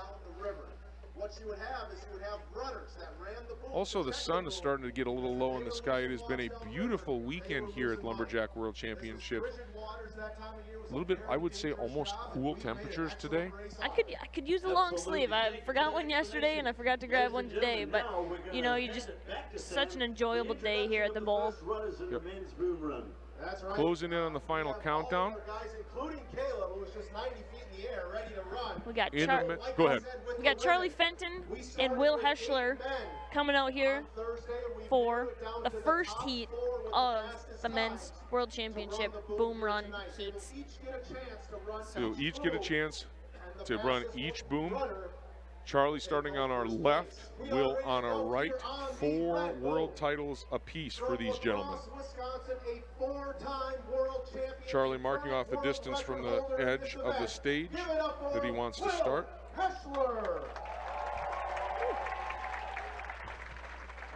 what you would have is you would have runners that ran the boom. Also, the sun is starting to get a little low in the sky. It has been a beautiful weekend here at Lumberjack World Championship. A little bit, I would say, almost cool temperatures today. I could use a long sleeve. I forgot one yesterday and I forgot to grab one today, but you know, you just such an enjoyable day here at the bowl. Yep. That's right. Closing in on the final countdown. Guys, including Caleb, who was just 90 feet in the air, ready to run. We got go ahead. We got Charlie Fenton and Will Heschler coming out here for the first heat of the men's world championship boom run heats. So each get a chance to run each boom. Charlie starting on our left, Will on our right. 4 world titles apiece for these gentlemen. Charlie marking off the distance from the edge of the stage that he wants to start. Heschler.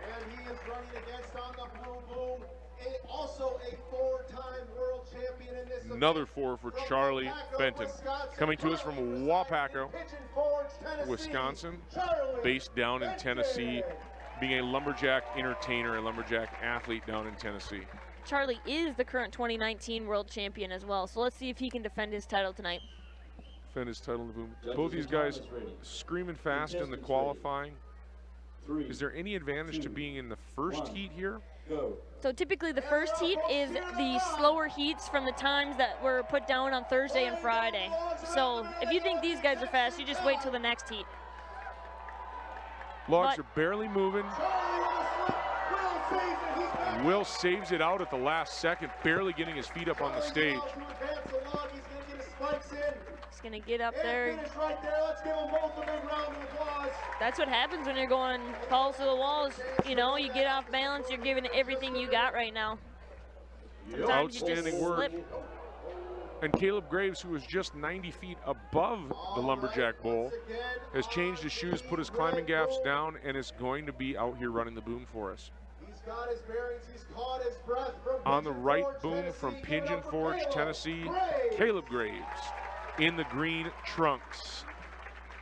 And he is running against on the blue boom, also a 4-time world champion in this Another 4 for Charlie Fenton. Coming to us from Waupaca, Wisconsin, based down in Tennessee, being a lumberjack entertainer, a lumberjack athlete down in Tennessee. Charlie is the current 2019 world champion as well, so let's see if he can defend his title tonight. Defend his title in the boom. Both these guys screaming fast in the qualifying. Is there any advantage to being in the first heat here? So typically the first heat is the slower heats from the times that were put down on Thursday and Friday. So if you think these guys are fast, you just wait till the next heat. Logs are barely moving. Will saves it out at the last second, barely getting his feet up on the stage. He's gonna get up there. Right there. Let's give them both a big round of applause. That's what happens when you're going balls to the walls. You know, you get off balance, you're giving it everything you got right now. Sometimes you just Outstanding work. slip. And Caleb Graves, who is just 90 feet above the lumberjack bowl, has changed his shoes, put his climbing gaffs down, and is going to be out here running the boom for us. He's got his bearings. He's caught his breath from On the right boom from Pigeon Forge, Tennessee, Caleb Graves in the green trunks.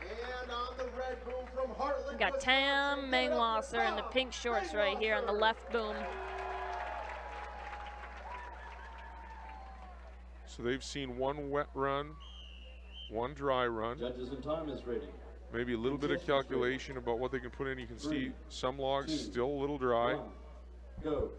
And on the red boom from Heartland, We got Tam Mengwasser in the pink shorts right here on the left boom. So they've seen one wet run, one dry run. Judges and time is ready. Maybe a little bit of calculation about what they can put in. You can see some logs still a little dry. Go.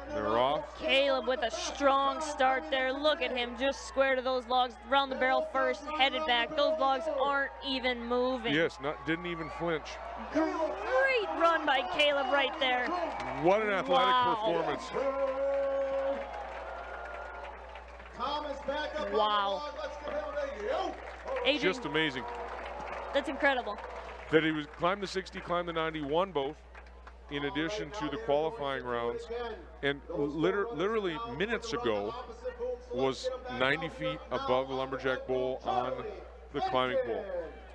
They're off. Caleb with a strong start there. Look at him, just square to those logs, round the barrel first, headed back. Those logs aren't even moving. Yes, didn't even flinch. Great run by Caleb right there. What an athletic performance. Thomas back up Wow. on the log. Let's give him a yo. Adrian, Just amazing. that's incredible. That he was climbed the 60, climbed the 90, won both, in addition to the qualifying rounds. And literally minutes ago was 90 feet above the lumberjack bowl on the climbing pole.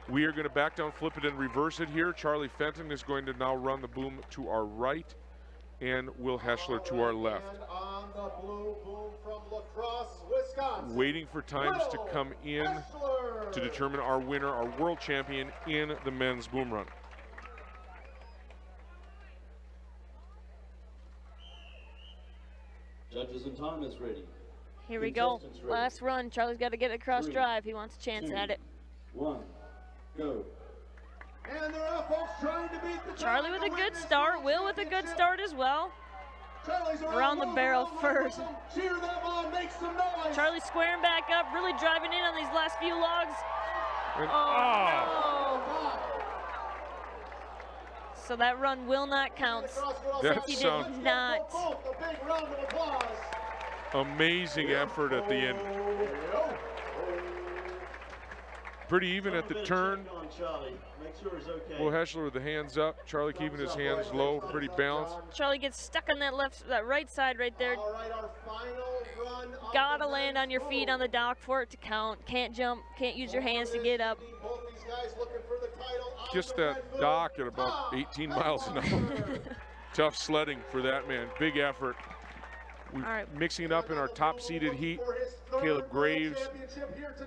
We are going to back down, flip it, and reverse it here. Charlie Fenton is going to now run the boom to our right, and Will Heschler to our left. On the blue boom from La Crosse, Wisconsin. Waiting for times to come in to determine our winner, our world champion in the men's boom run. Judges and time is ready. Here we go. Last run. Charlie's got to get across drive. He wants a chance at it. 1, go. And they're up, folks, trying to beat the Charlie with a good start. Will with a good start as well. Around the barrel first. Cheer them on, make some noise. Charlie squaring back up, really driving in on these last few logs. And, no. So that run will not count since he did not. A big round of applause. Amazing effort at the end. Pretty even at the turn. Will Heschler with the hands up. Charlie keeping his hands low, pretty balanced. Charlie gets stuck on that right side right there. Gotta land on your feet on the dock for it to count. Can't jump, can't use your hands to get up. Just that dock at about 18 miles an hour. Tough sledding for that man. Big effort. We're All right. mixing it up in our top-seeded heat. Caleb Graves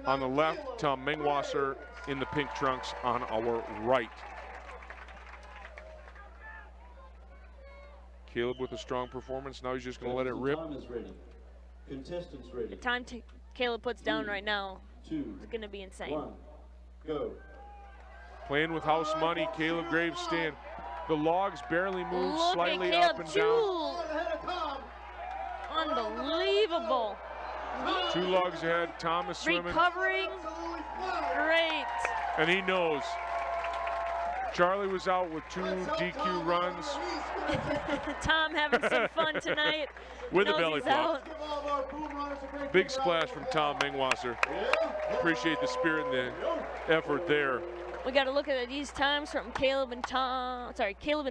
on the left, Tom Mengwasser in the pink trunks on our right. Caleb with a strong performance. Now he's just going to let it rip. Contestants ready. The time Caleb puts down right now is going to be insane. Go. Playing with house money, Caleb Graves staying. The logs barely move, Look slightly at up and Caleb, down. Unbelievable. 2 logs ahead, Thomas swimming. Recovering, great. And he knows. Charlie was out with 2 DQ runs. Tom having some fun tonight. With a Knows belly he's flop. out. Big splash from Tom Mengwasser. Appreciate the spirit and the effort there. We got to look at these times from Caleb and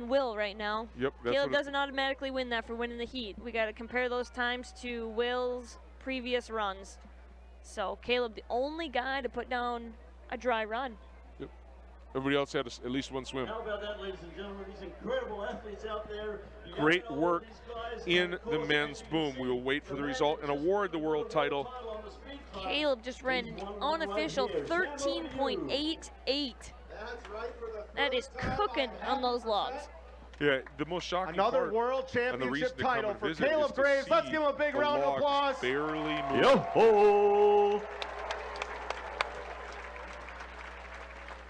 Will right now. Yep. That's Caleb what doesn't automatically win that for winning the heat. We got to compare those times to Will's previous runs. So Caleb, the only guy to put down a dry run. Yep. Everybody else had at least 1 swim. How about that, ladies and gentlemen? These incredible athletes out there. You Great gotta know work these guys, in and of the course, men's boom. We will wait for the result and award the world title. Caleb just ran an unofficial 13.88. That is cooking on those logs. Yeah, the most shocking Another part, world and the reason championship to come title and for visit is Caleb to Graves. Let's see give him a big the round of logs applause. barely move. Yo-ho!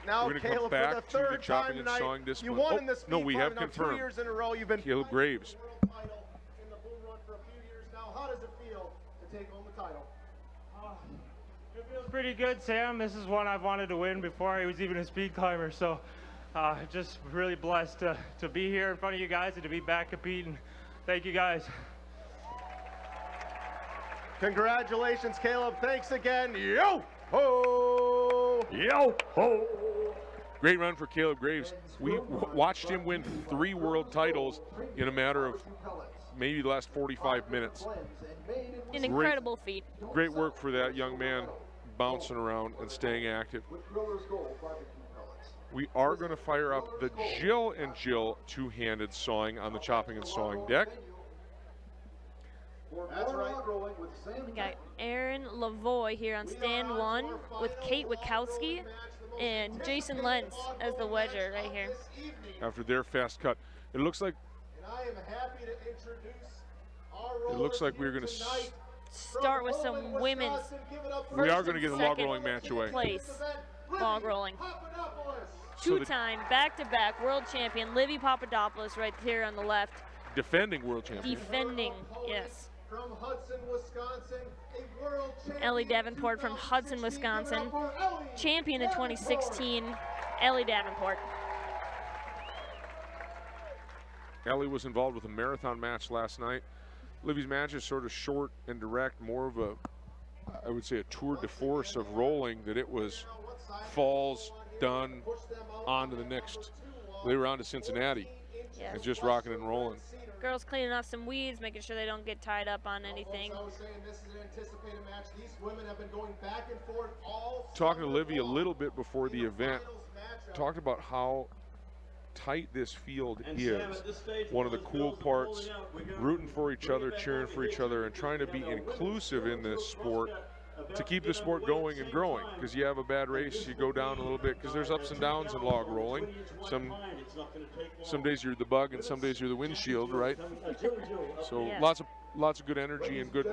Now, We're going to come Caleb, back for the to the third chopping time and tonight, sawing discipline. you won in the speed no, we have climb. Now, 2 confirmed. years in a row, you've been Caleb Graves. in the boom run for a few years now. How does it feel to take home the title? It feels pretty good, Sam. This is one I've wanted to win before I was even a speed climber. So just really blessed to be here in front of you guys and to be back competing. Thank you, guys. Congratulations, Caleb. Thanks again. Yo-ho! Yo-ho! Great run for Caleb Graves. We watched him win 3 world titles in a matter of maybe the last 45 minutes. An incredible feat. Great work for that young man, bouncing around and staying active. We are going to fire up the Jill and Jill 2-handed sawing on the chopping and sawing deck. That's right. We got Aaron Lavoie here on stand 1 with Kate Wachowski and Jason Lenz as the wedger right here. After their fast cut, it looks like And I am happy to introduce our it looks like we're going to Start with some women's. We are first going to get and a log second rolling match away. Place log rolling. So the- 2-time back-to-back world champion Livy Papadopoulos right here on the left. Defending world champion. Defending, yes. From Hudson, Wisconsin, a world champion. Ellie Davenport from Hudson, Wisconsin. Champion in 2016, Ellie Davenport. Ellie was involved with a marathon match last night. Livy's match is sort of short and direct, more of a, I would say, a tour de force of rolling, that it was falls, done, on to the next. They were on to Cincinnati. Yes. And just rocking and rolling. Girls cleaning off some weeds, making sure they don't get tied up on anything. I was saying, this is an anticipated match. These women have been going back and forth all Talking to Livy a little bit before the event, talked about how tight this field is. One of the cool parts, rooting for each other, cheering for each other, and trying to be inclusive in this sport to keep the sport going and growing. Because you have a bad race, you go down a little bit, because there's ups and downs in log rolling. Some days you're the bug, and some days you're the windshield, right? So Yeah. lots of good energy and good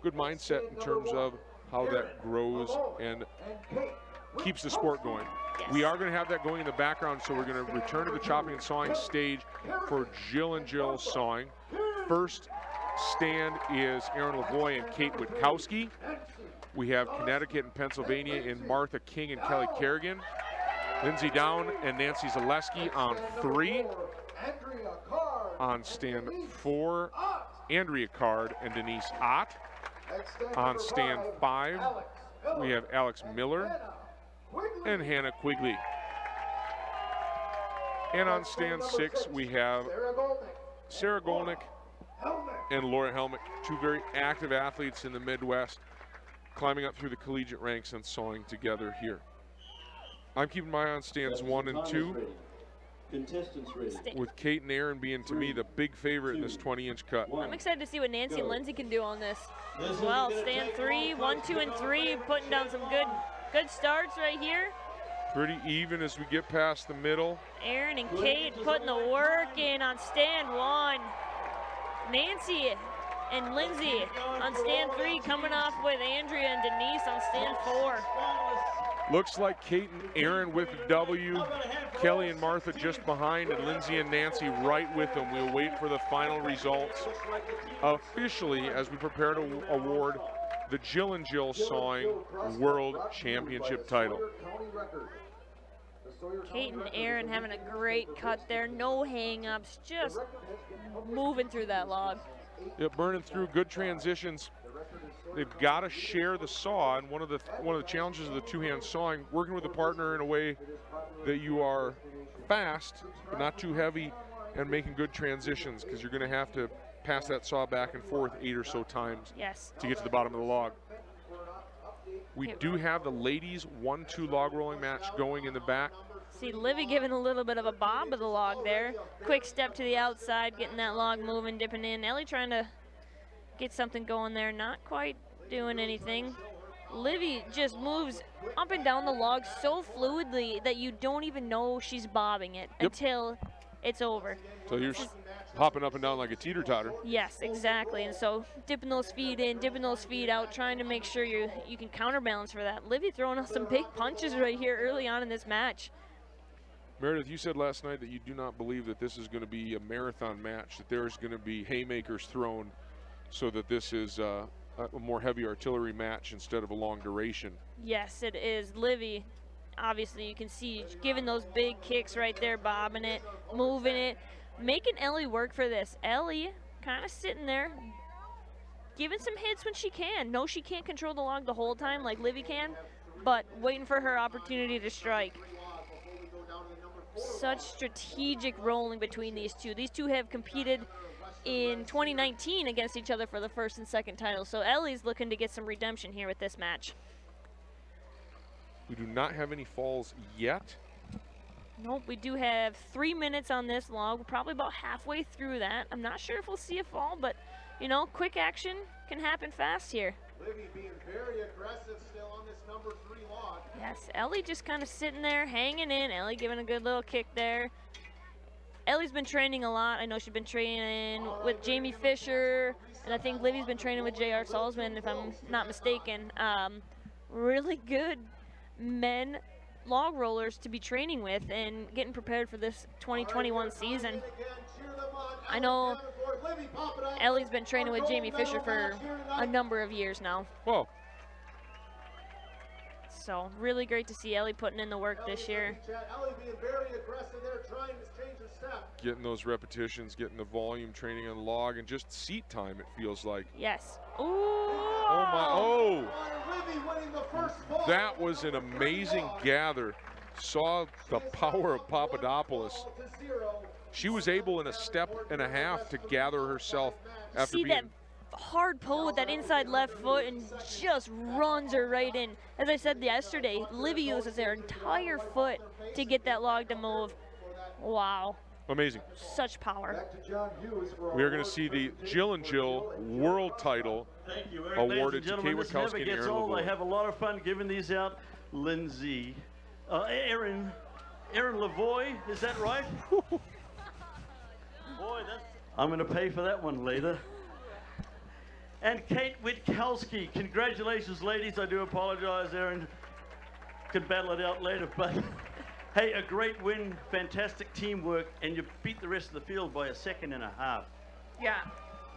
mindset in terms of how that grows and keeps the sport going. We are going to have that going in the background, so we're going to return to the chopping and sawing stage for Jill and Jill sawing. First stand is Aaron Lavoie and Kate Witkowski. We have Connecticut and Pennsylvania in Martha King and Kelly Kerrigan. Lindsay Down and Nancy Zaleski on 3. On stand 4, Andrea Card and Denise Ott. On stand 5, we have Alex Miller and Hannah Quigley. And on stand 6, we have Sarah Golnick and Laura Helmick, 2 very active athletes in the Midwest, climbing up through the collegiate ranks and sawing together here. I'm keeping my eye on stands 1 and 2. Contestants ready. with Kate and Aaron being, to me, the big favorite in this 20-inch cut. I'm excited to see what Nancy and Lindsay can do on this as well. Stand 3, 1, 2, and 3, putting down some good starts right here. Pretty even as we get past the middle. Aaron and Kate putting the work in on stand 1. Nancy and Lindsay on stand 3, coming off with Andrea and Denise on stand 4. Looks like Kate and Aaron with the W. Kelly and Martha just behind, and Lindsay and Nancy right with them. We'll wait for the final results. Officially, as we prepare to award the Jill and Jill Sawing World Championship title. Kate and Aaron having a great cut there. No hang-ups, just moving through that log. Yeah, burning through good transitions. They've got to share the saw, and one of the challenges of the two-hand sawing, working with a partner in a way that you are fast but not too heavy and making good transitions, because you're going to have to pass that saw back and forth 8 or so times to get to the bottom of the log. We do have the ladies 1-2 log rolling match going in the back. See Livy giving a little bit of a bob of the log there. Quick step to the outside, getting that log moving, dipping in. Ellie trying to get something going there, not quite doing anything. Livy just moves up and down the log so fluidly that you don't even know she's bobbing it until it's over. So you're hopping up and down like a teeter-totter. Yes, exactly. And so dipping those feet in, dipping those feet out, trying to make sure you can counterbalance for that. Livy throwing out some big punches right here early on in this match. Meredith, you said last night that you do not believe that this is going to be a marathon match, that there's going to be haymakers thrown, so that this is a more heavy artillery match instead of a long duration. Yes, it is. Livy, obviously you can see giving those big kicks right there, bobbing it, moving it, making Ellie work for this. Ellie kind of sitting there, giving some hits when she can. No, she can't control the log the whole time like Livy can, but waiting for her opportunity to strike. Such strategic rolling between these two. These two have competed in 2019 against each other for the first and second title. So Ellie's looking to get some redemption here with this match. We do not have any falls yet. Nope, we do have 3 minutes on this log. We're probably about halfway through that. I'm not sure if we'll see a fall, but you know, quick action can happen fast here. Livy being very aggressive still on this number 3 log. Yes, Ellie just kind of sitting there, hanging in. Ellie giving a good little kick there. Ellie's been training a lot. I know she's been training with Jamie Fisher, and I think Livy's been training with J.R. Salzman, if I'm not mistaken. Really good men log rollers to be training with and getting prepared for this 2021 season. I know Ellie's been training with Jamie Fisher for a number of years now. Whoa. So really great to see Ellie putting in the work this year. Ellie being very aggressive there, trying to change her step. Getting those repetitions, getting the volume, training on log, and just seat time, it feels like. Yes. Ooh. Oh my, oh. That was an amazing gather. Saw the power of Papadopoulos. She was able in a step and a half to gather herself after being... that hard pull with that inside left foot and just runs her right in. As I said yesterday, Livy uses her entire foot to get that log to move. Wow. Amazing. Such power. We are going to see the Jill and Jill World Title awarded to Kate Witkowski and Aaron I Lavoie. have a lot of fun giving these out. Lindsay, Aaron Lavoie, is that right? Boy, I'm going to pay for that one later. And Kate Witkowski, congratulations, ladies. I do apologize, Aaron. Could battle it out later, but hey, a great win, fantastic teamwork, and you beat the rest of the field by 1.5 seconds. Yeah,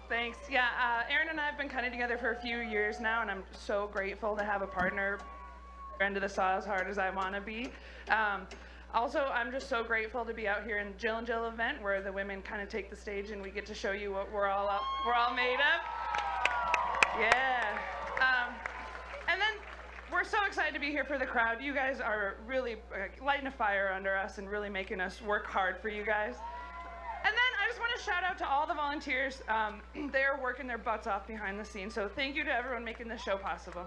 thanks. Yeah, Aaron and I have been cutting together for a few years now, and I'm so grateful to have a partner end of the saw as hard as I want to be. Also, I'm just so grateful to be out here in Jill and Jill event where the women kind of take the stage and we get to show you what we're all made of. Yeah. And then we're so excited to be here for the crowd. You guys are really lighting a fire under us and really making us work hard for you guys. And then I just want to shout out to all the volunteers. They're working their butts off behind the scenes. So thank you to everyone making this show possible.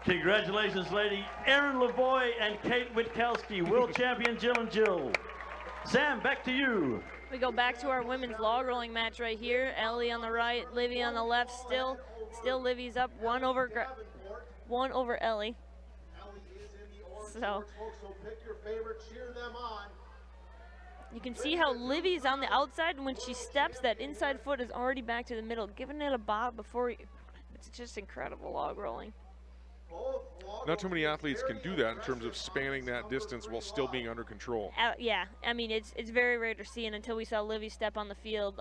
Congratulations, lady. Aaron Lavoie and Kate Witkowski, world champion Jill and Jill. Sam, back to you. We go back to our women's log rolling match right here. Ellie on the right, Livy on the left. Still Livy's up one over Ellie. So you can see how Livy's on the outside, and when she steps, that inside foot is already back to the middle, giving it a bob before. It's just incredible log rolling. Not too many athletes can do that in terms of spanning that distance while still being under control. Yeah, I mean, it's very rare to see, and until we saw Livy step on the field,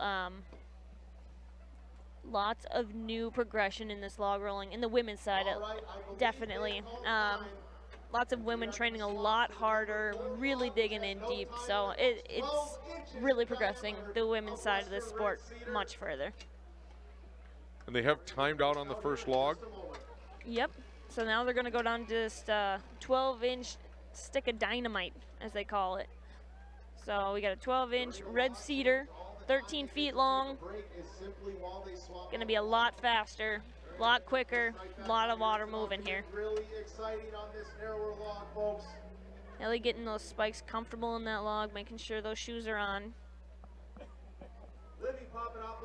lots of new progression in this log rolling, in the women's side, definitely. Lots of women training a lot harder, really digging in deep, so it's really progressing the women's side of this sport much further. And they have timed out on the first log. Yep. So now they're going to go down to this 12-inch stick of dynamite, as they call it. So we got a 12-inch red cedar, 13 feet long. Going to be a lot faster, a lot quicker, a lot of water moving here. Really exciting on this narrower log, folks. Ellie getting those spikes comfortable in that log, making sure those shoes are on.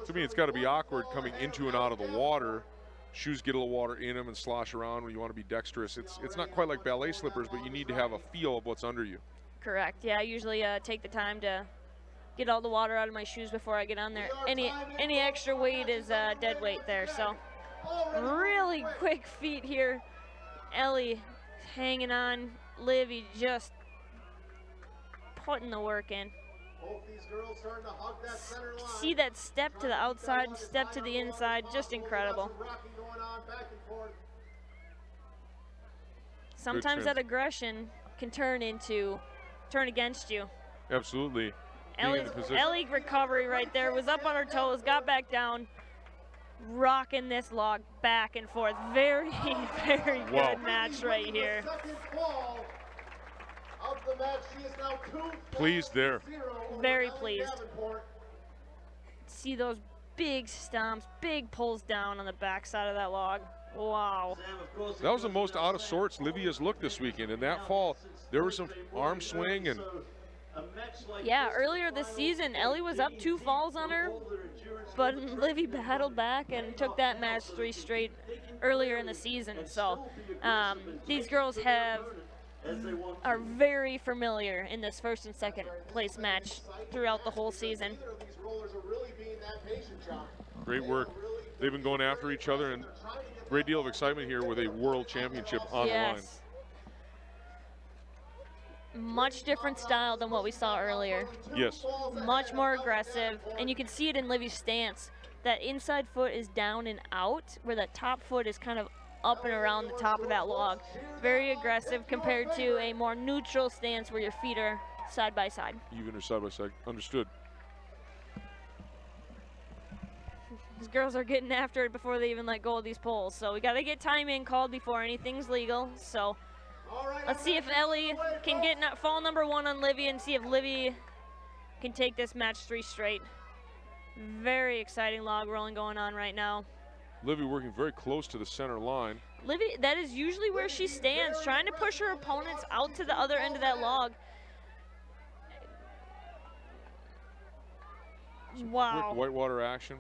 To me, it's got to be awkward coming into and out of the water. Shoes get a little water in them and slosh around when you want to be dexterous. It's not quite like ballet slippers, but you need to have a feel of what's under you. Correct. Yeah, I usually take the time to get all the water out of my shoes before I get on there. Any extra weight is dead weight there. So really quick feet here. Ellie hanging on. Livy just putting the work in. Both these girls starting to hug that center line. See that step to the outside, step to the inside, just incredible. Sometimes that aggression can turn against you. Absolutely. Ellie recovery right there, was up on her toes, got back down, rocking this log back and forth. Very, very good match right here. Of the match, she is now 2 Pleased there. Very pleased. See those big stomps, big pulls down on the backside of that log. Wow. That was the most out of sorts Livia's looked this weekend. In that fall, there was some arm swing and. Yeah, earlier this season, Ellie was up 2 falls on her, but Livy battled back and took that match 3 straight earlier in the season. So these girls are very familiar in this first and second place match throughout the whole season. Great work. They've been going after each other, and great deal of excitement here with a world championship on the line. Much different style than what we saw earlier. Yes. Much more aggressive, and you can see it in Livy's stance. That inside foot is down and out, where that top foot is kind of up and around the top of that log. Very aggressive compared to a more neutral stance where your feet are side by side. Even or side by side. Understood. These girls are getting after it before they even let go of these poles. So we got to get timing called before anything's legal. So let's see if Ellie can get fall number 1 on Livy and see if Livy can take this match 3 straight. Very exciting log rolling going on right now. Livy working very close to the center line. Livy, that is usually where she stands, trying to push her opponents out to the other end of that log. Wow. Quick whitewater action.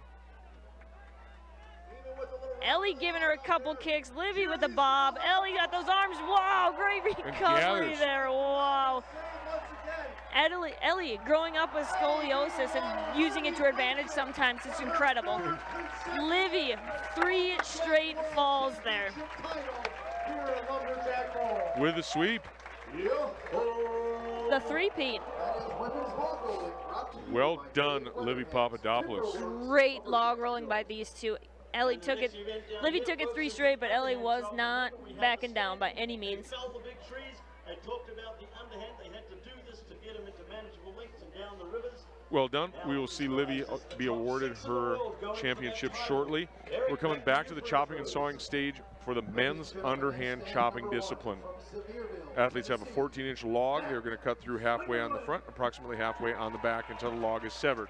Ellie giving her a couple kicks. Livy with the bob. Ellie got those arms. Wow, great recovery there. Wow. Ellie growing up with scoliosis and using it to her advantage sometimes. It's incredible. Livy, 3 straight falls there. With a sweep. The three-peat. Well done, Livy Papadopoulos. Great log rolling by these two. Livy took it 3 straight, but Ellie was not backing down by any means. They talked about the underhand. They had to do this to get them into manageable lengths and down the rivers. Well done. We will see Livy be awarded her championship shortly. We're coming back to the chopping and sawing stage for the men's underhand chopping discipline. Athletes have a 14-inch log. They're going to cut through halfway on the front, approximately halfway on the back until the log is severed.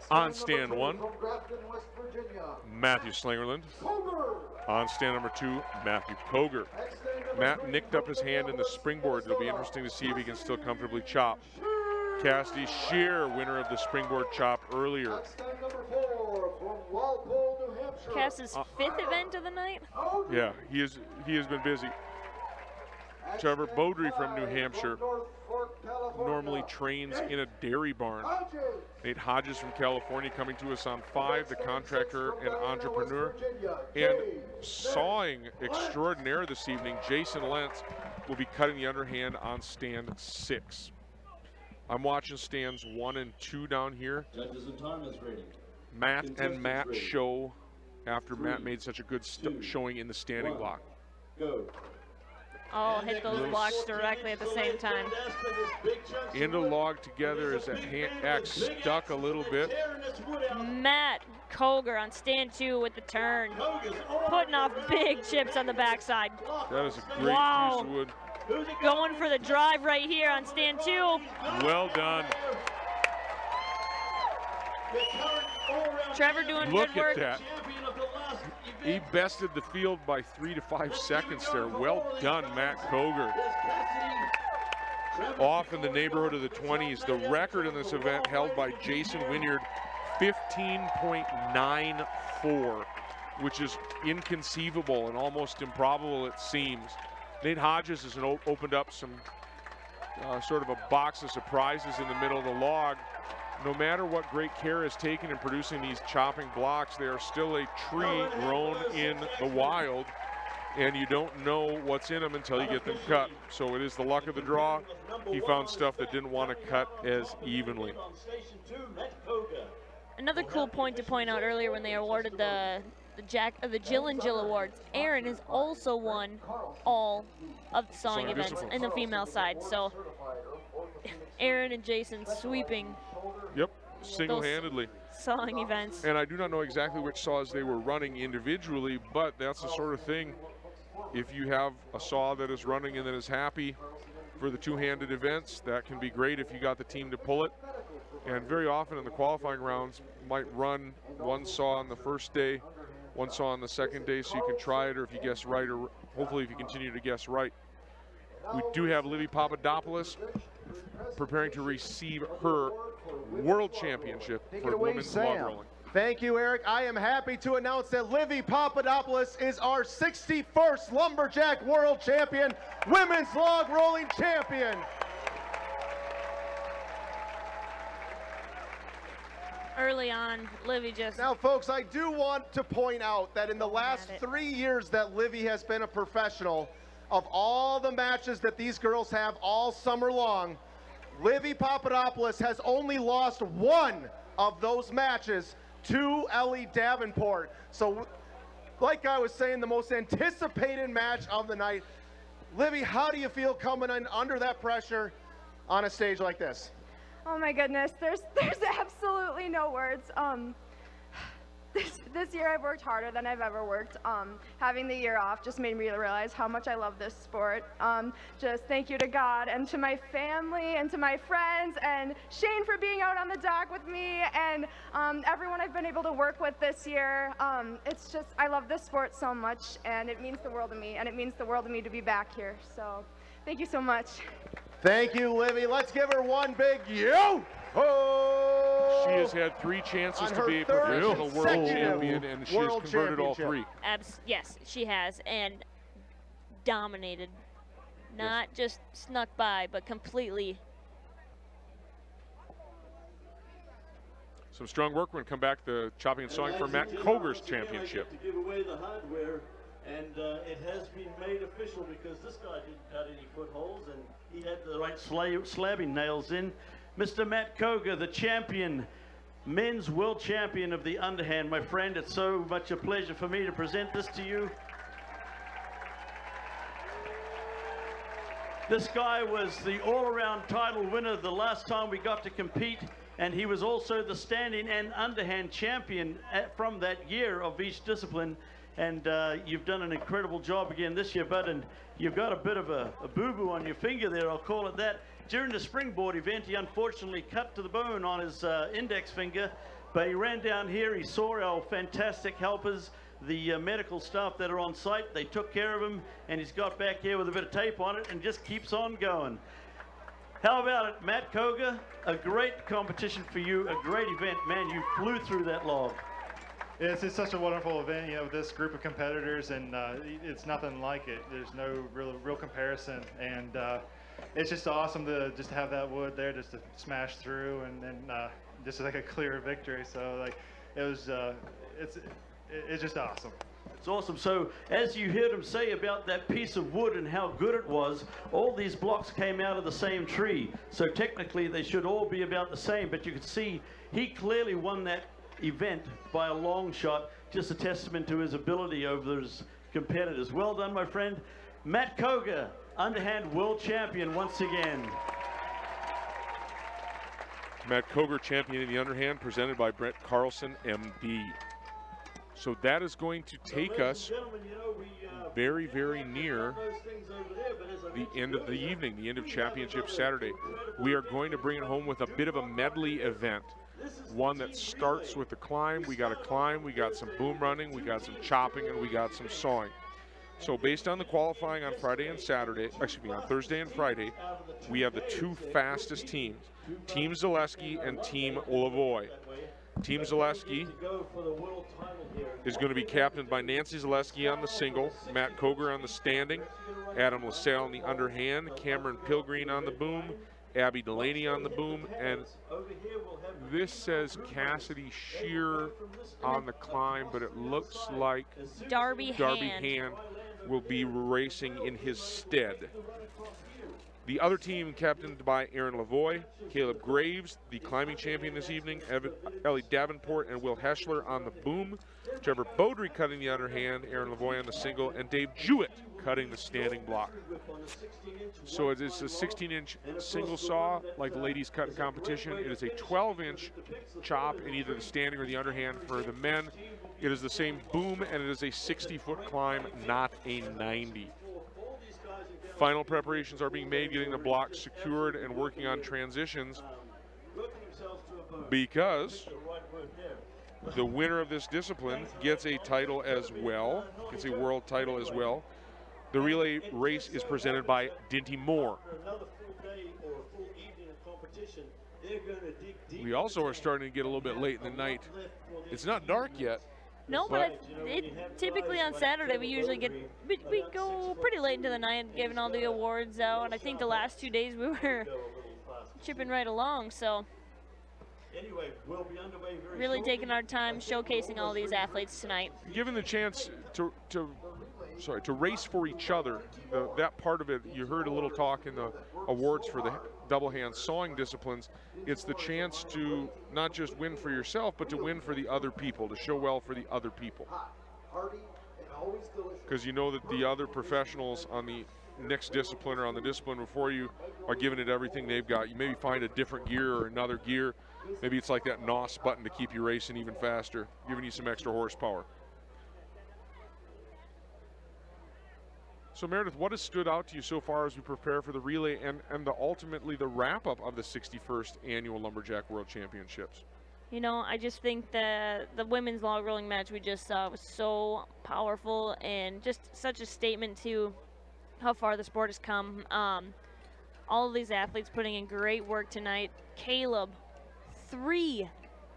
On stand 1, Matthew Slingerland. On stand number 2, Matthew Koger. Matt nicked up his hand in the springboard. It'll be interesting to see if he can still comfortably chop. Cassidy Shear, winner of the springboard chop earlier. That's time number 4 from Walpole, New Hampshire. Cass's 5th event of the night. Yeah, he has been busy. Trevor Beaudry from New Hampshire normally trains in a dairy barn. Nate Hodges from California coming to us on 5, the contractor and entrepreneur. And sawing extraordinaire this evening, Jason Lentz will be cutting the underhand on stand 6. I'm watching stands 1 and 2 down here. Judges and timers rating. Matt and Matt show after Matt made such a good showing in the standing block. Go. Oh, hit those blocks directly at the same time. Interlocked together as a axe stuck a little bit. Matt Koger on stand 2 with the turn. Putting off big chips on the backside. That is a great piece of wood. Going for the drive right here on stand 2. Well done. Trevor doing Look good work. at that. He bested the field by 3 to 5 seconds there. Well done, Matt Koger. Off in the neighborhood of the 20s. The record in this event held by Jason Wynyard, 15.94, which is inconceivable and almost improbable, it seems. Nate Hodges has opened up some sort of a box of surprises in the middle of the log. No matter what great care is taken in producing these chopping blocks, they are still a tree grown in the wild, and you don't know what's in them until you get them cut. So it is the luck of the draw. He found stuff that didn't want to cut as evenly. Another cool point to point out earlier when they awarded the Jill and Jill Awards, Aaron has also won all of the sawing events in the female side. So Aaron and Jason sweeping. Yep, single-handedly. Sawing events. And I do not know exactly which saws they were running individually, but that's the sort of thing. If you have a saw that is running and that is happy for the two-handed events, that can be great if you got the team to pull it. And very often in the qualifying rounds, might run one saw on the first day, one saw on the second day, so you can try it, or if you guess right, or hopefully if you continue to guess right. We do have Livy Papadopoulos preparing to receive her World Championship for women's log rolling. Thank you, Eric. I am happy to announce that Livy Papadopoulos is our 61st Lumberjack World Champion, Women's Log Rolling Champion. Early on, Livy just... Now, folks, I do want to point out that in the last 3 years that Livy has been a professional, of all the matches that these girls have all summer long, Livy Papadopoulos has only lost one of those matches to Ellie Davenport. So, like I was saying, the most anticipated match of the night. Livy, how do you feel coming in under that pressure on a stage like this? Oh my goodness, there's absolutely no words. This year I've worked harder than I've ever worked. Having the year off just made me realize how much I love this sport. Just thank you to God and to my family and to my friends and Shane for being out on the dock with me and everyone I've been able to work with this year. It's just, I love this sport so much and it means the world to me, and it means the world to me to be back here. So thank you so much. Thank you, Livy. Let's give her one big yo-ho! She has had 3 chances to be a professional world champion, and she has converted all 3. Yes, she has, and dominated. Not just snuck by, but completely. Some strong work when come back the chopping and sawing for Matt Koger's championship. To give away the hardware, and it has been made official because this guy didn't cut any footholds and he had the right slabbing nails in. Mr. Matt Koger, the champion, men's world champion of the underhand. My friend, it's so much a pleasure for me to present this to you. This guy was the all-around title winner the last time we got to compete, and he was also the standing and underhand champion from that year of each discipline. And you've done an incredible job again this year, bud, and you've got a bit of a boo-boo on your finger there, I'll call it that. During the springboard event, he unfortunately cut to the bone on his index finger, but he ran down here, he saw our fantastic helpers, the medical staff that are on site. They took care of him, and he's got back here with a bit of tape on it and just keeps on going. How about it, Matt Koga? A great competition for you, a great event. Man, you flew through that log. It's such a wonderful event, you know, this group of competitors, and it's nothing like it. There's no real comparison, and it's just awesome to just have that wood there, just to smash through, and just like a clear victory. So like, it was, it's just awesome. It's awesome. So as you heard him say about that piece of wood and how good it was, all these blocks came out of the same tree. So technically they should all be about the same, but you can see he clearly won that event by a long shot. Just a testament to his ability over his competitors. Well done, my friend. Matt Koga, underhand world champion once again. Matt Koger, champion in the underhand, presented by Brett Carlson, MD. So that is going to take us very, very near the end of the evening, the end of Championship Saturday. We are going to bring it home with a bit of a medley event. One that starts with the climb. We got a climb, we got some boom running, we got some chopping, and we got some sawing. So based on the qualifying on Friday and Saturday, excuse me, on Thursday and Friday, we have the two fastest teams, Team Zaleski and Team Lavoie. Team Zaleski is going to be captained by Nancy Zaleski on the single, Matt Koger on the standing, Adam LaSalle on the underhand, Cameron Pilgreen on the boom, Abby Delaney on the boom, and this says Cassidy Shear on the climb, but it looks like Darby Hand will be racing in his stead. The other team captained by Aaron Lavoie, Caleb Graves, the climbing champion this evening, Ellie Davenport and Will Heschler on the boom, Trevor Beaudry cutting the underhand, Aaron Lavoie on the single, and Dave Jewett cutting the standing block. So it is a 16-inch single saw like the ladies cutting competition. It is a 12-inch chop in either the standing or the underhand for the men. It is the same boom, and it is a 60-foot climb, not a 90. Final preparations are being made, getting the blocks secured and working on transitions, because the winner of this discipline gets a title as well, gets a world title as well. The relay race is presented by Dinty Moore. We also are starting to get a little bit late in the night. It's not dark yet. No, but typically on Saturday we usually we go pretty late into the night giving all the awards out, and I think the last 2 days we were chipping right along, so really taking our time showcasing all these athletes tonight. Given the chance to race for each other, that part of it, you heard a little talk in the awards for the double hand sawing disciplines. It's the chance to not just win for yourself, but to win for the other people, to show well for the other people. Because you know that the other professionals on the next discipline or on the discipline before you are giving it everything they've got. You maybe find a different gear or another gear. Maybe it's like that NOS button to keep you racing even faster, giving you some extra horsepower. So Meredith, what has stood out to you so far as we prepare for the relay and ultimately the wrap-up of the 61st Annual Lumberjack World Championships? You know, I just think the women's log rolling match we just saw was so powerful and just such a statement to how far the sport has come. All of these athletes putting in great work tonight. Caleb, 3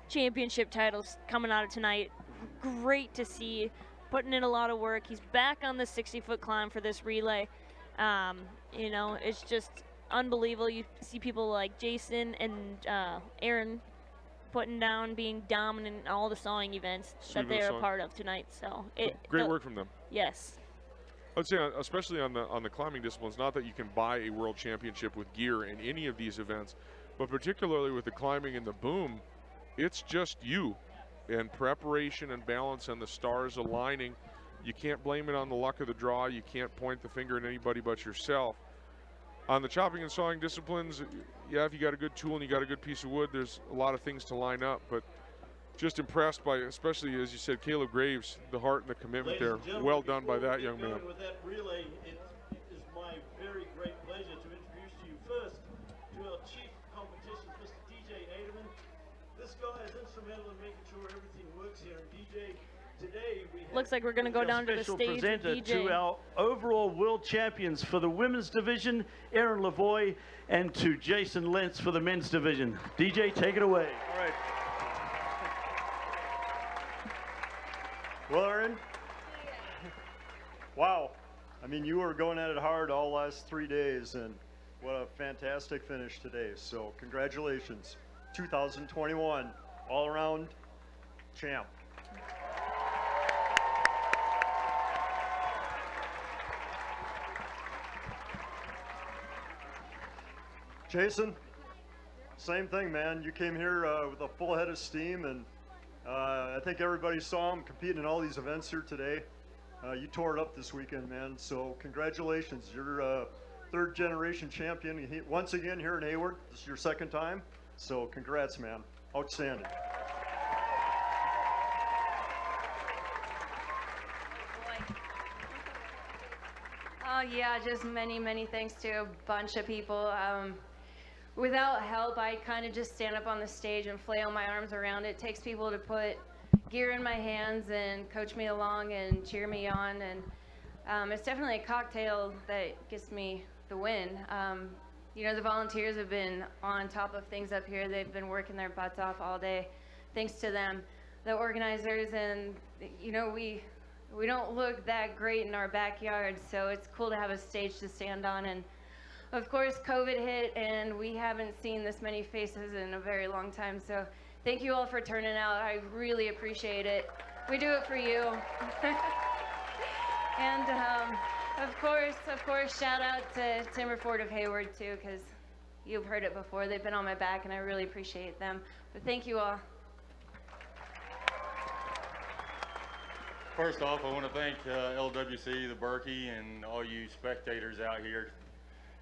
championship titles coming out of tonight. Great to see. Putting in a lot of work. He's back on the 60-foot climb for this relay. You know, it's just unbelievable. You see people like Jason and Aaron putting down, being dominant in all the sawing events that they're a part of tonight. So great work from them. Yes. I would say, especially on the climbing disciplines, not that you can buy a world championship with gear in any of these events, but particularly with the climbing and the boom, it's just you. And preparation and balance and the stars aligning. You can't blame it on the luck of the draw. You can't point the finger at anybody but yourself. On the chopping and sawing disciplines, yeah, if you got a good tool and you got a good piece of wood, there's a lot of things to line up. But just impressed by, especially as you said, Caleb Graves, the heart and the commitment there. Well done by that young man. With that relay, it is my very great pleasure to introduce to you first to our chief competitions, Mr. DJ Aderman. This guy is instrumental in making sure everything works here. And DJ, Looks like we're going to go down to the Special stage with presenter DJ. to our overall world champions for the women's division, Aaron Lavoie, and to Jason Lentz for the men's division. DJ, take it away. All right. Well, Aaron, wow. I mean, you were going at it hard all last 3 days, and what a fantastic finish today. So congratulations. 2021 all-around champ. Jason, same thing, man. You came here with a full head of steam, and I think everybody saw him competing in all these events here today. You tore it up this weekend, man. So congratulations. You're third generation champion once again here in Hayward. This is your second time. So congrats, man. Outstanding. Oh yeah, just many thanks to a bunch of people. Without help, I kind of just stand up on the stage and flail my arms around. It takes people to put gear in my hands and coach me along and cheer me on, and it's definitely a cocktail that gets me the win. You know, the volunteers have been on top of things up here. They've been working their butts off all day. Thanks to them. The organizers, and you know, we don't look that great in our backyard, so it's cool to have a stage to stand on. And of course, COVID hit, and we haven't seen this many faces in a very long time. So thank you all for turning out. I really appreciate it. We do it for you. And of course, shout out to Timberford of Hayward too, because you've heard it before. They've been on my back, and I really appreciate them. But thank you all. First off, I want to thank LWC, the Berkey, and all you spectators out here.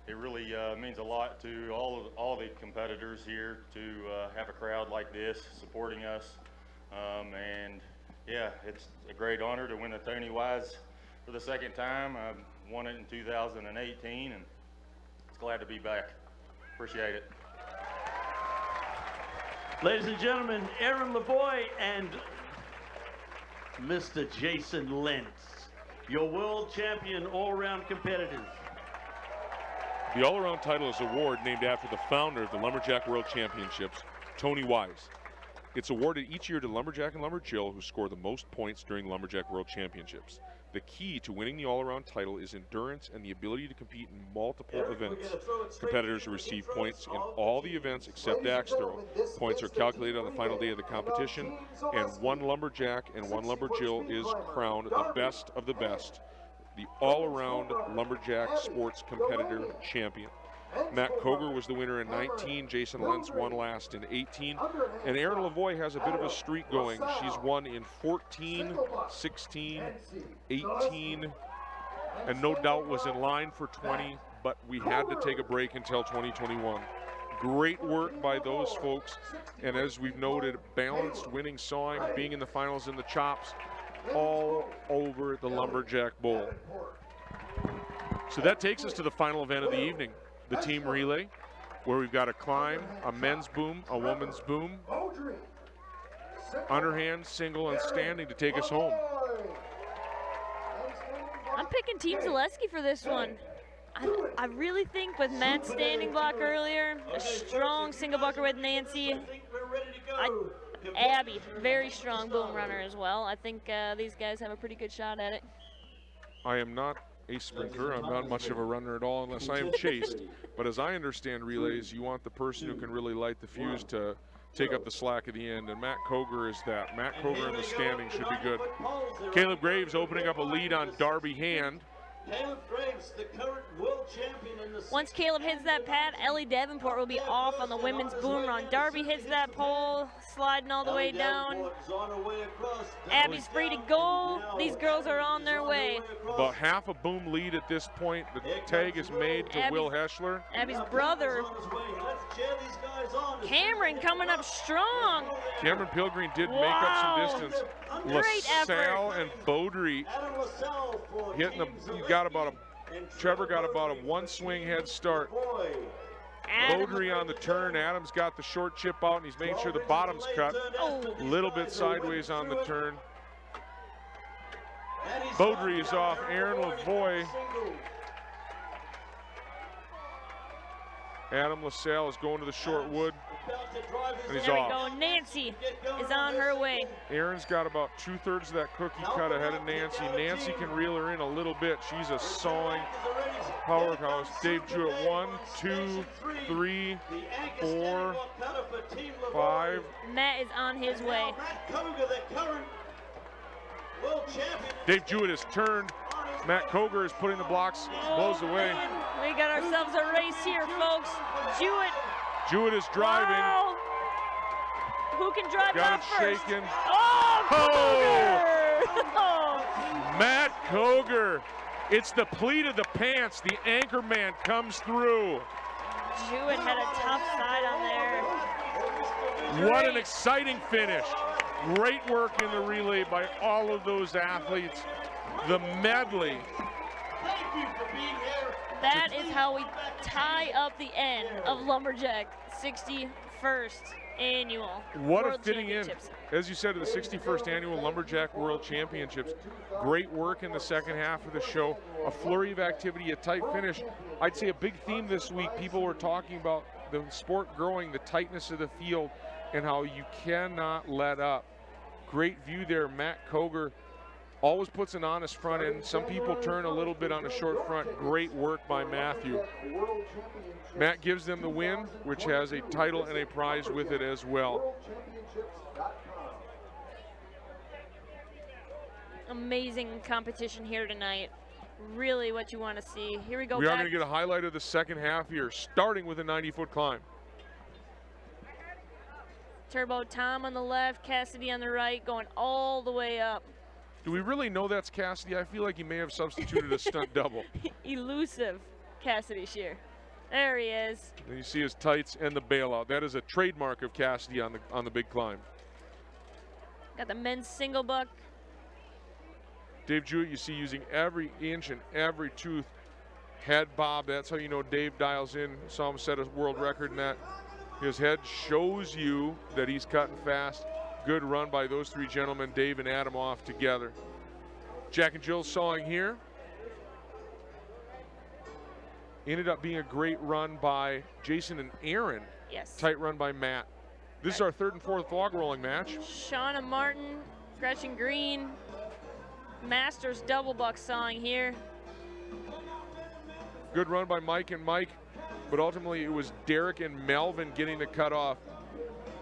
It really means a lot to all the competitors here to have a crowd like this supporting us. And yeah, it's a great honor to win the Tony Wise for the second time. I won it in 2018, and it's glad to be back. Appreciate it. Ladies and gentlemen, Aaron Lavoie and Mr. Jason Lentz, your world champion all-around competitors. The all-around title is an award named after the founder of the Lumberjack World Championships, Tony Wise. It's awarded each year to Lumberjack and Lumberjill who score the most points during Lumberjack World Championships. The key to winning the all-around title is endurance and the ability to compete in multiple events. Competitors receive points in all the events except axe throw. Points are calculated on the final day of the competition, and one Lumberjack and one Lumberjill is crowned the best of the best, the all-around Lumberjack Sports Competitor Champion. Matt Koger was the winner in 19, Jason Lentz won last in 18, and Aaron Lavoie has a bit of a streak going. She's won in 14, 16, 18, and no doubt was in line for 20, but we had to take a break until 2021. Great work by those folks, and as we've noted, balanced winning sawing, being in the finals in the chops, all over the Lumberjack Bowl. So that takes us to the final event of the evening, the team relay, where we've got a climb, a men's boom, a woman's boom, underhand, single, and standing to take us home. I'm picking Team Zaleski for this one. I really think with Matt's standing block earlier, a strong single bucker with Nancy, Abby, very strong boom runner as well. I think these guys have a pretty good shot at it. I am not a sprinter. I'm not much of a runner at all unless I am chased. But as I understand relays, you want the person who can really light the fuse to take up the slack at the end, and Matt Koger is that. Matt Koger in the standing should be good. Caleb Graves opening up a lead on Darby Hand. Caleb Graves, the current world champion in the... Once Caleb hits that pad, Ellie Davenport will be off on the women's boom run. Darby hits that pole, sliding all the way down. Abby's free to go. These girls are on their way. About half a boom lead at this point. The tag is made to Will Heschler. Abby's brother, Cameron, coming up strong. Cameron Pilgreen did make up some distance. Great LaSalle and Beaudry hitting the... Trevor got about a one swing head start. Beaudry on the turn. Adams got the short chip out, and he's making sure the bottom's cut. A little bit sideways on the turn. Beaudry is off. Aaron Lavoie. Adam LaSalle is going to the short wood, and he's there off. we go. Nancy is on her way. Aaron's got about 2/3 of that cookie cut ahead of Nancy. Nancy can reel her in a little bit. She's a sawing powerhouse. Dave Jewett, 1, 2, 3, 4, 5. Matt is on his way. Dave Jewett has turned. Matt Koger is putting the blocks, blows away. We got ourselves a race here, folks. Jewett. Jewett is driving. Wow. Who can drive Got off it first? shaken. Oh, Oh! Matt Koger. It's the pleat of the pants. The anchor man comes through. Jewett had a tough side on there. What an exciting finish. Great work in the relay by all of those athletes. The medley. That is how we tie up the end of Lumberjack 61st Annual What a World fitting in, Championships. as you said, to the 61st Annual Lumberjack World Championships. Great work in the second half of the show. A flurry of activity, a tight finish. I'd say a big theme this week, people were talking about the sport growing, the tightness of the field, and how you cannot let up. Great view there. Matt Koger always puts an honest front end. Some people turn a little bit on a short front. Great work by Matthew. Matt gives them the win, which has a title and a prize with it as well. Amazing competition here tonight. Really what you want to see. Here we go. We are back. going to get a highlight of the second half here, starting with a 90-foot climb. Turbo Tom on the left, Cassidy on the right, going all the way up. Do we really know that's Cassidy? I feel like he may have substituted a stunt double. Elusive Cassidy Shear. There he is. And you see his tights and the bailout. That is a trademark of Cassidy on the big climb. Got the men's single buck. Dave Jewett, you see using every inch and every tooth. Head bob, that's how you know Dave dials in. Saw him set a world record in that. His head shows you that he's cutting fast. Good run by those three gentlemen, Dave and Adam, off together. Jack and Jill sawing here. Ended up being a great run by Jason and Aaron. Yes. Tight run by Matt. This is our third and fourth log rolling match. Shauna Martin, Gretchen Green, Masters double buck sawing here. Good run by Mike and Mike, but ultimately it was Derek and Melvin getting the cut off.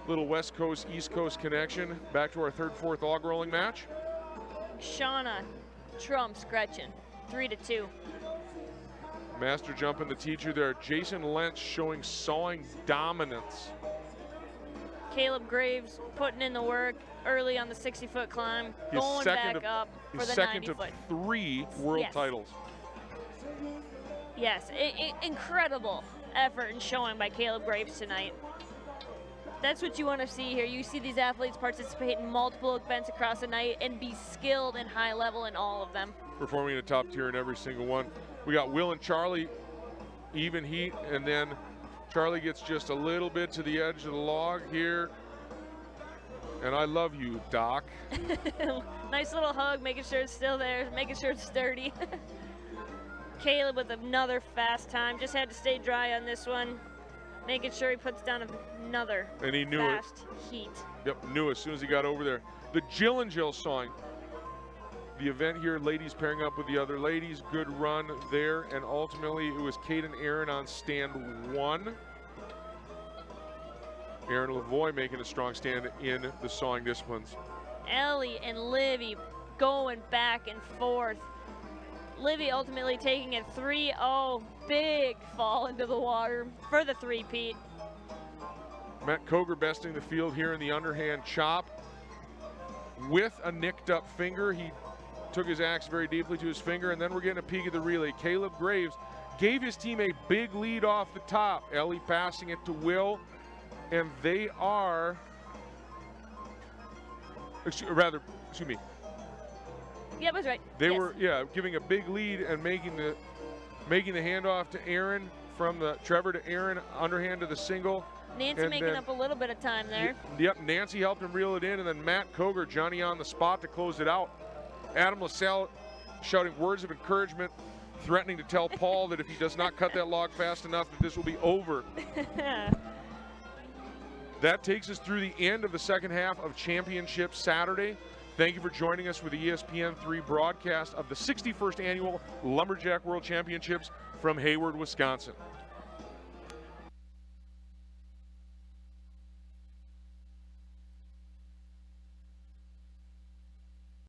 Little West Coast, East Coast connection. Back to our third, fourth log rolling match. Shauna trumps Gretchen, 3-2. Master jumping the teacher there. Jason Lentz showing sawing dominance. Caleb Graves putting in the work early on the 60-foot climb, His going second back up for the second 90-foot. of 3 world Yes. titles. Yes, incredible effort and showing by Caleb Graves tonight. That's what you want to see here. You see these athletes participate in multiple events across the night and be skilled and high level in all of them. Performing in the top tier in every single one. We got Will and Charlie, even heat, and then Charlie gets just a little bit to the edge of the log here. And I love you, Doc. Nice little hug, making sure it's still there, making sure it's sturdy. Caleb with another fast time. Just had to stay dry on this one. Making sure he puts down another And he knew fast heat. Yep, knew as soon as he got over there. The Jill and Jill sawing. The event here, ladies pairing up with the other ladies. Good run there. And ultimately, it was Kate and Aaron on stand 1. Aaron Lavoie making a strong stand in the sawing disciplines. Ellie and Livy going back and forth. Livy ultimately taking it 3-0. Big fall into the water for the three-peat. Matt Koger besting the field here in the underhand chop. With a nicked up finger, he took his axe very deeply to his finger, and then we're getting a peek at the relay. Caleb Graves gave his team a big lead off the top. Ellie passing it to Will, and they are, excuse me, Yeah, that's right. they Yes. were, giving a big lead and making the handoff to Aaron from the Trevor to Aaron, underhand to the single. Nancy and making then- up a little bit of time there. Yep, Nancy helped him reel it in, and then Matt Koger, Johnny on the spot to close it out. Adam LaSalle shouting words of encouragement, threatening to tell Paul that if he does not cut that log fast enough, that this will be over. That takes us through the end of the second half of Championship Saturday. Thank you for joining us with the ESPN3 broadcast of the 61st Annual Lumberjack World Championships from Hayward, Wisconsin.